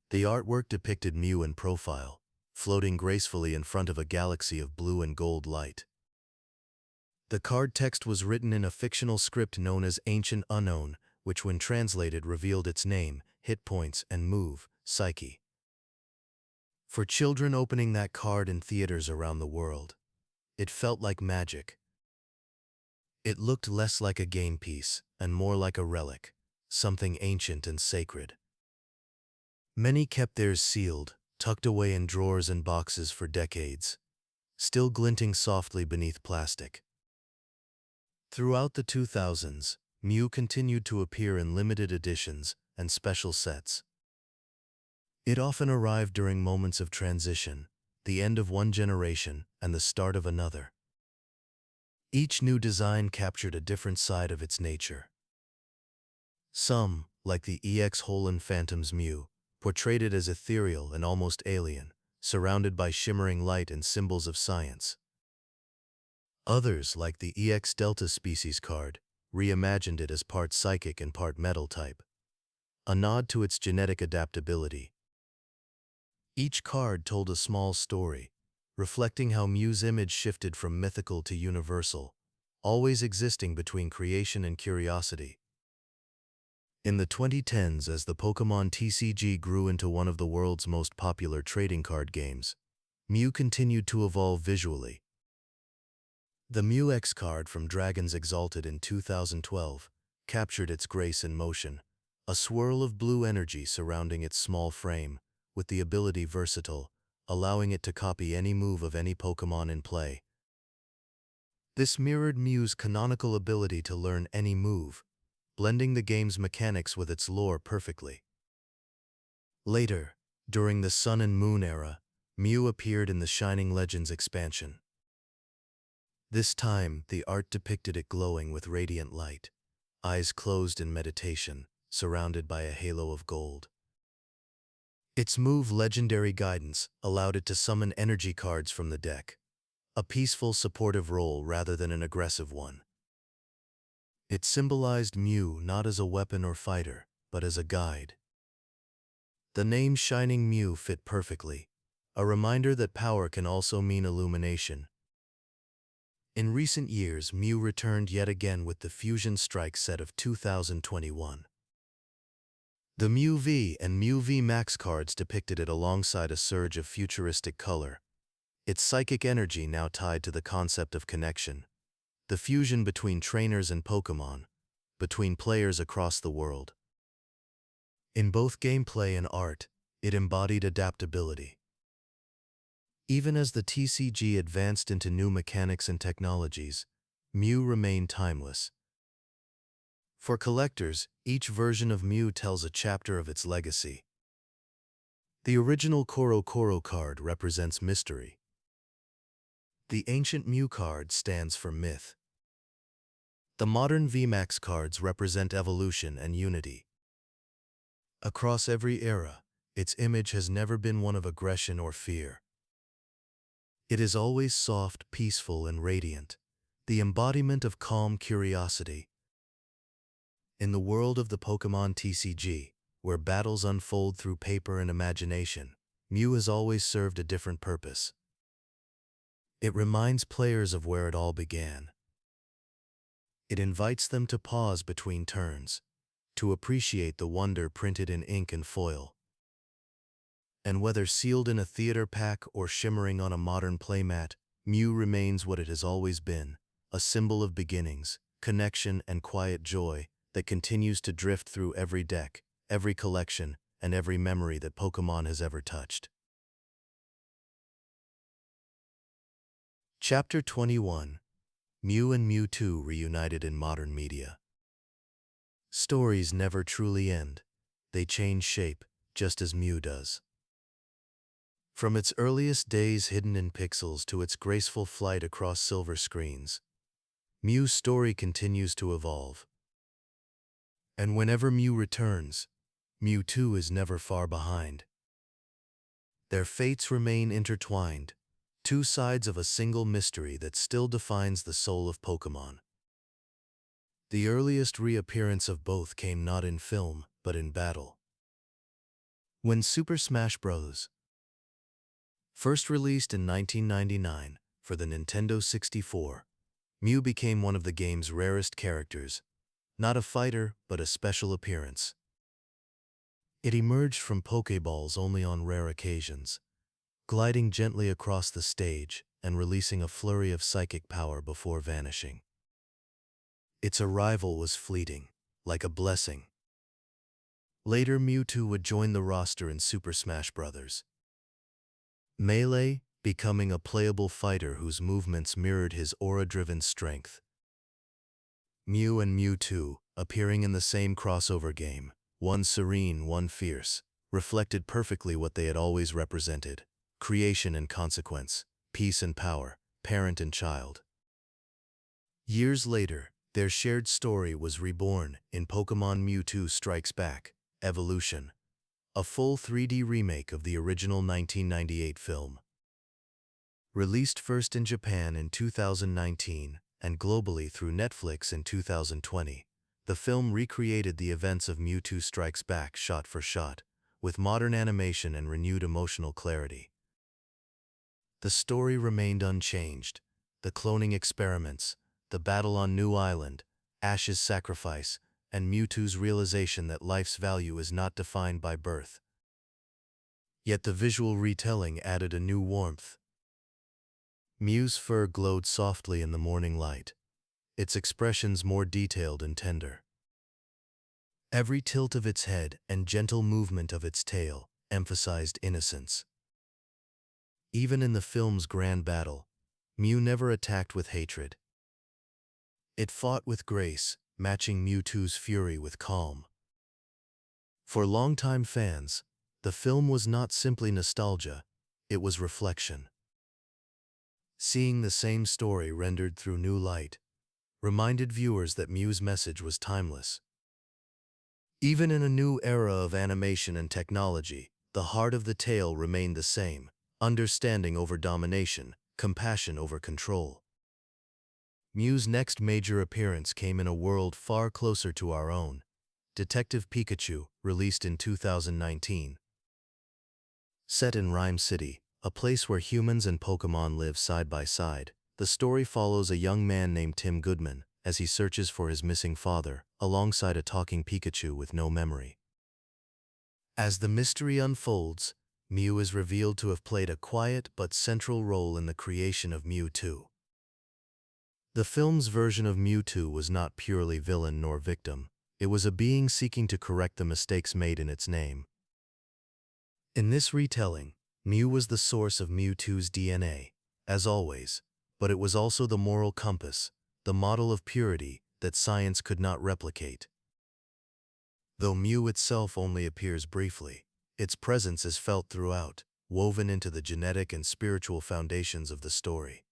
The artwork depicted Mew in profile, floating gracefully in front of a galaxy of blue and gold light. The card text was written in a fictional script known as Ancient Unknown, which when translated revealed its name, hit points, and move, Psyche. For children opening that card in theaters around the world, it felt like magic. It looked less like a game piece and more like a relic, something ancient and sacred. Many kept theirs sealed, tucked away in drawers and boxes for decades, still glinting softly beneath plastic. Throughout the 2000s, Mew continued to appear in limited editions and special sets. It often arrived during moments of transition, the end of one generation and the start of another. Each new design captured a different side of its nature. Some, like the EX Hoenn Phantom's Mew, portrayed it as ethereal and almost alien, surrounded by shimmering light and symbols of science. Others, like the EX Delta species card, reimagined it as part psychic and part metal type, a nod to its genetic adaptability. Each card told a small story, reflecting how Mew's image shifted from mythical to universal, always existing between creation and curiosity. In the 2010s, as the Pokémon TCG grew into one of the world's most popular trading card games, Mew continued to evolve visually. The Mew X card from Dragons Exalted in 2012 captured its grace in motion, a swirl of blue energy surrounding its small frame, with the ability Versatile, allowing it to copy any move of any Pokémon in play. This mirrored Mew's canonical ability to learn any move, blending the game's mechanics with its lore perfectly. Later, during the Sun and Moon era, Mew appeared in the Shining Legends expansion. This time, the art depicted it glowing with radiant light, eyes closed in meditation, surrounded by a halo of gold. Its move Legendary Guidance allowed it to summon energy cards from the deck, a peaceful, supportive role rather than an aggressive one. It symbolized Mew not as a weapon or fighter, but as a guide. The name Shining Mew fit perfectly, a reminder that power can also mean illumination. In recent years, Mew returned yet again with the Fusion Strike set of 2021. The Mew V and Mew V Max cards depicted it alongside a surge of futuristic color, its psychic energy now tied to the concept of connection, the fusion between trainers and Pokémon, between players across the world. In both gameplay and art, it embodied adaptability. Even as the TCG advanced into new mechanics and technologies, Mew remained timeless. For collectors, each version of Mew tells a chapter of its legacy. The original Koro Koro card represents mystery. The ancient Mew card stands for myth. The modern VMAX cards represent evolution and unity. Across every era, its image has never been one of aggression or fear. It is always soft, peaceful, and radiant, the embodiment of calm curiosity. In the world of the Pokémon TCG, where battles unfold through paper and imagination, Mew has always served a different purpose. It reminds players of where it all began. It invites them to pause between turns, to appreciate the wonder printed in ink and foil. And whether sealed in a theater pack or shimmering on a modern playmat, Mew remains what it has always been, a symbol of beginnings, connection, and quiet joy that continues to drift through every deck, every collection, and every memory that Pokémon has ever touched. Chapter 21: Mew and Mewtwo reunited in modern media. Stories never truly end. They change shape, just as Mew does. From its earliest days hidden in pixels to its graceful flight across silver screens, Mew's story continues to evolve. And whenever Mew returns, Mewtwo is never far behind. Their fates remain intertwined, two sides of a single mystery that still defines the soul of Pokémon. The earliest reappearance of both came not in film, but in battle. When Super Smash Bros. First released in 1999 for the Nintendo 64, Mew became one of the game's rarest characters, not a fighter, but a special appearance. It emerged from Pokeballs only on rare occasions, gliding gently across the stage and releasing a flurry of psychic power before vanishing. Its arrival was fleeting, like a blessing. Later, Mewtwo would join the roster in Super Smash Bros. Melee, becoming a playable fighter whose movements mirrored his aura-driven strength. Mew and Mewtwo, appearing in the same crossover game, one serene, one fierce, reflected perfectly what they had always represented: creation and consequence, peace and power, parent and child. Years later, their shared story was reborn in Pokémon Mewtwo Strikes Back: Evolution, a full 3D remake of the original 1998 film. Released first in Japan in 2019 and globally through Netflix in 2020, the film recreated the events of Mewtwo Strikes Back shot for shot, with modern animation and renewed emotional clarity. The story remained unchanged. The cloning experiments, the battle on New Island, Ash's sacrifice, and Mewtwo's realization that life's value is not defined by birth. Yet the visual retelling added a new warmth. Mew's fur glowed softly in the morning light, its expressions more detailed and tender. Every tilt of its head and gentle movement of its tail emphasized innocence. Even in the film's grand battle, Mew never attacked with hatred. It fought with grace, matching Mewtwo's fury with calm. For longtime fans, the film was not simply nostalgia, it was reflection. Seeing the same story rendered through new light reminded viewers that Mew's message was timeless. Even in a new era of animation and technology, the heart of the tale remained the same: understanding over domination, compassion over control. Mew's next major appearance came in a world far closer to our own: Detective Pikachu, released in 2019. Set in Rhyme City, a place where humans and Pokémon live side by side, the story follows a young man named Tim Goodman as he searches for his missing father, alongside a talking Pikachu with no memory. As the mystery unfolds, Mew is revealed to have played a quiet but central role in the creation of Mewtwo. The film's version of Mewtwo was not purely villain nor victim, it was a being seeking to correct the mistakes made in its name. In this retelling, Mew was the source of Mewtwo's DNA, as always, but it was also the moral compass, the model of purity that science could not replicate. Though Mew itself only appears briefly, its presence is felt throughout, woven into the genetic and spiritual foundations of the story.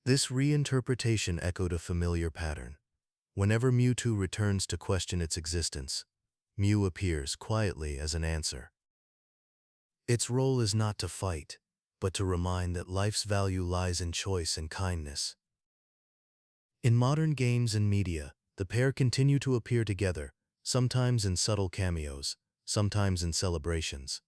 This reinterpretation echoed a familiar pattern. Whenever Mewtwo returns to question its existence, Mew appears quietly as an answer. Its role is not to fight, but to remind that life's value lies in choice and kindness. In modern games and media, the pair continue to appear together, sometimes in subtle cameos, sometimes in celebrations.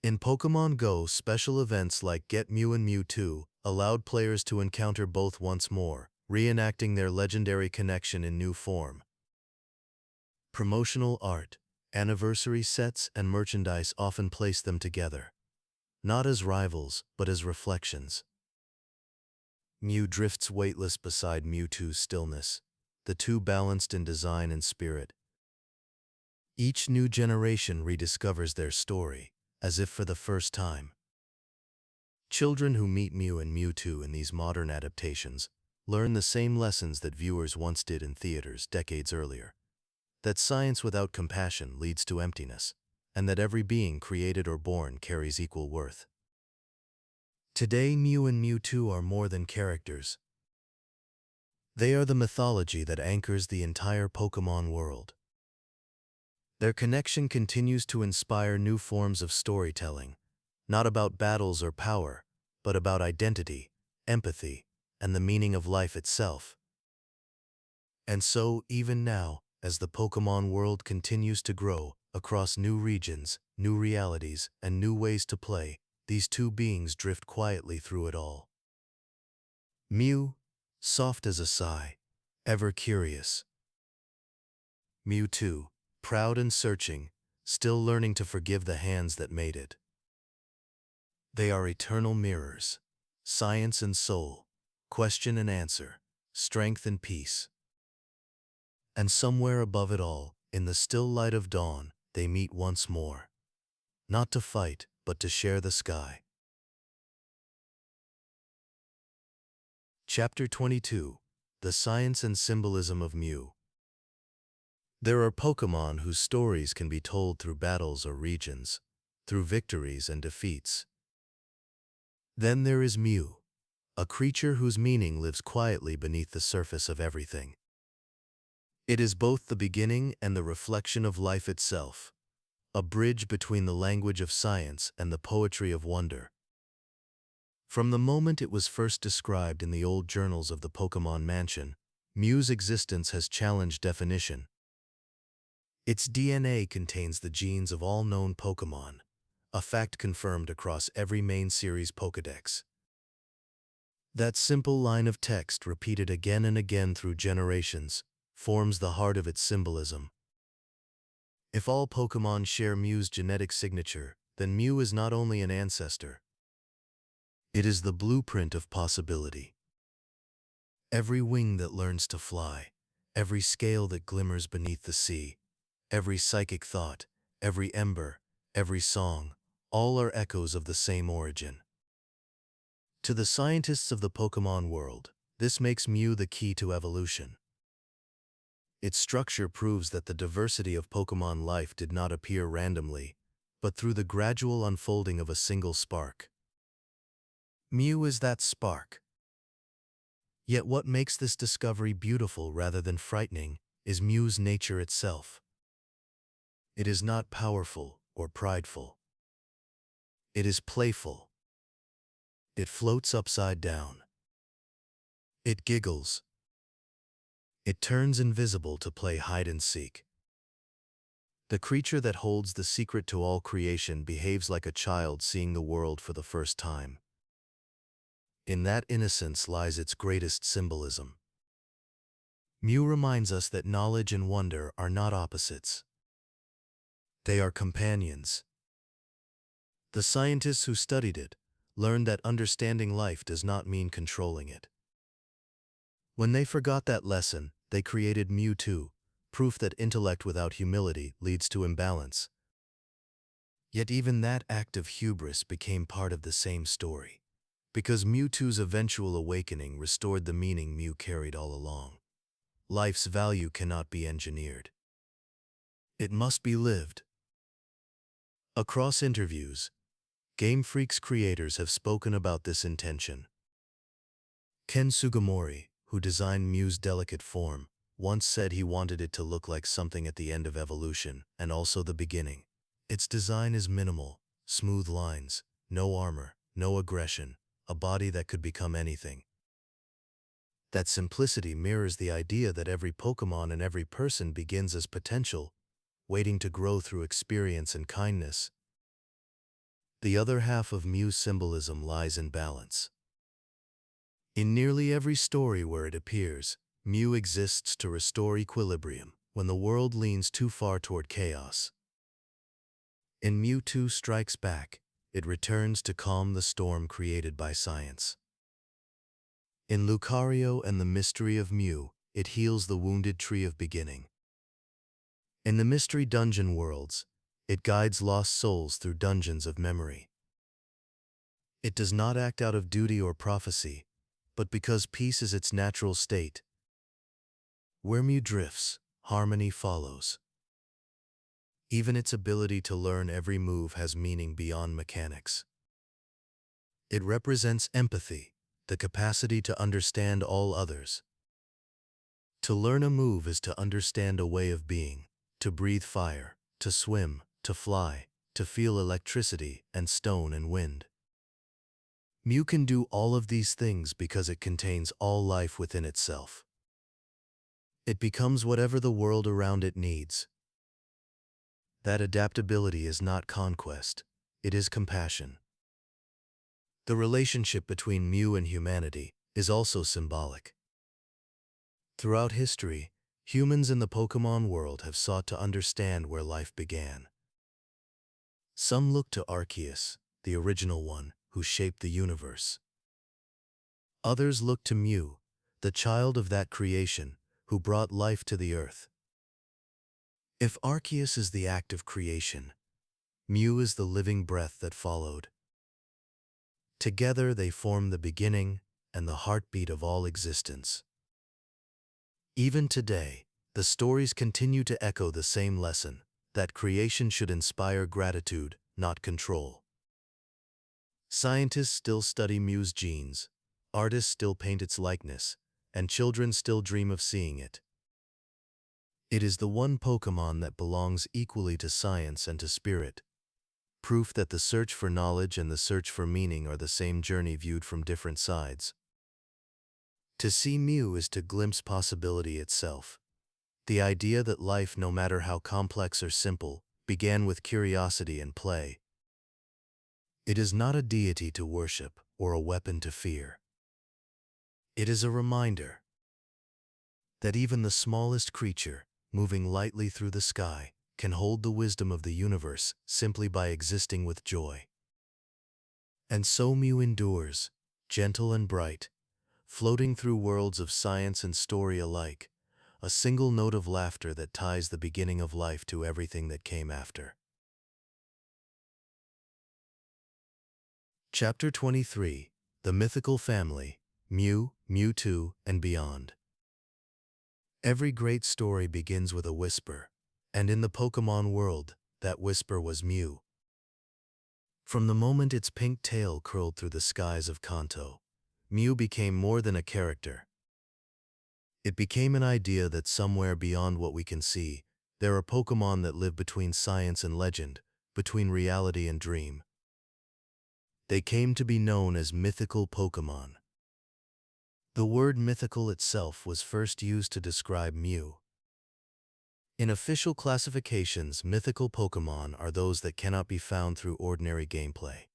In Pokémon Go, special events like Get Mew and Mewtwo allowed players to encounter both once more, reenacting their legendary connection in new form. Promotional art, anniversary sets, and merchandise often place them together, not as rivals, but as reflections. Mew drifts weightless beside Mewtwo's stillness, the two balanced in design and spirit. Each new generation rediscovers their story, as if for the first time. Children who meet Mew and Mewtwo in these modern adaptations learn the same lessons that viewers once did in theaters decades earlier: that science without compassion leads to emptiness, and that every being created or born carries equal worth. Today, Mew and Mewtwo are more than characters. They are the mythology that anchors the entire Pokémon world. Their connection continues to inspire new forms of storytelling, not about battles or power, but about identity, empathy, and the meaning of life itself. And so, even now, as the Pokémon world continues to grow across new regions, new realities, and new ways to play, these two beings drift quietly through it all. Mew, soft as a sigh, ever curious. Mewtwo, proud and searching, still learning to forgive the hands that made it. They are eternal mirrors, science and soul, question and answer, strength and peace. And somewhere above it all, in the still light of dawn, they meet once more. Not to fight, but to share the sky. Chapter 22: The Science and Symbolism of Mew. There are Pokémon whose stories can be told through battles or regions, through victories and defeats. Then there is Mew, a creature whose meaning lives quietly beneath the surface of everything. It is both the beginning and the reflection of life itself, a bridge between the language of science and the poetry of wonder. From the moment it was first described in the old journals of the Pokémon Mansion, Mew's existence has challenged definition. Its DNA contains the genes of all known Pokémon, a fact confirmed across every main series Pokédex. That simple line of text, repeated again and again through generations, forms the heart of its symbolism. If all Pokémon share Mew's genetic signature, then Mew is not only an ancestor. It is the blueprint of possibility. Every wing that learns to fly, every scale that glimmers beneath the sea, every psychic thought, every ember, every song, all are echoes of the same origin. To the scientists of the Pokémon world, this makes Mew the key to evolution. Its structure proves that the diversity of Pokémon life did not appear randomly, but through the gradual unfolding of a single spark. Mew is that spark. Yet what makes this discovery beautiful rather than frightening is Mew's nature itself. It is not powerful or prideful. It is playful. It floats upside down. It giggles. It turns invisible to play hide and seek. The creature that holds the secret to all creation behaves like a child seeing the world for the first time. In that innocence lies its greatest symbolism. Mew reminds us that knowledge and wonder are not opposites. They are companions. The scientists who studied it learned that understanding life does not mean controlling it. When they forgot that lesson, they created Mewtwo, proof that intellect without humility leads to imbalance. Yet even that act of hubris became part of the same story, because Mewtwo's eventual awakening restored the meaning Mew carried all along. Life's value cannot be engineered. It must be lived. Across interviews, Game Freak's creators have spoken about this intention. Ken Sugimori, who designed Mew's delicate form, once said he wanted it to look like something at the end of evolution and also the beginning. Its design is minimal, smooth lines, no armor, no aggression, a body that could become anything. That simplicity mirrors the idea that every Pokémon and every person begins as potential, waiting to grow through experience and kindness. The other half of Mew's symbolism lies in balance. In nearly every story where it appears, Mew exists to restore equilibrium when the world leans too far toward chaos. In Mewtwo Strikes Back, it returns to calm the storm created by science. In Lucario and the Mystery of Mew, it heals the wounded tree of beginning. In the Mystery Dungeon worlds, it guides lost souls through dungeons of memory. It does not act out of duty or prophecy, but because peace is its natural state. Where Mew drifts, harmony follows. Even its ability to learn every move has meaning beyond mechanics. It represents empathy, the capacity to understand all others. To learn a move is to understand a way of being, to breathe fire, to swim, to fly, to feel electricity and stone and wind. Mew can do all of these things because it contains all life within itself. It becomes whatever the world around it needs. That adaptability is not conquest, it is compassion. The relationship between Mew and humanity is also symbolic. Throughout history, humans in the Pokémon world have sought to understand where life began. Some look to Arceus, the original one, who shaped the universe. Others look to Mew, the child of that creation, who brought life to the earth. If Arceus is the act of creation, Mew is the living breath that followed. Together they form the beginning and the heartbeat of all existence. Even today, the stories continue to echo the same lesson, that creation should inspire gratitude, not control. Scientists still study Mew's genes, artists still paint its likeness, and children still dream of seeing it. It is the one Pokémon that belongs equally to science and to spirit, proof that the search for knowledge and the search for meaning are the same journey viewed from different sides. To see Mew is to glimpse possibility itself. The idea that life, no matter how complex or simple, began with curiosity and play. It is not a deity to worship or a weapon to fear. It is a reminder that even the smallest creature, moving lightly through the sky, can hold the wisdom of the universe simply by existing with joy. And so Mew endures, gentle and bright, floating through worlds of science and story alike, a single note of laughter that ties the beginning of life to everything that came after. Chapter 23: The Mythical Family, Mew, Mewtwo, and Beyond. Every great story begins with a whisper, and in the Pokémon world, that whisper was Mew. From the moment its pink tail curled through the skies of Kanto, Mew became more than a character. It became an idea that somewhere beyond what we can see, there are Pokémon that live between science and legend, between reality and dream. They came to be known as Mythical Pokémon. The word mythical itself was first used to describe Mew. In official classifications, mythical Pokémon are those that cannot be found through ordinary gameplay.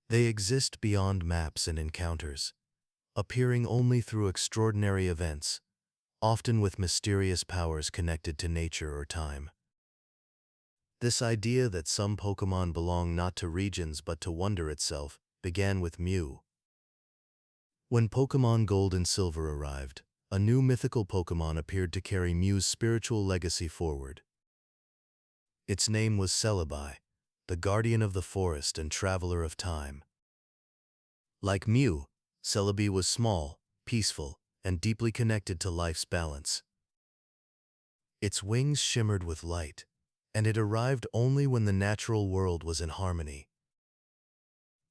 They exist beyond maps and encounters, appearing only through extraordinary events, often with mysterious powers connected to nature or time. This idea that some Pokémon belong not to regions but to wonder itself began with Mew. When Pokémon Gold and Silver arrived, a new mythical Pokémon appeared to carry Mew's spiritual legacy forward. Its name was Celebi, the guardian of the forest and traveler of time. Like Mew, Celebi was small, peaceful, and deeply connected to life's balance. Its wings shimmered with light, and it arrived only when the natural world was in harmony.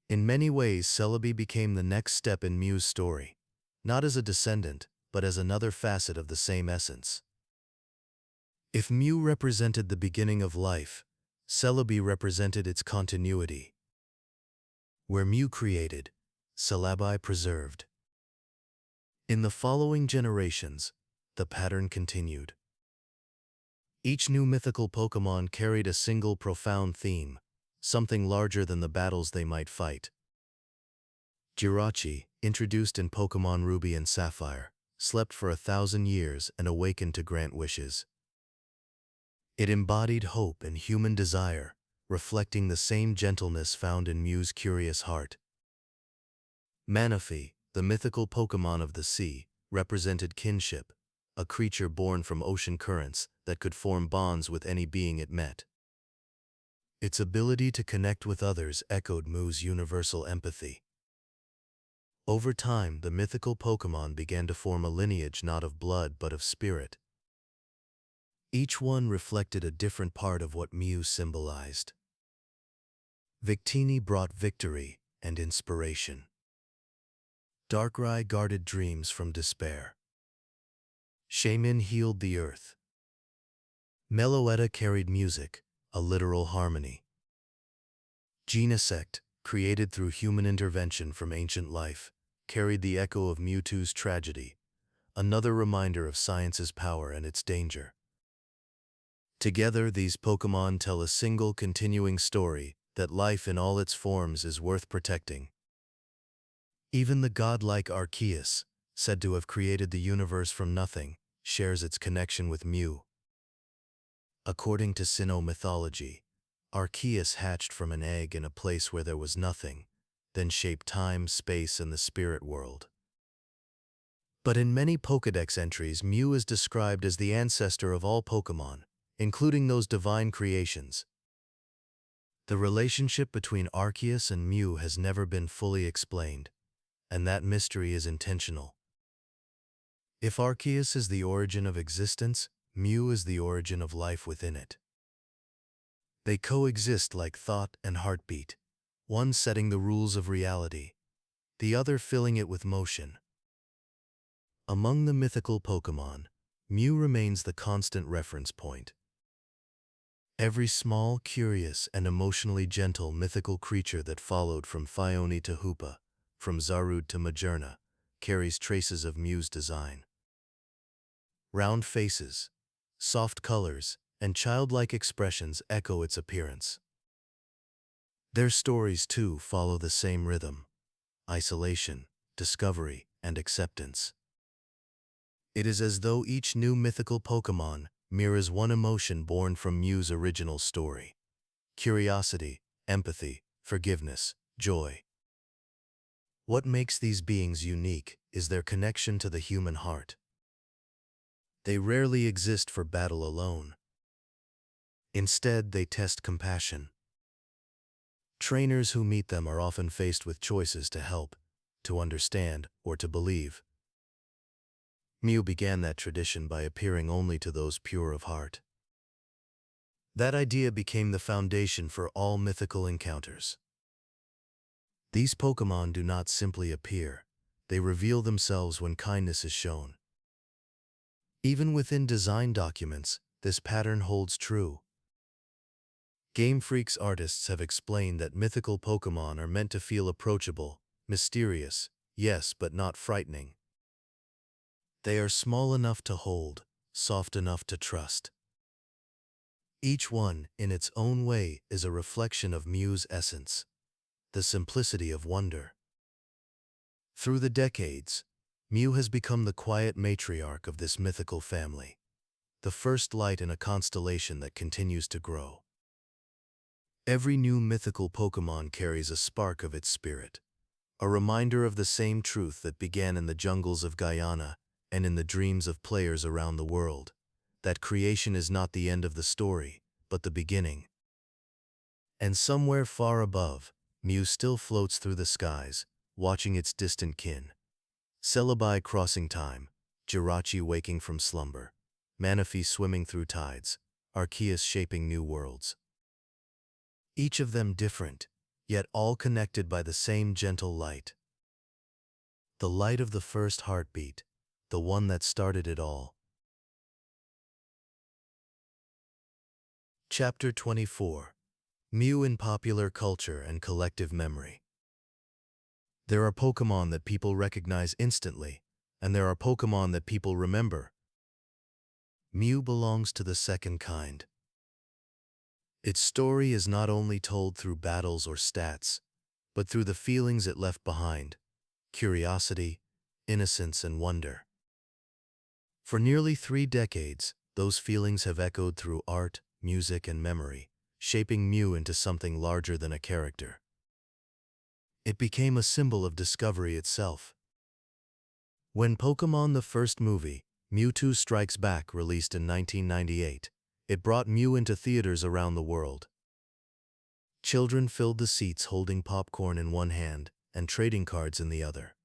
In many ways, Celebi became the next step in Mew's story, not as a descendant, but as another facet of the same essence. If Mew represented the beginning of life, Celebi represented its continuity. Where Mew created, Celebi preserved. In the following generations, the pattern continued. Each new mythical Pokémon carried a single profound theme, something larger than the battles they might fight. Jirachi, introduced in Pokémon Ruby and Sapphire, slept for 1,000 years and awakened to grant wishes. It embodied hope and human desire, reflecting the same gentleness found in Mew's curious heart. Manaphy, the mythical Pokémon of the sea, represented kinship, a creature born from ocean currents that could form bonds with any being it met. Its ability to connect with others echoed Mew's universal empathy. Over time, the mythical Pokémon began to form a lineage not of blood but of spirit. Each one reflected a different part of what Mew symbolized. Victini brought victory and inspiration. Darkrai guarded dreams from despair. Shaymin healed the earth. Meloetta carried music, a literal harmony. Genesect, created through human intervention from ancient life, carried the echo of Mewtwo's tragedy, another reminder of science's power and its danger. Together, these Pokémon tell a single continuing story that life in all its forms is worth protecting. Even the godlike Arceus, said to have created the universe from nothing, shares its connection with Mew. According to Sinnoh mythology, Arceus hatched from an egg in a place where there was nothing, then shaped time, space, and the spirit world. But in many Pokédex entries, Mew is described as the ancestor of all Pokémon, including those divine creations. The relationship between Arceus and Mew has never been fully explained, and that mystery is intentional. If Arceus is the origin of existence, Mew is the origin of life within it. They coexist like thought and heartbeat, one setting the rules of reality, the other filling it with motion. Among the mythical Pokémon, Mew remains the constant reference point. Every small, curious, and emotionally gentle mythical creature that followed from Phione to Hoopa, from Zarude to Majerna, carries traces of Mew's design. Round faces, soft colors, and childlike expressions echo its appearance. Their stories, too, follow the same rhythm: isolation, discovery, and acceptance. It is as though each new mythical Pokémon mirrors one emotion born from Mew's original story: curiosity, empathy, forgiveness, joy. What makes these beings unique is their connection to the human heart. They rarely exist for battle alone. Instead, they test compassion. Trainers who meet them are often faced with choices to help, to understand, or to believe. Mew began that tradition by appearing only to those pure of heart. That idea became the foundation for all mythical encounters. These Pokémon do not simply appear, they reveal themselves when kindness is shown. Even within design documents, this pattern holds true. Game Freak's artists have explained that mythical Pokémon are meant to feel approachable, mysterious, yes, but not frightening. They are small enough to hold, soft enough to trust. Each one, in its own way, is a reflection of Mew's essence, the simplicity of wonder. Through the decades, Mew has become the quiet matriarch of this mythical family, the first light in a constellation that continues to grow. Every new mythical Pokémon carries a spark of its spirit, a reminder of the same truth that began in the jungles of Guyana and in the dreams of players around the world, that creation is not the end of the story, but the beginning. And somewhere far above, Mew still floats through the skies, watching its distant kin. Celebi crossing time, Jirachi waking from slumber, Manaphy swimming through tides, Arceus shaping new worlds. Each of them different, yet all connected by the same gentle light. The light of the first heartbeat, the one that started it all. Chapter 24. Mew in Popular Culture and Collective Memory. There are Pokémon that people recognize instantly, and there are Pokémon that people remember. Mew belongs to the second kind. Its story is not only told through battles or stats, but through the feelings it left behind: curiosity, innocence, and wonder. For nearly 3 decades, those feelings have echoed through art, music, and memory, shaping Mew into something larger than a character. It became a symbol of discovery itself. When Pokémon the first movie, Mewtwo Strikes Back, released in 1998, it brought Mew into theaters around the world. Children filled the seats holding popcorn in one hand and trading cards in the other.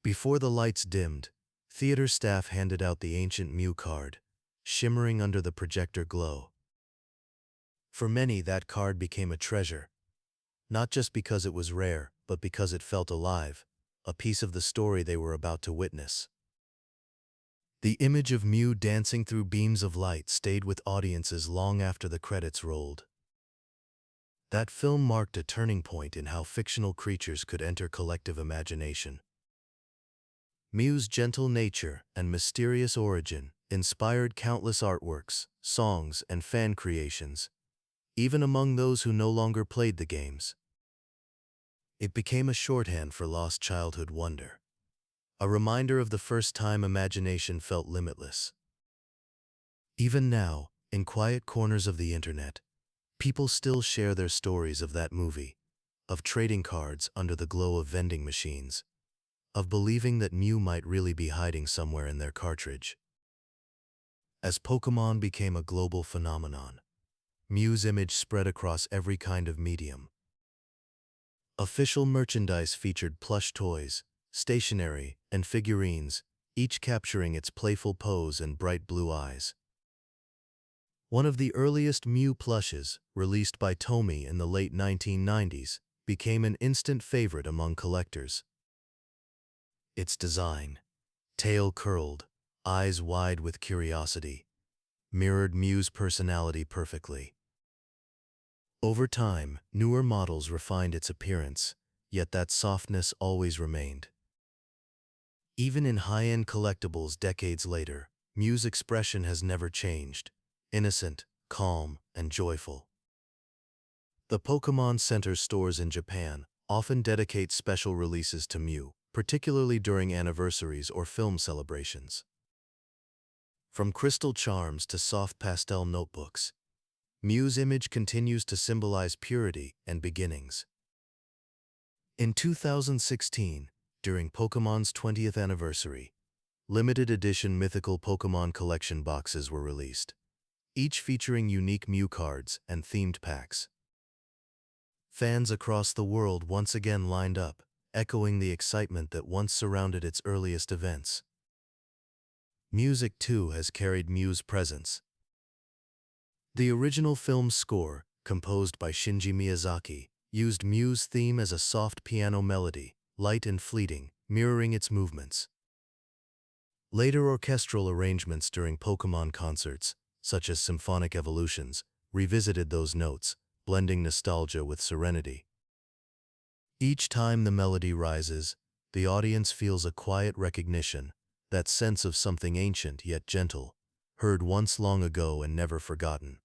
Before the lights dimmed, theater staff handed out the ancient Mew card, shimmering under the projector glow. For many, that card became a treasure, not just because it was rare, but because it felt alive, a piece of the story they were about to witness. The image of Mew dancing through beams of light stayed with audiences long after the credits rolled. That film marked a turning point in how fictional creatures could enter collective imagination. Mew's gentle nature and mysterious origin inspired countless artworks, songs, and fan creations, even among those who no longer played the games. It became a shorthand for lost childhood wonder, a reminder of the first time imagination felt limitless. Even now, in quiet corners of the internet, people still share their stories of that movie, of trading cards under the glow of vending machines, of believing that Mew might really be hiding somewhere in their cartridge. As Pokémon became a global phenomenon, Mew's image spread across every kind of medium. Official merchandise featured plush toys, stationery, and figurines, each capturing its playful pose and bright blue eyes. One of the earliest Mew plushes, released by Tomy in the late 1990s, became an instant favorite among collectors. Its design, tail curled, eyes wide with curiosity, mirrored Mew's personality perfectly. Over time, newer models refined its appearance, yet that softness always remained. Even in high-end collectibles decades later, Mew's expression has never changed: innocent, calm, and joyful. The Pokémon Center stores in Japan often dedicate special releases to Mew, particularly during anniversaries or film celebrations. From crystal charms to soft pastel notebooks, Mew's image continues to symbolize purity and beginnings. In 2016, during Pokémon's 20th anniversary, limited edition Mythical Pokémon collection boxes were released, each featuring unique Mew cards and themed packs. Fans across the world once again lined up, echoing the excitement that once surrounded its earliest events. Music, too, has carried Mew's presence. The original film's score, composed by Shinji Miyazaki, used Mew's theme as a soft piano melody, light and fleeting, mirroring its movements. Later orchestral arrangements during Pokémon concerts, such as symphonic evolutions, revisited those notes, blending nostalgia with serenity. Each time the melody rises, the audience feels a quiet recognition, that sense of something ancient yet gentle, heard once long ago and never forgotten.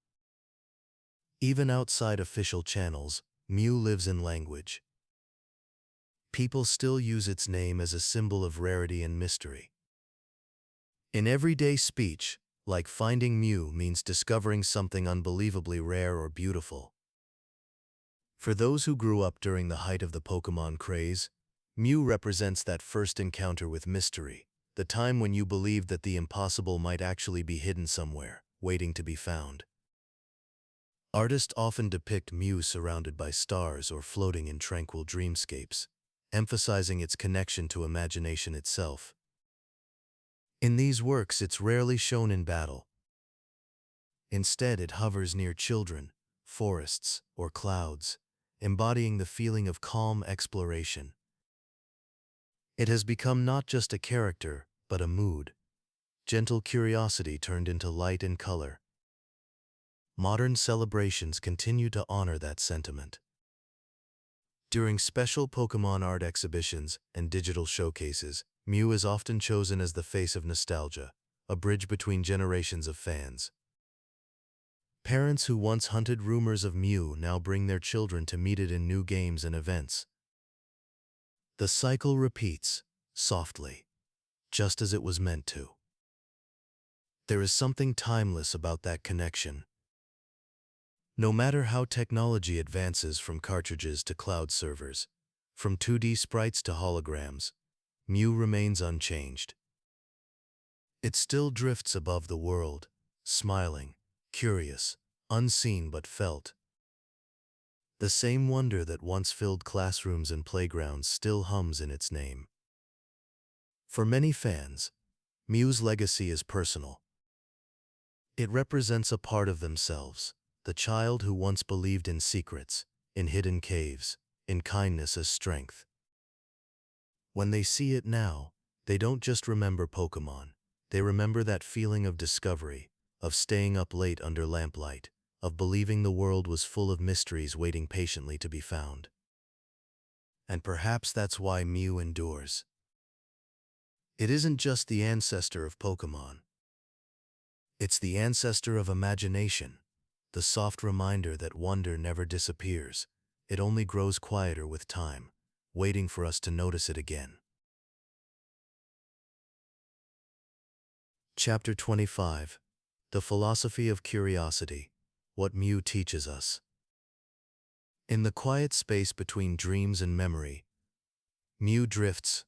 Even outside official channels, Mew lives in language. People still use its name as a symbol of rarity and mystery. In everyday speech, like finding Mew means discovering something unbelievably rare or beautiful. For those who grew up during the height of the Pokémon craze, Mew represents that first encounter with mystery, the time when you believed that the impossible might actually be hidden somewhere, waiting to be found. Artists often depict Mew surrounded by stars or floating in tranquil dreamscapes, emphasizing its connection to imagination itself. In these works, it's rarely shown in battle. Instead, it hovers near children, forests, or clouds, embodying the feeling of calm exploration. It has become not just a character, but a mood, gentle curiosity turned into light and color. Modern celebrations continue to honor that sentiment. During special Pokémon art exhibitions and digital showcases, Mew is often chosen as the face of nostalgia, a bridge between generations of fans. Parents who once hunted rumors of Mew now bring their children to meet it in new games and events. The cycle repeats, softly, just as it was meant to. There is something timeless about that connection. No matter how technology advances from cartridges to cloud servers, from 2D sprites to holograms, Mew remains unchanged. It still drifts above the world, smiling, curious, unseen but felt. The same wonder that once filled classrooms and playgrounds still hums in its name. For many fans, Mew's legacy is personal. It represents a part of themselves, the child who once believed in secrets, in hidden caves, in kindness as strength. When they see it now, they don't just remember Pokémon, they remember that feeling of discovery, of staying up late under lamplight, of believing the world was full of mysteries waiting patiently to be found. And perhaps that's why Mew endures. It isn't just the ancestor of Pokémon. It's the ancestor of imagination, the soft reminder that wonder never disappears, it only grows quieter with time, waiting for us to notice it again. Chapter 25. The Philosophy of Curiosity, What Mew Teaches Us. In the quiet space between dreams and memory, Mew drifts.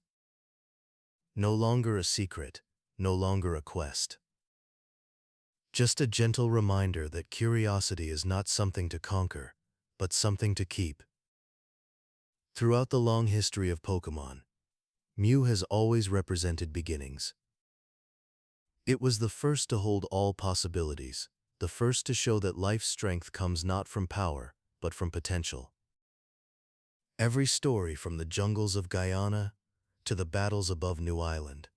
No longer a secret, no longer a quest. Just a gentle reminder that curiosity is not something to conquer, but something to keep. Throughout the long history of Pokémon, Mew has always represented beginnings. It was the first to hold all possibilities, the first to show that life's strength comes not from power, but from potential. Every story from the jungles of Guyana to the battles above New Island,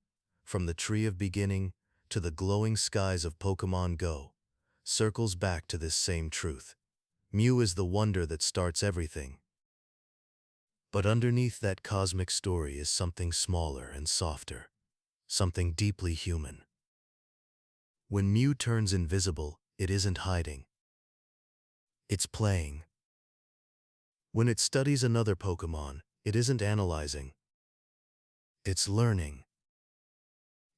from the Tree of Beginning to the glowing skies of Pokémon Go, circles back to this same truth. Mew is the wonder that starts everything. But underneath that cosmic story is something smaller and softer, something deeply human. When Mew turns invisible, it isn't hiding. It's playing. When it studies another Pokémon, it isn't analyzing. It's learning.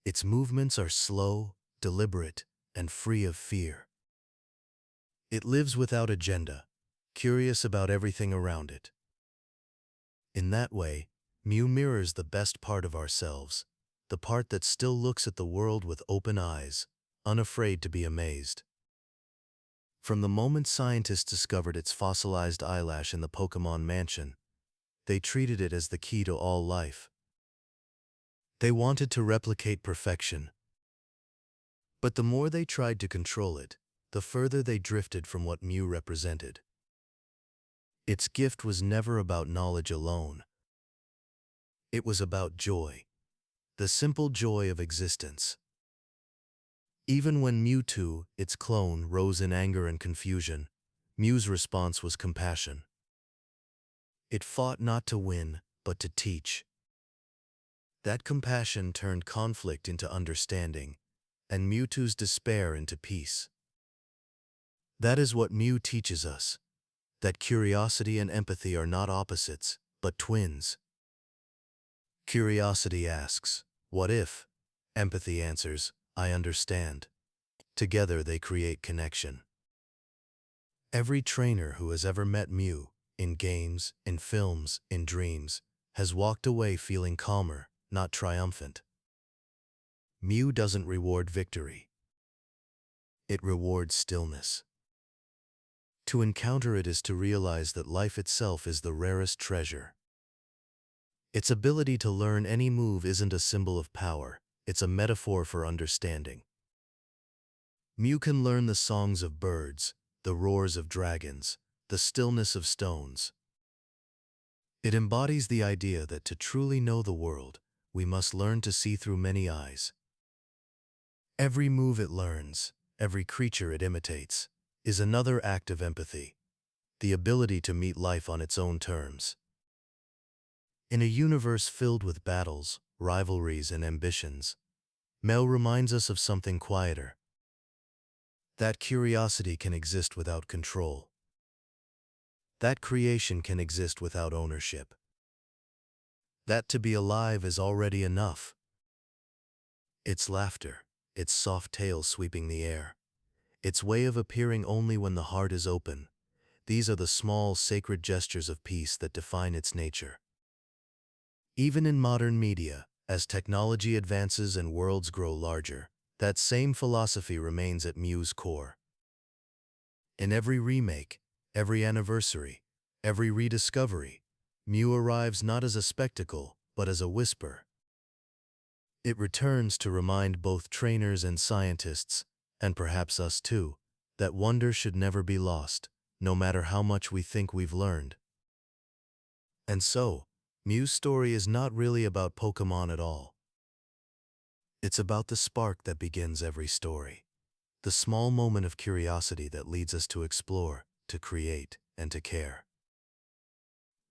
Its movements are slow, deliberate, and free of fear. It lives without agenda, curious about everything around it. In that way, Mew mirrors the best part of ourselves, the part that still looks at the world with open eyes, unafraid to be amazed. From the moment scientists discovered its fossilized eyelash in the Pokémon Mansion, they treated it as the key to all life. They wanted to replicate perfection. But the more they tried to control it, the further they drifted from what Mew represented. Its gift was never about knowledge alone. It was about joy, the simple joy of existence. Even when Mewtwo, its clone, rose in anger and confusion, Mew's response was compassion. It fought not to win, but to teach. That compassion turned conflict into understanding, and Mewtwo's despair into peace. That is what Mew teaches us, that curiosity and empathy are not opposites, but twins. Curiosity asks, "What if?" Empathy answers, "I understand." Together they create connection. Every trainer who has ever met Mew, in games, in films, in dreams, has walked away feeling calmer, not triumphant. Mew doesn't reward victory. It rewards stillness. To encounter it is to realize that life itself is the rarest treasure. Its ability to learn any move isn't a symbol of power, it's a metaphor for understanding. Mew can learn the songs of birds, the roars of dragons, the stillness of stones. It embodies the idea that to truly know the world, we must learn to see through many eyes. Every move it learns, every creature it imitates, is another act of empathy, the ability to meet life on its own terms. In a universe filled with battles, rivalries, and ambitions, Mew reminds us of something quieter. That curiosity can exist without control. That creation can exist without ownership. That to be alive is already enough. Its laughter, its soft tail sweeping the air, its way of appearing only when the heart is open, these are the small, sacred gestures of peace that define its nature. Even in modern media, as technology advances and worlds grow larger, that same philosophy remains at Mew's core. In every remake, every anniversary, every rediscovery, Mew arrives not as a spectacle, but as a whisper. It returns to remind both trainers and scientists, and perhaps us too, that wonder should never be lost, no matter how much we think we've learned. And so, Mew's story is not really about Pokémon at all. It's about the spark that begins every story, the small moment of curiosity that leads us to explore, to create, and to care.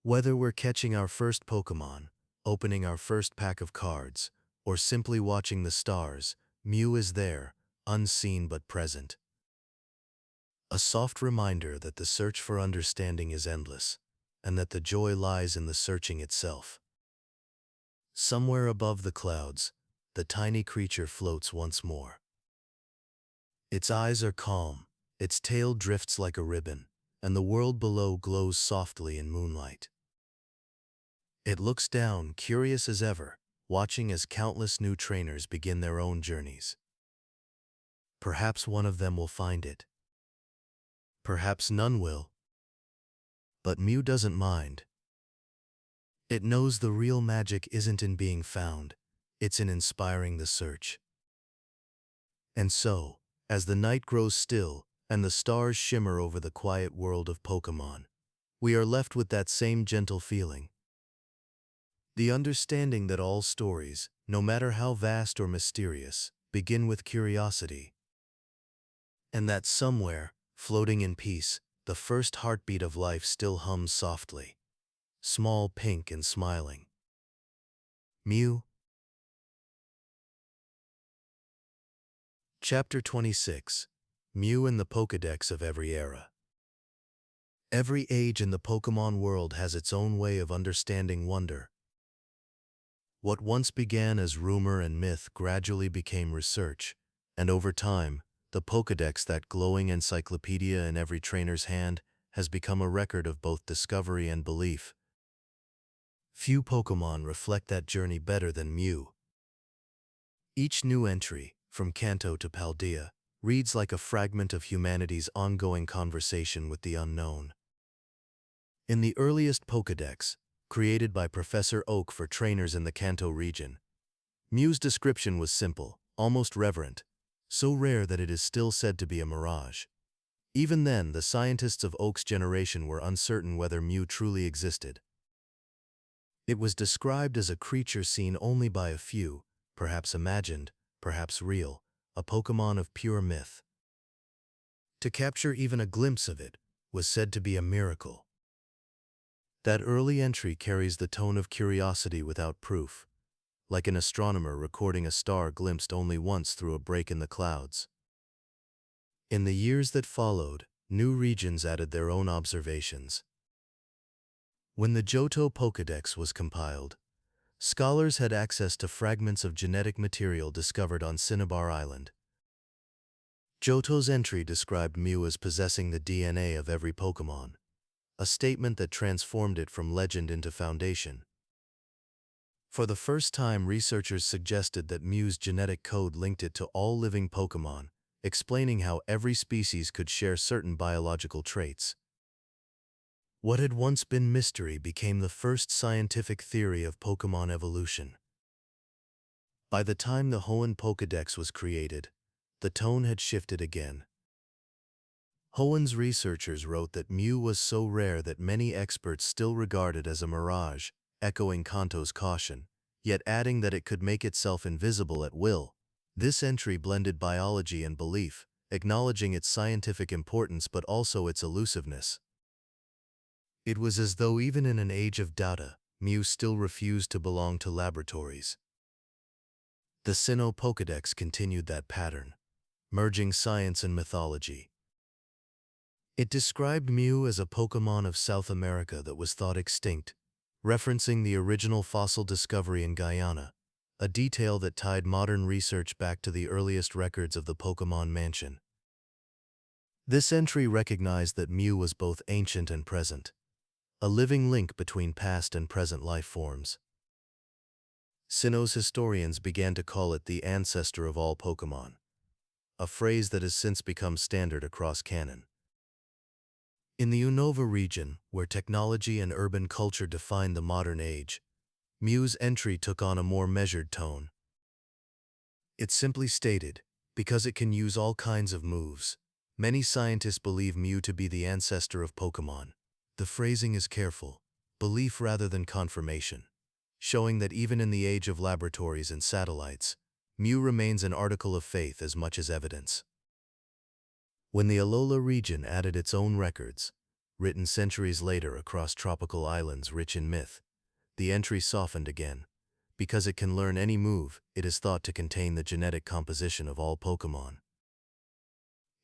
Whether we're catching our first Pokémon, opening our first pack of cards, or simply watching the stars, Mew is there, unseen but present. A soft reminder that the search for understanding is endless, and that the joy lies in the searching itself. Somewhere above the clouds, the tiny creature floats once more. Its eyes are calm, its tail drifts like a ribbon, and the world below glows softly in moonlight. It looks down, curious as ever, watching as countless new trainers begin their own journeys. Perhaps one of them will find it. Perhaps none will. But Mew doesn't mind. It knows the real magic isn't in being found, it's in inspiring the search. And so, as the night grows still and the stars shimmer over the quiet world of Pokémon, we are left with that same gentle feeling. The understanding that all stories, no matter how vast or mysterious, begin with curiosity. And that somewhere, floating in peace, the first heartbeat of life still hums softly, small, pink, and smiling. Mew, Chapter 26. Mew in the Pokédex of Every Era. Every age in the Pokémon world has its own way of understanding wonder. What once began as rumor and myth gradually became research, and over time, the Pokédex, that glowing encyclopedia in every trainer's hand, has become a record of both discovery and belief. Few Pokémon reflect that journey better than Mew. Each new entry, from Kanto to Paldea, reads like a fragment of humanity's ongoing conversation with the unknown. In the earliest Pokédex, created by Professor Oak for trainers in the Kanto region, Mew's description was simple, almost reverent, so rare that it is still said to be a mirage. Even then, the scientists of Oak's generation were uncertain whether Mew truly existed. It was described as a creature seen only by a few, perhaps imagined, perhaps real, a Pokémon of pure myth. To capture even a glimpse of it was said to be a miracle. That early entry carries the tone of curiosity without proof, like an astronomer recording a star glimpsed only once through a break in the clouds. In the years that followed, new regions added their own observations. When the Johto Pokédex was compiled, scholars had access to fragments of genetic material discovered on Cinnabar Island. Johto's entry described Mew as possessing the DNA of every Pokémon, a statement that transformed it from legend into foundation. For the first time, researchers suggested that Mew's genetic code linked it to all living Pokémon, explaining how every species could share certain biological traits. What had once been mystery became the first scientific theory of Pokémon evolution. By the time the Hoenn Pokédex was created, the tone had shifted again. Hoenn's researchers wrote that Mew was so rare that many experts still regard it as a mirage, echoing Kanto's caution, yet adding that it could make itself invisible at will. This entry blended biology and belief, acknowledging its scientific importance but also its elusiveness. It was as though even in an age of data, Mew still refused to belong to laboratories. The Sinnoh Pokédex continued that pattern, merging science and mythology. It described Mew as a Pokémon of South America that was thought extinct, referencing the original fossil discovery in Guyana, a detail that tied modern research back to the earliest records of the Pokémon Mansion. This entry recognized that Mew was both ancient and present, a living link between past and present life forms. Sinnoh's historians began to call it the ancestor of all Pokémon, a phrase that has since become standard across canon. In the Unova region, where technology and urban culture defined the modern age, Mew's entry took on a more measured tone. It simply stated, because it can use all kinds of moves, many scientists believe Mew to be the ancestor of Pokémon. The phrasing is careful, belief rather than confirmation, showing that even in the age of laboratories and satellites, Mew remains an article of faith as much as evidence. When the Alola region added its own records, written centuries later across tropical islands rich in myth, the entry softened again. Because it can learn any move, it is thought to contain the genetic composition of all Pokémon.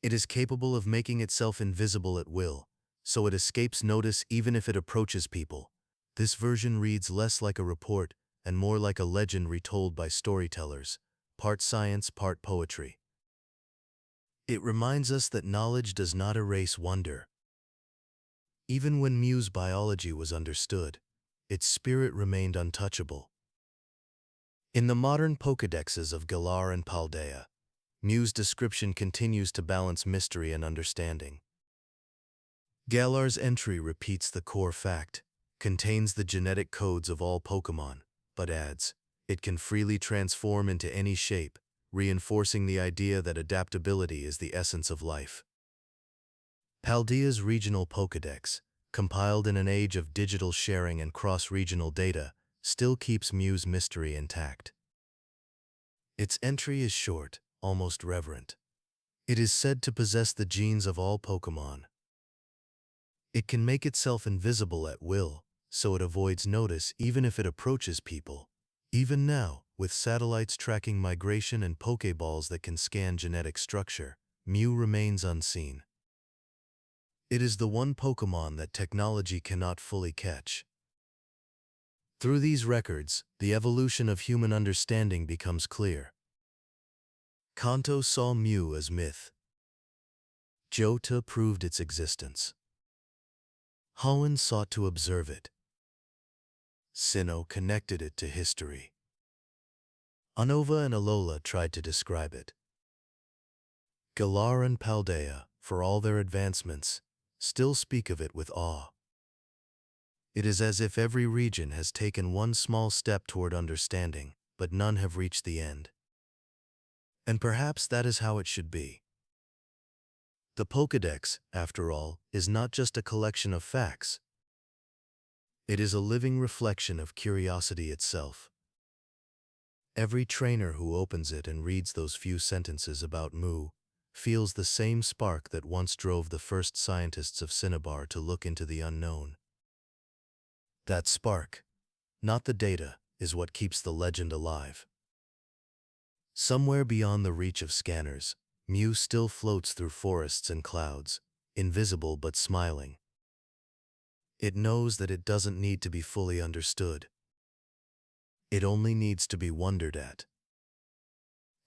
It is capable of making itself invisible at will, so it escapes notice even if it approaches people. This version reads less like a report and more like a legend retold by storytellers, part science, part poetry. It reminds us that knowledge does not erase wonder. Even when Mew's biology was understood, its spirit remained untouchable. In the modern Pokédexes of Galar and Paldea, Mew's description continues to balance mystery and understanding. Galar's entry repeats the core fact, contains the genetic codes of all Pokémon, but adds, it can freely transform into any shape, reinforcing the idea that adaptability is the essence of life. Paldea's regional Pokédex, compiled in an age of digital sharing and cross-regional data, still keeps Mew's mystery intact. Its entry is short, almost reverent. It is said to possess the genes of all Pokémon. It can make itself invisible at will, so it avoids notice even if it approaches people. Even now, With satellites tracking migration and Pokeballs that can scan genetic structure, Mew remains unseen. It is the one Pokémon that technology cannot fully catch. Through these records, the evolution of human understanding becomes clear. Kanto saw Mew as myth. Johto proved its existence. Hoenn sought to observe it. Sinnoh connected it to history. Unova and Alola tried to describe it. Galar and Paldea, for all their advancements, still speak of it with awe. It is as if every region has taken one small step toward understanding, but none have reached the end. And perhaps that is how it should be. The Pokédex, after all, is not just a collection of facts. It is a living reflection of curiosity itself. Every trainer who opens it and reads those few sentences about Mew feels the same spark that once drove the first scientists of Cinnabar to look into the unknown. That spark, not the data, is what keeps the legend alive. Somewhere beyond the reach of scanners, Mew still floats through forests and clouds, invisible but smiling. It knows that it doesn't need to be fully understood. It only needs to be wondered at.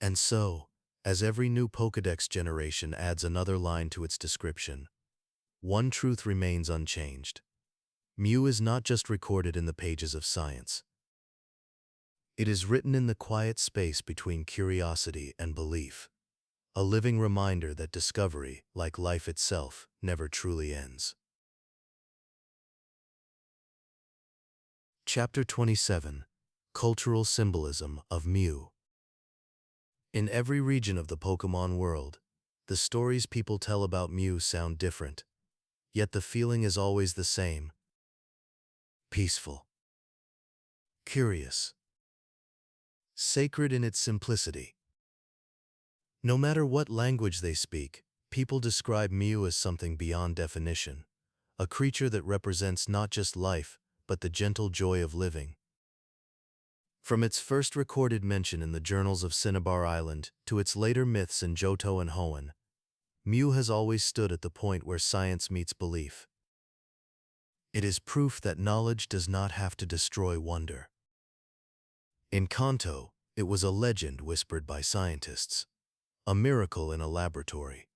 And so, as every new Pokédex generation adds another line to its description, one truth remains unchanged. Mew is not just recorded in the pages of science. It is written in the quiet space between curiosity and belief, a living reminder that discovery, like life itself, never truly ends. Chapter 27: Cultural Symbolism of Mew. In every region of the Pokémon world, the stories people tell about Mew sound different, yet the feeling is always the same: peaceful, curious, sacred in its simplicity. No matter what language they speak, people describe Mew as something beyond definition, a creature that represents not just life, but the gentle joy of living. From its first recorded mention in the journals of Cinnabar Island to its later myths in Johto and Hoenn, Mew has always stood at the point where science meets belief. It is proof that knowledge does not have to destroy wonder. In Kanto, it was a legend whispered by scientists, a miracle in a laboratory.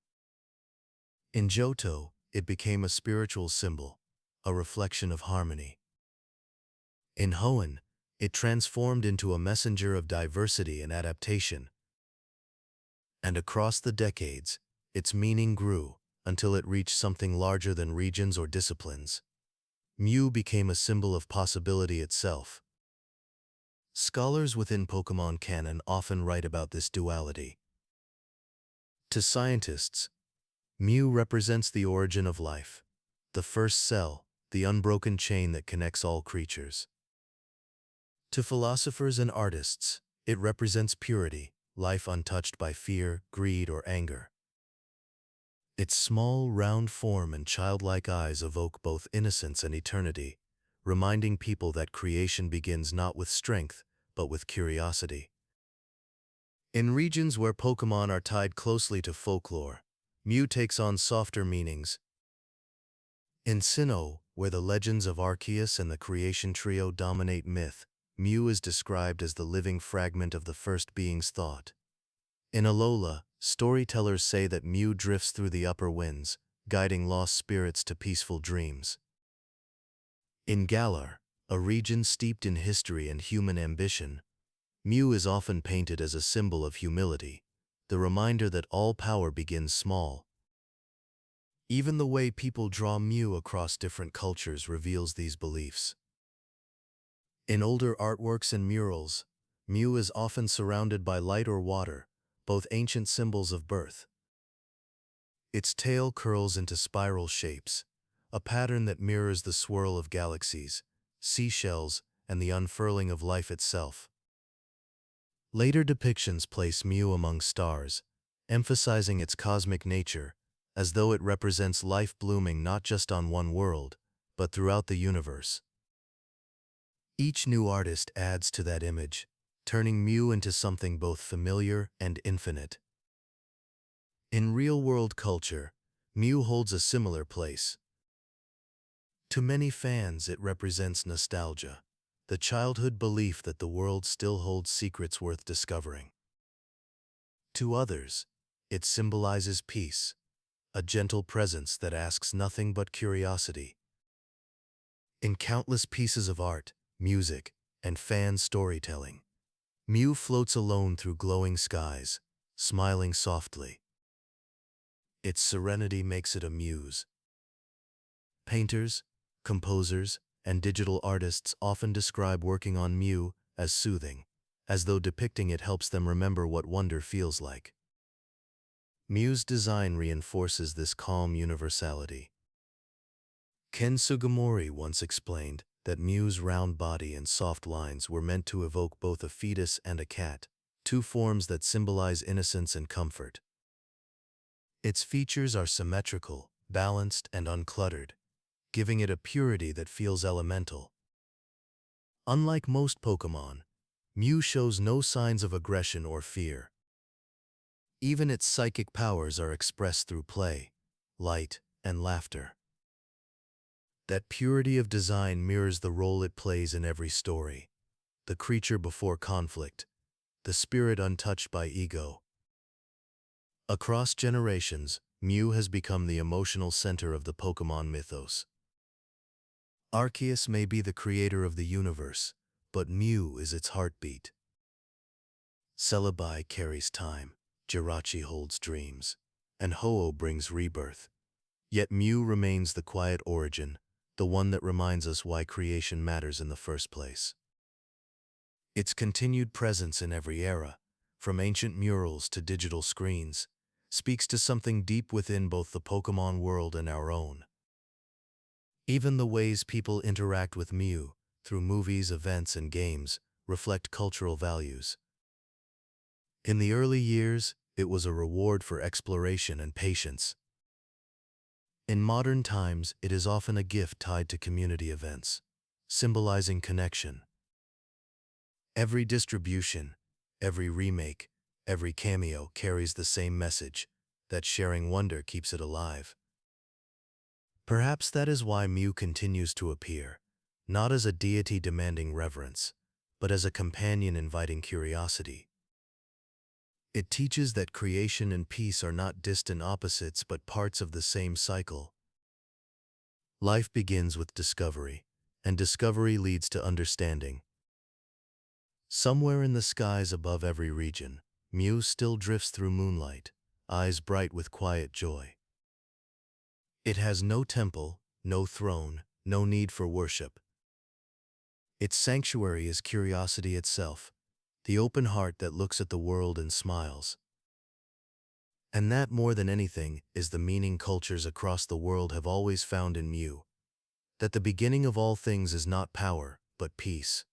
In Johto, it became a spiritual symbol, a reflection of harmony. In Hoenn, it transformed into a messenger of diversity and adaptation. And across the decades, its meaning grew until it reached something larger than regions or disciplines. Mew became a symbol of possibility itself. Scholars within Pokémon canon often write about this duality. To scientists, Mew represents the origin of life, the first cell, the unbroken chain that connects all creatures. To philosophers and artists, it represents purity, life untouched by fear, greed, or anger. Its small, round form and childlike eyes evoke both innocence and eternity, reminding people that creation begins not with strength, but with curiosity. In regions where Pokémon are tied closely to folklore, Mew takes on softer meanings. In Sinnoh, where the legends of Arceus and the Creation Trio dominate myth, Mew is described as the living fragment of the first being's thought. In Alola, storytellers say that Mew drifts through the upper winds, guiding lost spirits to peaceful dreams. In Galar, a region steeped in history and human ambition, Mew is often painted as a symbol of humility, the reminder that all power begins small. Even the way people draw Mew across different cultures reveals these beliefs. In older artworks and murals, Mew is often surrounded by light or water, both ancient symbols of birth. Its tail curls into spiral shapes, a pattern that mirrors the swirl of galaxies, seashells, and the unfurling of life itself. Later depictions place Mew among stars, emphasizing its cosmic nature, as though it represents life blooming not just on one world, but throughout the universe. Each new artist adds to that image, turning Mew into something both familiar and infinite. In real-world culture, Mew holds a similar place. To many fans, it represents nostalgia, the childhood belief that the world still holds secrets worth discovering. To others, it symbolizes peace, a gentle presence that asks nothing but curiosity. In countless pieces of art, music, and fan storytelling, Mew floats alone through glowing skies, smiling softly. Its serenity makes it a muse. Painters, composers, and digital artists often describe working on Mew as soothing, as though depicting it helps them remember what wonder feels like. Mew's design reinforces this calm universality. Ken Sugimori once explained that Mew's round body and soft lines were meant to evoke both a fetus and a cat, two forms that symbolize innocence and comfort. Its features are symmetrical, balanced, and uncluttered, giving it a purity that feels elemental. Unlike most Pokémon, Mew shows no signs of aggression or fear. Even its psychic powers are expressed through play, light, and laughter. That purity of design mirrors the role it plays in every story, the creature before conflict, the spirit untouched by ego. Across generations, Mew has become the emotional center of the Pokémon mythos. Arceus may be the creator of the universe, but Mew is its heartbeat. Celebi carries time, Jirachi holds dreams, and Ho-Oh brings rebirth. Yet Mew remains the quiet origin, the one that reminds us why creation matters in the first place. Its continued presence in every era, from ancient murals to digital screens, speaks to something deep within both the Pokémon world and our own. Even the ways people interact with Mew, through movies, events, and games, reflect cultural values. In the early years, it was a reward for exploration and patience. In modern times, it is often a gift tied to community events, symbolizing connection. Every distribution, every remake, every cameo carries the same message, that sharing wonder keeps it alive. Perhaps that is why Mew continues to appear, not as a deity demanding reverence, but as a companion inviting curiosity. It teaches that creation and peace are not distant opposites but parts of the same cycle. Life begins with discovery, and discovery leads to understanding. Somewhere in the skies above every region, Mew still drifts through moonlight, eyes bright with quiet joy. It has no temple, no throne, no need for worship. Its sanctuary is curiosity itself, the open heart that looks at the world and smiles. And that, more than anything, is the meaning cultures across the world have always found in Mew. That the beginning of all things is not power, but peace.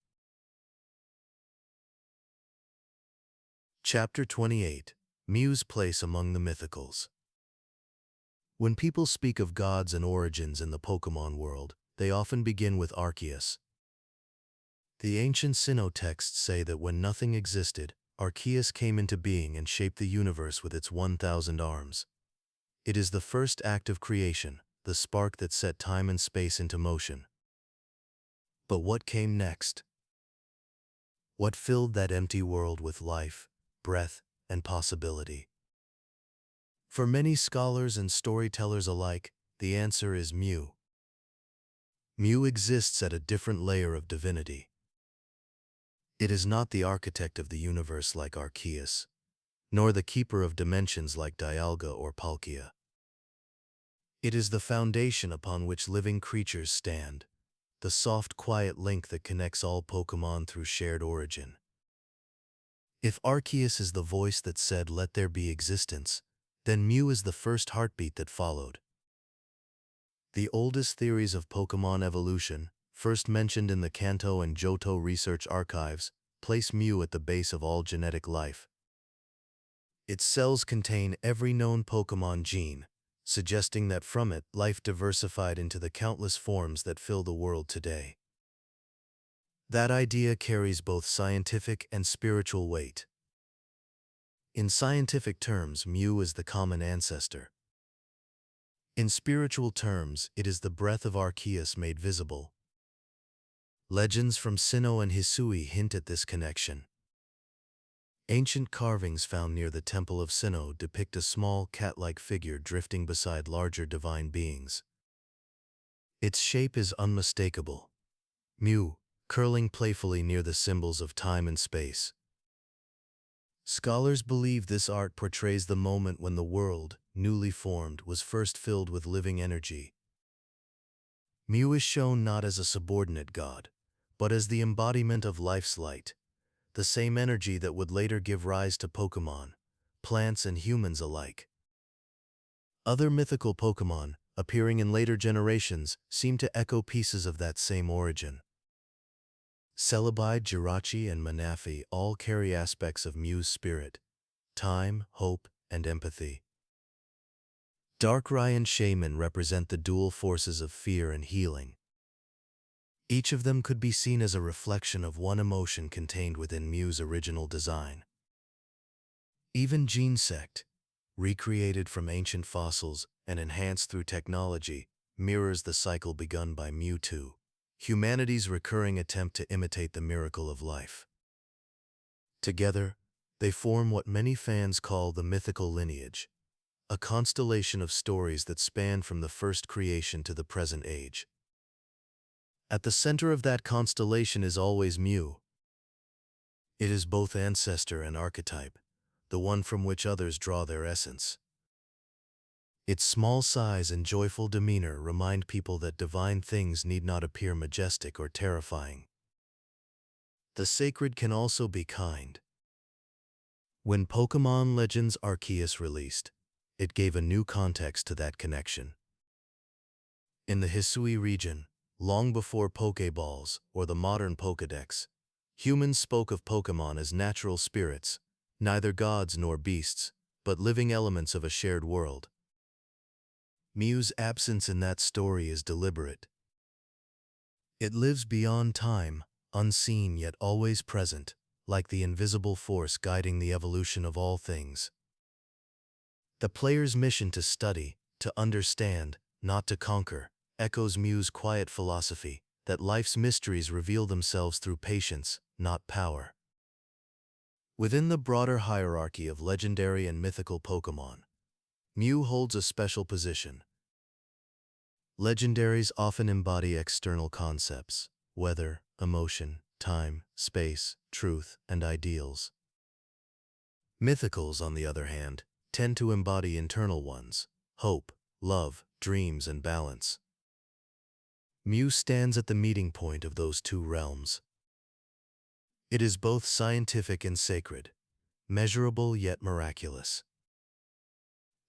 Chapter 28. Mew's Place Among the Mythicals. When people speak of gods and origins in the Pokémon world, they often begin with Arceus. The ancient Sinnoh texts say that when nothing existed, Arceus came into being and shaped the universe with its 1,000 arms. It is the first act of creation, the spark that set time and space into motion. But what came next? What filled that empty world with life, breath, and possibility? For many scholars and storytellers alike, the answer is Mew. Mew exists at a different layer of divinity. It is not the architect of the universe like Arceus, nor the keeper of dimensions like Dialga or Palkia. It is the foundation upon which living creatures stand, the soft, quiet link that connects all Pokémon through shared origin. If Arceus is the voice that said, "Let there be existence," then Mew is the first heartbeat that followed. The oldest theories of Pokémon evolution, first mentioned in the Kanto and Johto research archives, place Mew at the base of all genetic life. Its cells contain every known Pokémon gene, suggesting that from it, life diversified into the countless forms that fill the world today. That idea carries both scientific and spiritual weight. In scientific terms, Mew is the common ancestor. In spiritual terms, it is the breath of Arceus made visible. Legends from Sinnoh and Hisui hint at this connection. Ancient carvings found near the Temple of Sinnoh depict a small cat-like figure drifting beside larger divine beings. Its shape is unmistakable. Mew, curling playfully near the symbols of time and space. Scholars believe this art portrays the moment when the world, newly formed, was first filled with living energy. Mew is shown not as a subordinate god, but as the embodiment of life's light, the same energy that would later give rise to Pokémon, plants and humans alike. Other mythical Pokémon, appearing in later generations, seem to echo pieces of that same origin. Celebi, Jirachi, and Manaphy all carry aspects of Mew's spirit: time, hope, and empathy. Darkrai and Shaman represent the dual forces of fear and healing. Each of them could be seen as a reflection of one emotion contained within Mew's original design. Even Genesect, recreated from ancient fossils and enhanced through technology, mirrors the cycle begun by Mewtwo, humanity's recurring attempt to imitate the miracle of life. Together, they form what many fans call the mythical lineage, a constellation of stories that span from the first creation to the present age. At the center of that constellation is always Mew. It is both ancestor and archetype, the one from which others draw their essence. Its small size and joyful demeanor remind people that divine things need not appear majestic or terrifying. The sacred can also be kind. When Pokémon Legends Arceus released, it gave a new context to that connection. In the Hisui region, long before Pokéballs or the modern Pokédex, humans spoke of Pokémon as natural spirits, neither gods nor beasts, but living elements of a shared world. Mew's absence in that story is deliberate. It lives beyond time, unseen yet always present, like the invisible force guiding the evolution of all things. The player's mission to study, to understand, not to conquer, echoes Mew's quiet philosophy that life's mysteries reveal themselves through patience, not power. Within the broader hierarchy of legendary and mythical Pokémon, Mew holds a special position. Legendaries often embody external concepts: weather, emotion, time, space, truth, and ideals. Mythicals, on the other hand, tend to embody internal ones: hope, love, dreams, and balance. Mew stands at the meeting point of those two realms. It is both scientific and sacred, measurable yet miraculous.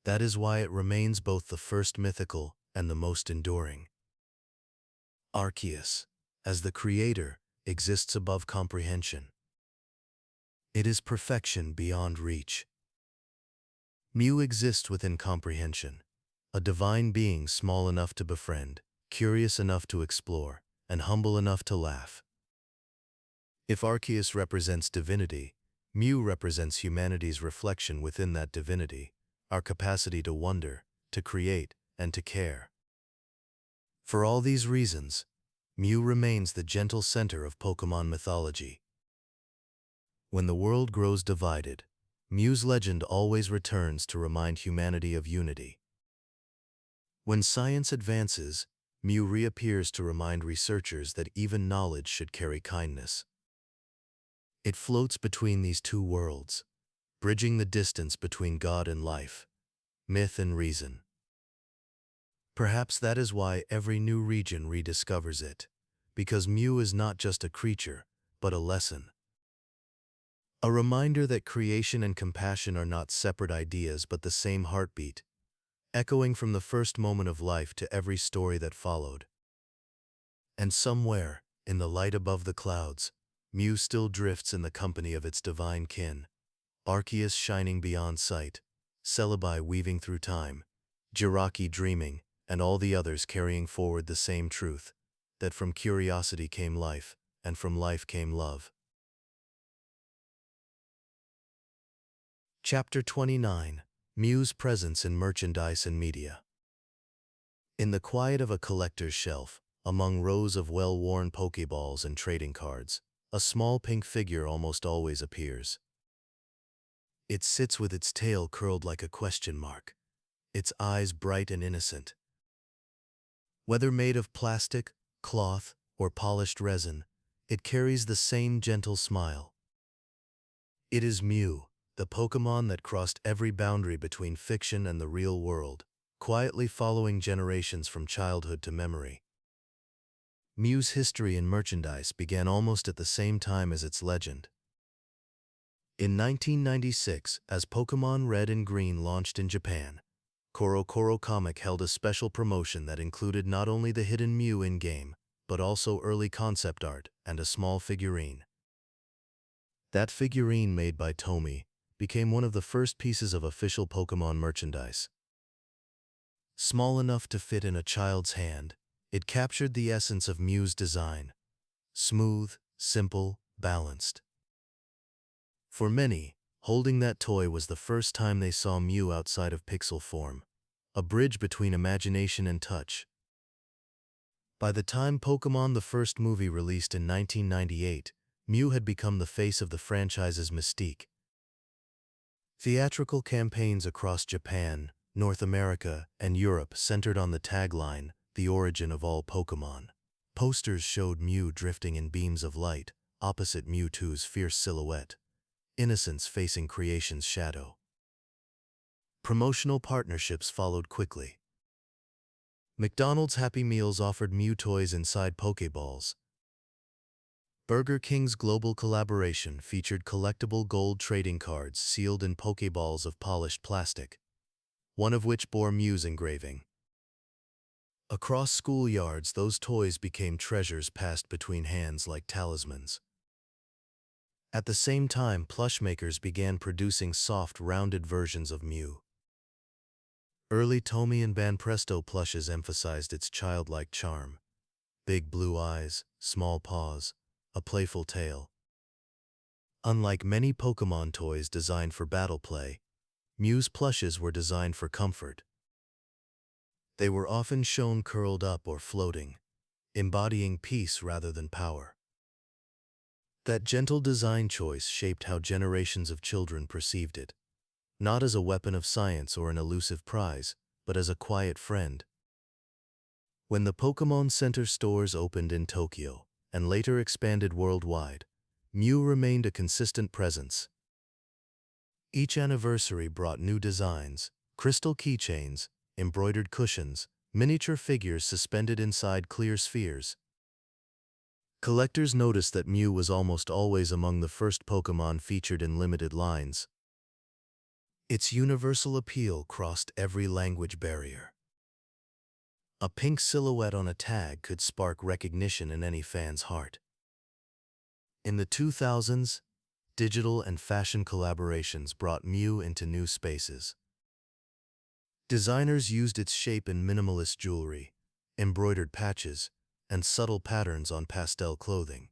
That is why it remains both the first mythical and the most enduring. Arceus, as the creator, exists above comprehension. It is perfection beyond reach. Mew exists within comprehension, a divine being small enough to befriend, curious enough to explore, and humble enough to laugh. If Arceus represents divinity, Mew represents humanity's reflection within that divinity, our capacity to wonder, to create, and to care. For all these reasons, Mew remains the gentle center of Pokémon mythology. When the world grows divided, Mew's legend always returns to remind humanity of unity. When science advances, Mew reappears to remind researchers that even knowledge should carry kindness. It floats between these two worlds, bridging the distance between God and life, myth and reason. Perhaps that is why every new region rediscovers it, because Mew is not just a creature, but a lesson. A reminder that creation and compassion are not separate ideas but the same heartbeat, echoing from the first moment of life to every story that followed. And somewhere, in the light above the clouds, Mew still drifts in the company of its divine kin, Arceus shining beyond sight, Celebi weaving through time, Jirachi dreaming, and all the others carrying forward the same truth, that from curiosity came life, and from life came love. Chapter 29. Mew's Presence in Merchandise and Media. In the quiet of a collector's shelf, among rows of well-worn Pokeballs and trading cards, a small pink figure almost always appears. It sits with its tail curled like a question mark, its eyes bright and innocent. Whether made of plastic, cloth, or polished resin, it carries the same gentle smile. It is Mew, the Pokémon that crossed every boundary between fiction and the real world, quietly following generations from childhood to memory. Mew's history in merchandise began almost at the same time as its legend. In 1996, as Pokémon Red and Green launched in Japan, CoroCoro Comic held a special promotion that included not only the hidden Mew in-game, but also early concept art and a small figurine. That figurine, made by Tomy, became one of the first pieces of official Pokémon merchandise. Small enough to fit in a child's hand, it captured the essence of Mew's design: smooth, simple, balanced. For many, holding that toy was the first time they saw Mew outside of pixel form, a bridge between imagination and touch. By the time Pokémon the first movie released in 1998, Mew had become the face of the franchise's mystique. Theatrical campaigns across Japan, North America, and Europe centered on the tagline, "The Origin of All Pokémon." Posters showed Mew drifting in beams of light, opposite Mewtwo's fierce silhouette, innocence facing creation's shadow. Promotional partnerships followed quickly. McDonald's Happy Meals offered Mew toys inside Pokeballs. Burger King's global collaboration featured collectible gold trading cards sealed in Pokeballs of polished plastic, one of which bore Mew's engraving. Across schoolyards, those toys became treasures passed between hands like talismans. At the same time, plush makers began producing soft, rounded versions of Mew. Early Tomy and Banpresto plushes emphasized its childlike charm: big blue eyes, small paws, a playful tail. Unlike many Pokémon toys designed for battle play, Mew's plushes were designed for comfort. They were often shown curled up or floating, embodying peace rather than power. That gentle design choice shaped how generations of children perceived it, not as a weapon of science or an elusive prize, but as a quiet friend. When the Pokémon Center stores opened in Tokyo, and later expanded worldwide, Mew remained a consistent presence. Each anniversary brought new designs: crystal keychains, embroidered cushions, miniature figures suspended inside clear spheres. Collectors noticed that Mew was almost always among the first Pokémon featured in limited lines. Its universal appeal crossed every language barrier. A pink silhouette on a tag could spark recognition in any fan's heart. In the 2000s, digital and fashion collaborations brought Mew into new spaces. Designers used its shape in minimalist jewelry, embroidered patches, and subtle patterns on pastel clothing.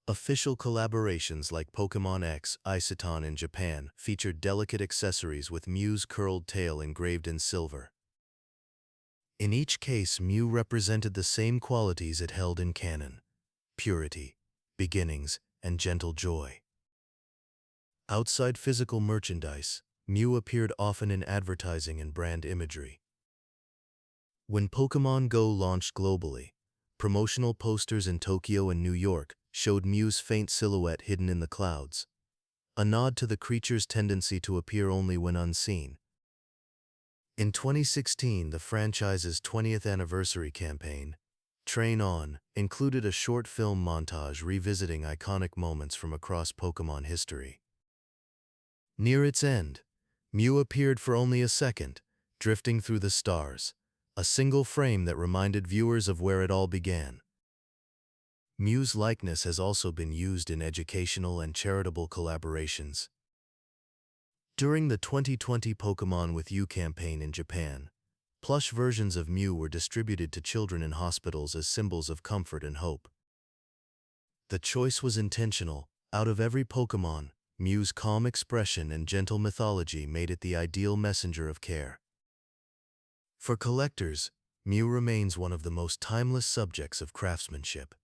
Official collaborations like Pokémon X Isetan in Japan featured delicate accessories with Mew's curled tail engraved in silver. In each case, Mew represented the same qualities it held in canon: purity, beginnings, and gentle joy. Outside physical merchandise, Mew appeared often in advertising and brand imagery. When Pokémon Go launched globally, promotional posters in Tokyo and New York showed Mew's faint silhouette hidden in the clouds, a nod to the creature's tendency to appear only when unseen. In 2016, the franchise's 20th anniversary campaign, Train On, included a short film montage revisiting iconic moments from across Pokémon history. Near its end, Mew appeared for only a second, drifting through the stars, a single frame that reminded viewers of where it all began. Mew's likeness has also been used in educational and charitable collaborations. During the 2020 Pokémon with You campaign in Japan, plush versions of Mew were distributed to children in hospitals as symbols of comfort and hope. The choice was intentional. Out of every Pokémon, Mew's calm expression and gentle mythology made it the ideal messenger of care. For collectors, Mew remains one of the most timeless subjects of craftsmanship.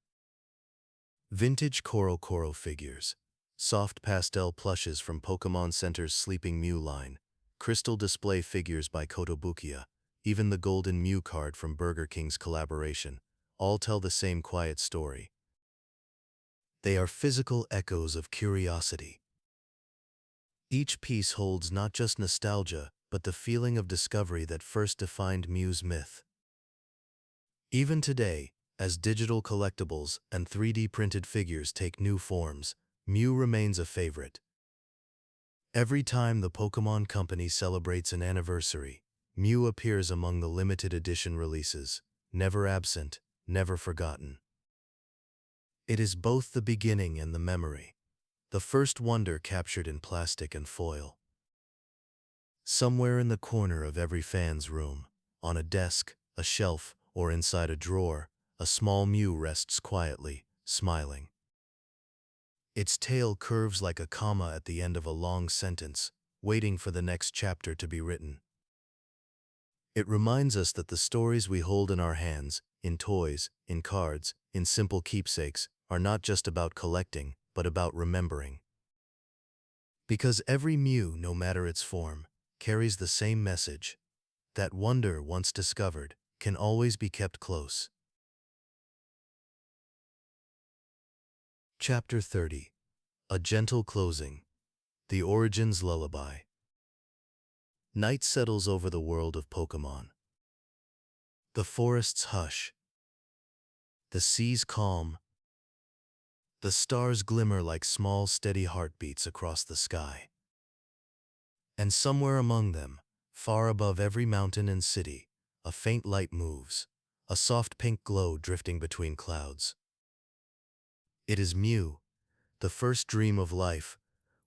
Vintage Koro figures, soft pastel plushes from Pokémon Center's Sleeping Mew line, crystal display figures by Kotobukiya, even the Golden Mew card from Burger King's collaboration, all tell the same quiet story. They are physical echoes of curiosity. Each piece holds not just nostalgia, but the feeling of discovery that first defined Mew's myth. Even today, as digital collectibles and 3D printed figures take new forms, Mew remains a favorite. Every time the Pokémon Company celebrates an anniversary, Mew appears among the limited edition releases, never absent, never forgotten. It is both the beginning and the memory, the first wonder captured in plastic and foil. Somewhere in the corner of every fan's room, on a desk, a shelf, or inside a drawer, a small Mew rests quietly, smiling. Its tail curves like a comma at the end of a long sentence, waiting for the next chapter to be written. It reminds us that the stories we hold in our hands, in toys, in cards, in simple keepsakes, are not just about collecting, but about remembering. Because every Mew, no matter its form, carries the same message: that wonder once discovered can always be kept close. Chapter 30. A Gentle Closing. The Origin's Lullaby. Night settles over the world of Pokémon. The forests hush. The seas calm. The stars glimmer like small, steady heartbeats across the sky. And somewhere among them, far above every mountain and city, a faint light moves, a soft pink glow drifting between clouds. It is Mew, the first dream of life,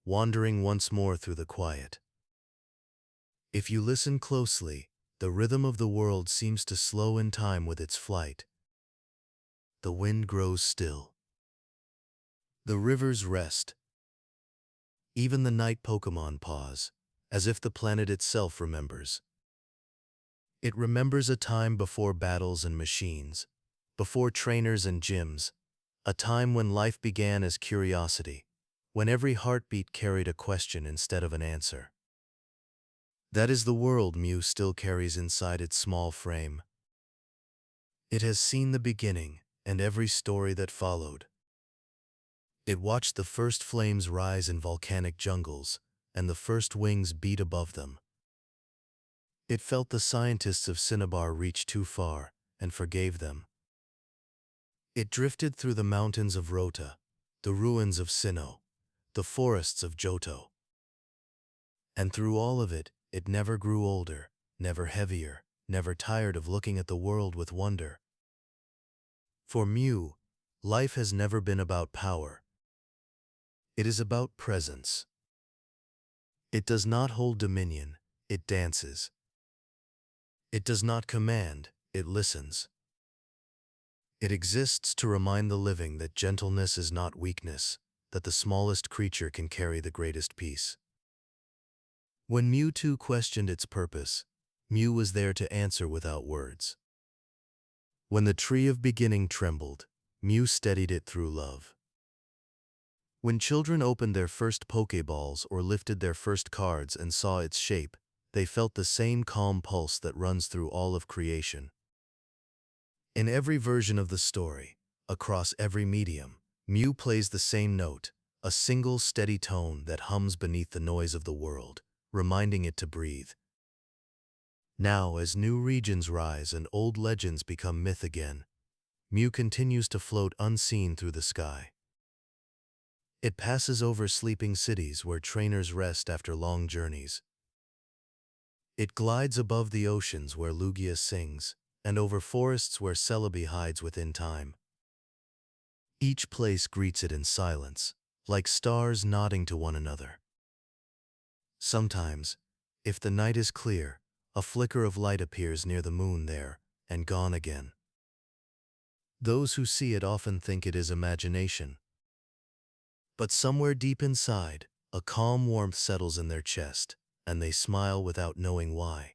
wandering once more through the quiet. If you listen closely, the rhythm of the world seems to slow in time with its flight. The wind grows still. The rivers rest. Even the night Pokémon pause, as if the planet itself remembers. It remembers a time before battles and machines, before trainers and gyms, a time when life began as curiosity, when every heartbeat carried a question instead of an answer. That is the world Mew still carries inside its small frame. It has seen the beginning and every story that followed. It watched the first flames rise in volcanic jungles and the first wings beat above them. It felt the scientists of Cinnabar reach too far and forgave them. It drifted through the mountains of Rota, the ruins of Sinnoh, the forests of Johto. And through all of it, it never grew older, never heavier, never tired of looking at the world with wonder. For Mew, life has never been about power. It is about presence. It does not hold dominion, it dances. It does not command, it listens. It exists to remind the living that gentleness is not weakness, that the smallest creature can carry the greatest peace. When Mewtwo questioned its purpose, Mew was there to answer without words. When the tree of beginning trembled, Mew steadied it through love. When children opened their first Pokeballs or lifted their first cards and saw its shape, they felt the same calm pulse that runs through all of creation. In every version of the story, across every medium, Mew plays the same note, a single steady tone that hums beneath the noise of the world, reminding it to breathe. Now, as new regions rise and old legends become myth again, Mew continues to float unseen through the sky. It passes over sleeping cities where trainers rest after long journeys. It glides above the oceans where Lugia sings, and over forests where Celebi hides within time. Each place greets it in silence, like stars nodding to one another. Sometimes, if the night is clear, a flicker of light appears near the moon there, and gone again. Those who see it often think it is imagination, But somewhere deep inside, a calm warmth settles in their chest, and they smile without knowing why.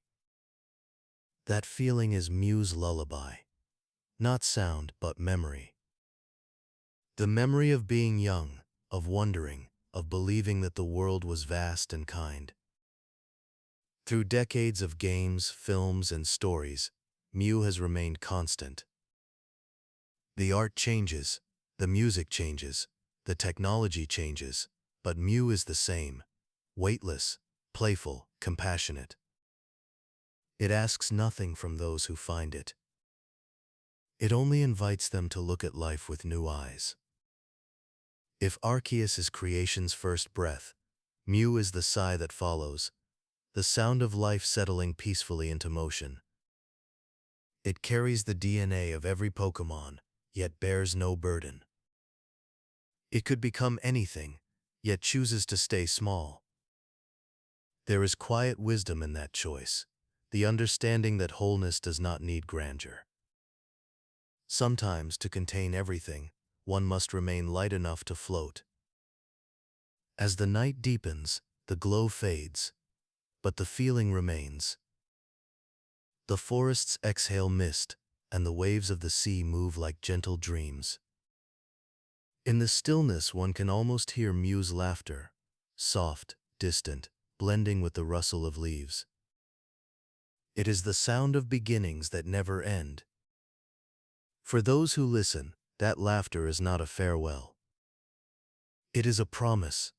That feeling is Mew's lullaby. Not sound, but memory. The memory of being young, of wondering, of believing that the world was vast and kind. Through decades of games, films, and stories, Mew has remained constant. The art changes, the music changes, the technology changes, but Mew is the same, weightless, playful, compassionate. It asks nothing from those who find it. It only invites them to look at life with new eyes. If Arceus is creation's first breath, Mew is the sigh that follows, the sound of life settling peacefully into motion. It carries the DNA of every Pokémon, yet bears no burden. It could become anything, yet chooses to stay small. There is quiet wisdom in that choice, the understanding that wholeness does not need grandeur. Sometimes, to contain everything, one must remain light enough to float. As the night deepens, the glow fades, but the feeling remains. The forests exhale mist, and the waves of the sea move like gentle dreams. In the stillness one can almost hear Mew's laughter, soft, distant, blending with the rustle of leaves. It is the sound of beginnings that never end. For those who listen, that laughter is not a farewell. It is a promise.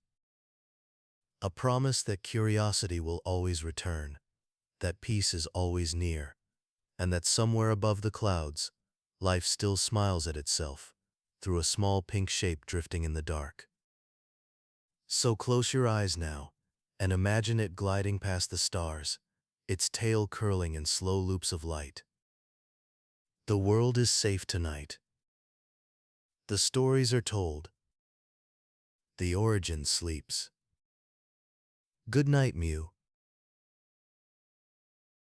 A promise that curiosity will always return, that peace is always near, and that somewhere above the clouds, life still smiles at itself, through a small pink shape drifting in the dark. So close your eyes now, and imagine it gliding past the stars, its tail curling in slow loops of light. The world is safe tonight. The stories are told. The Origin sleeps. Good night, Mew.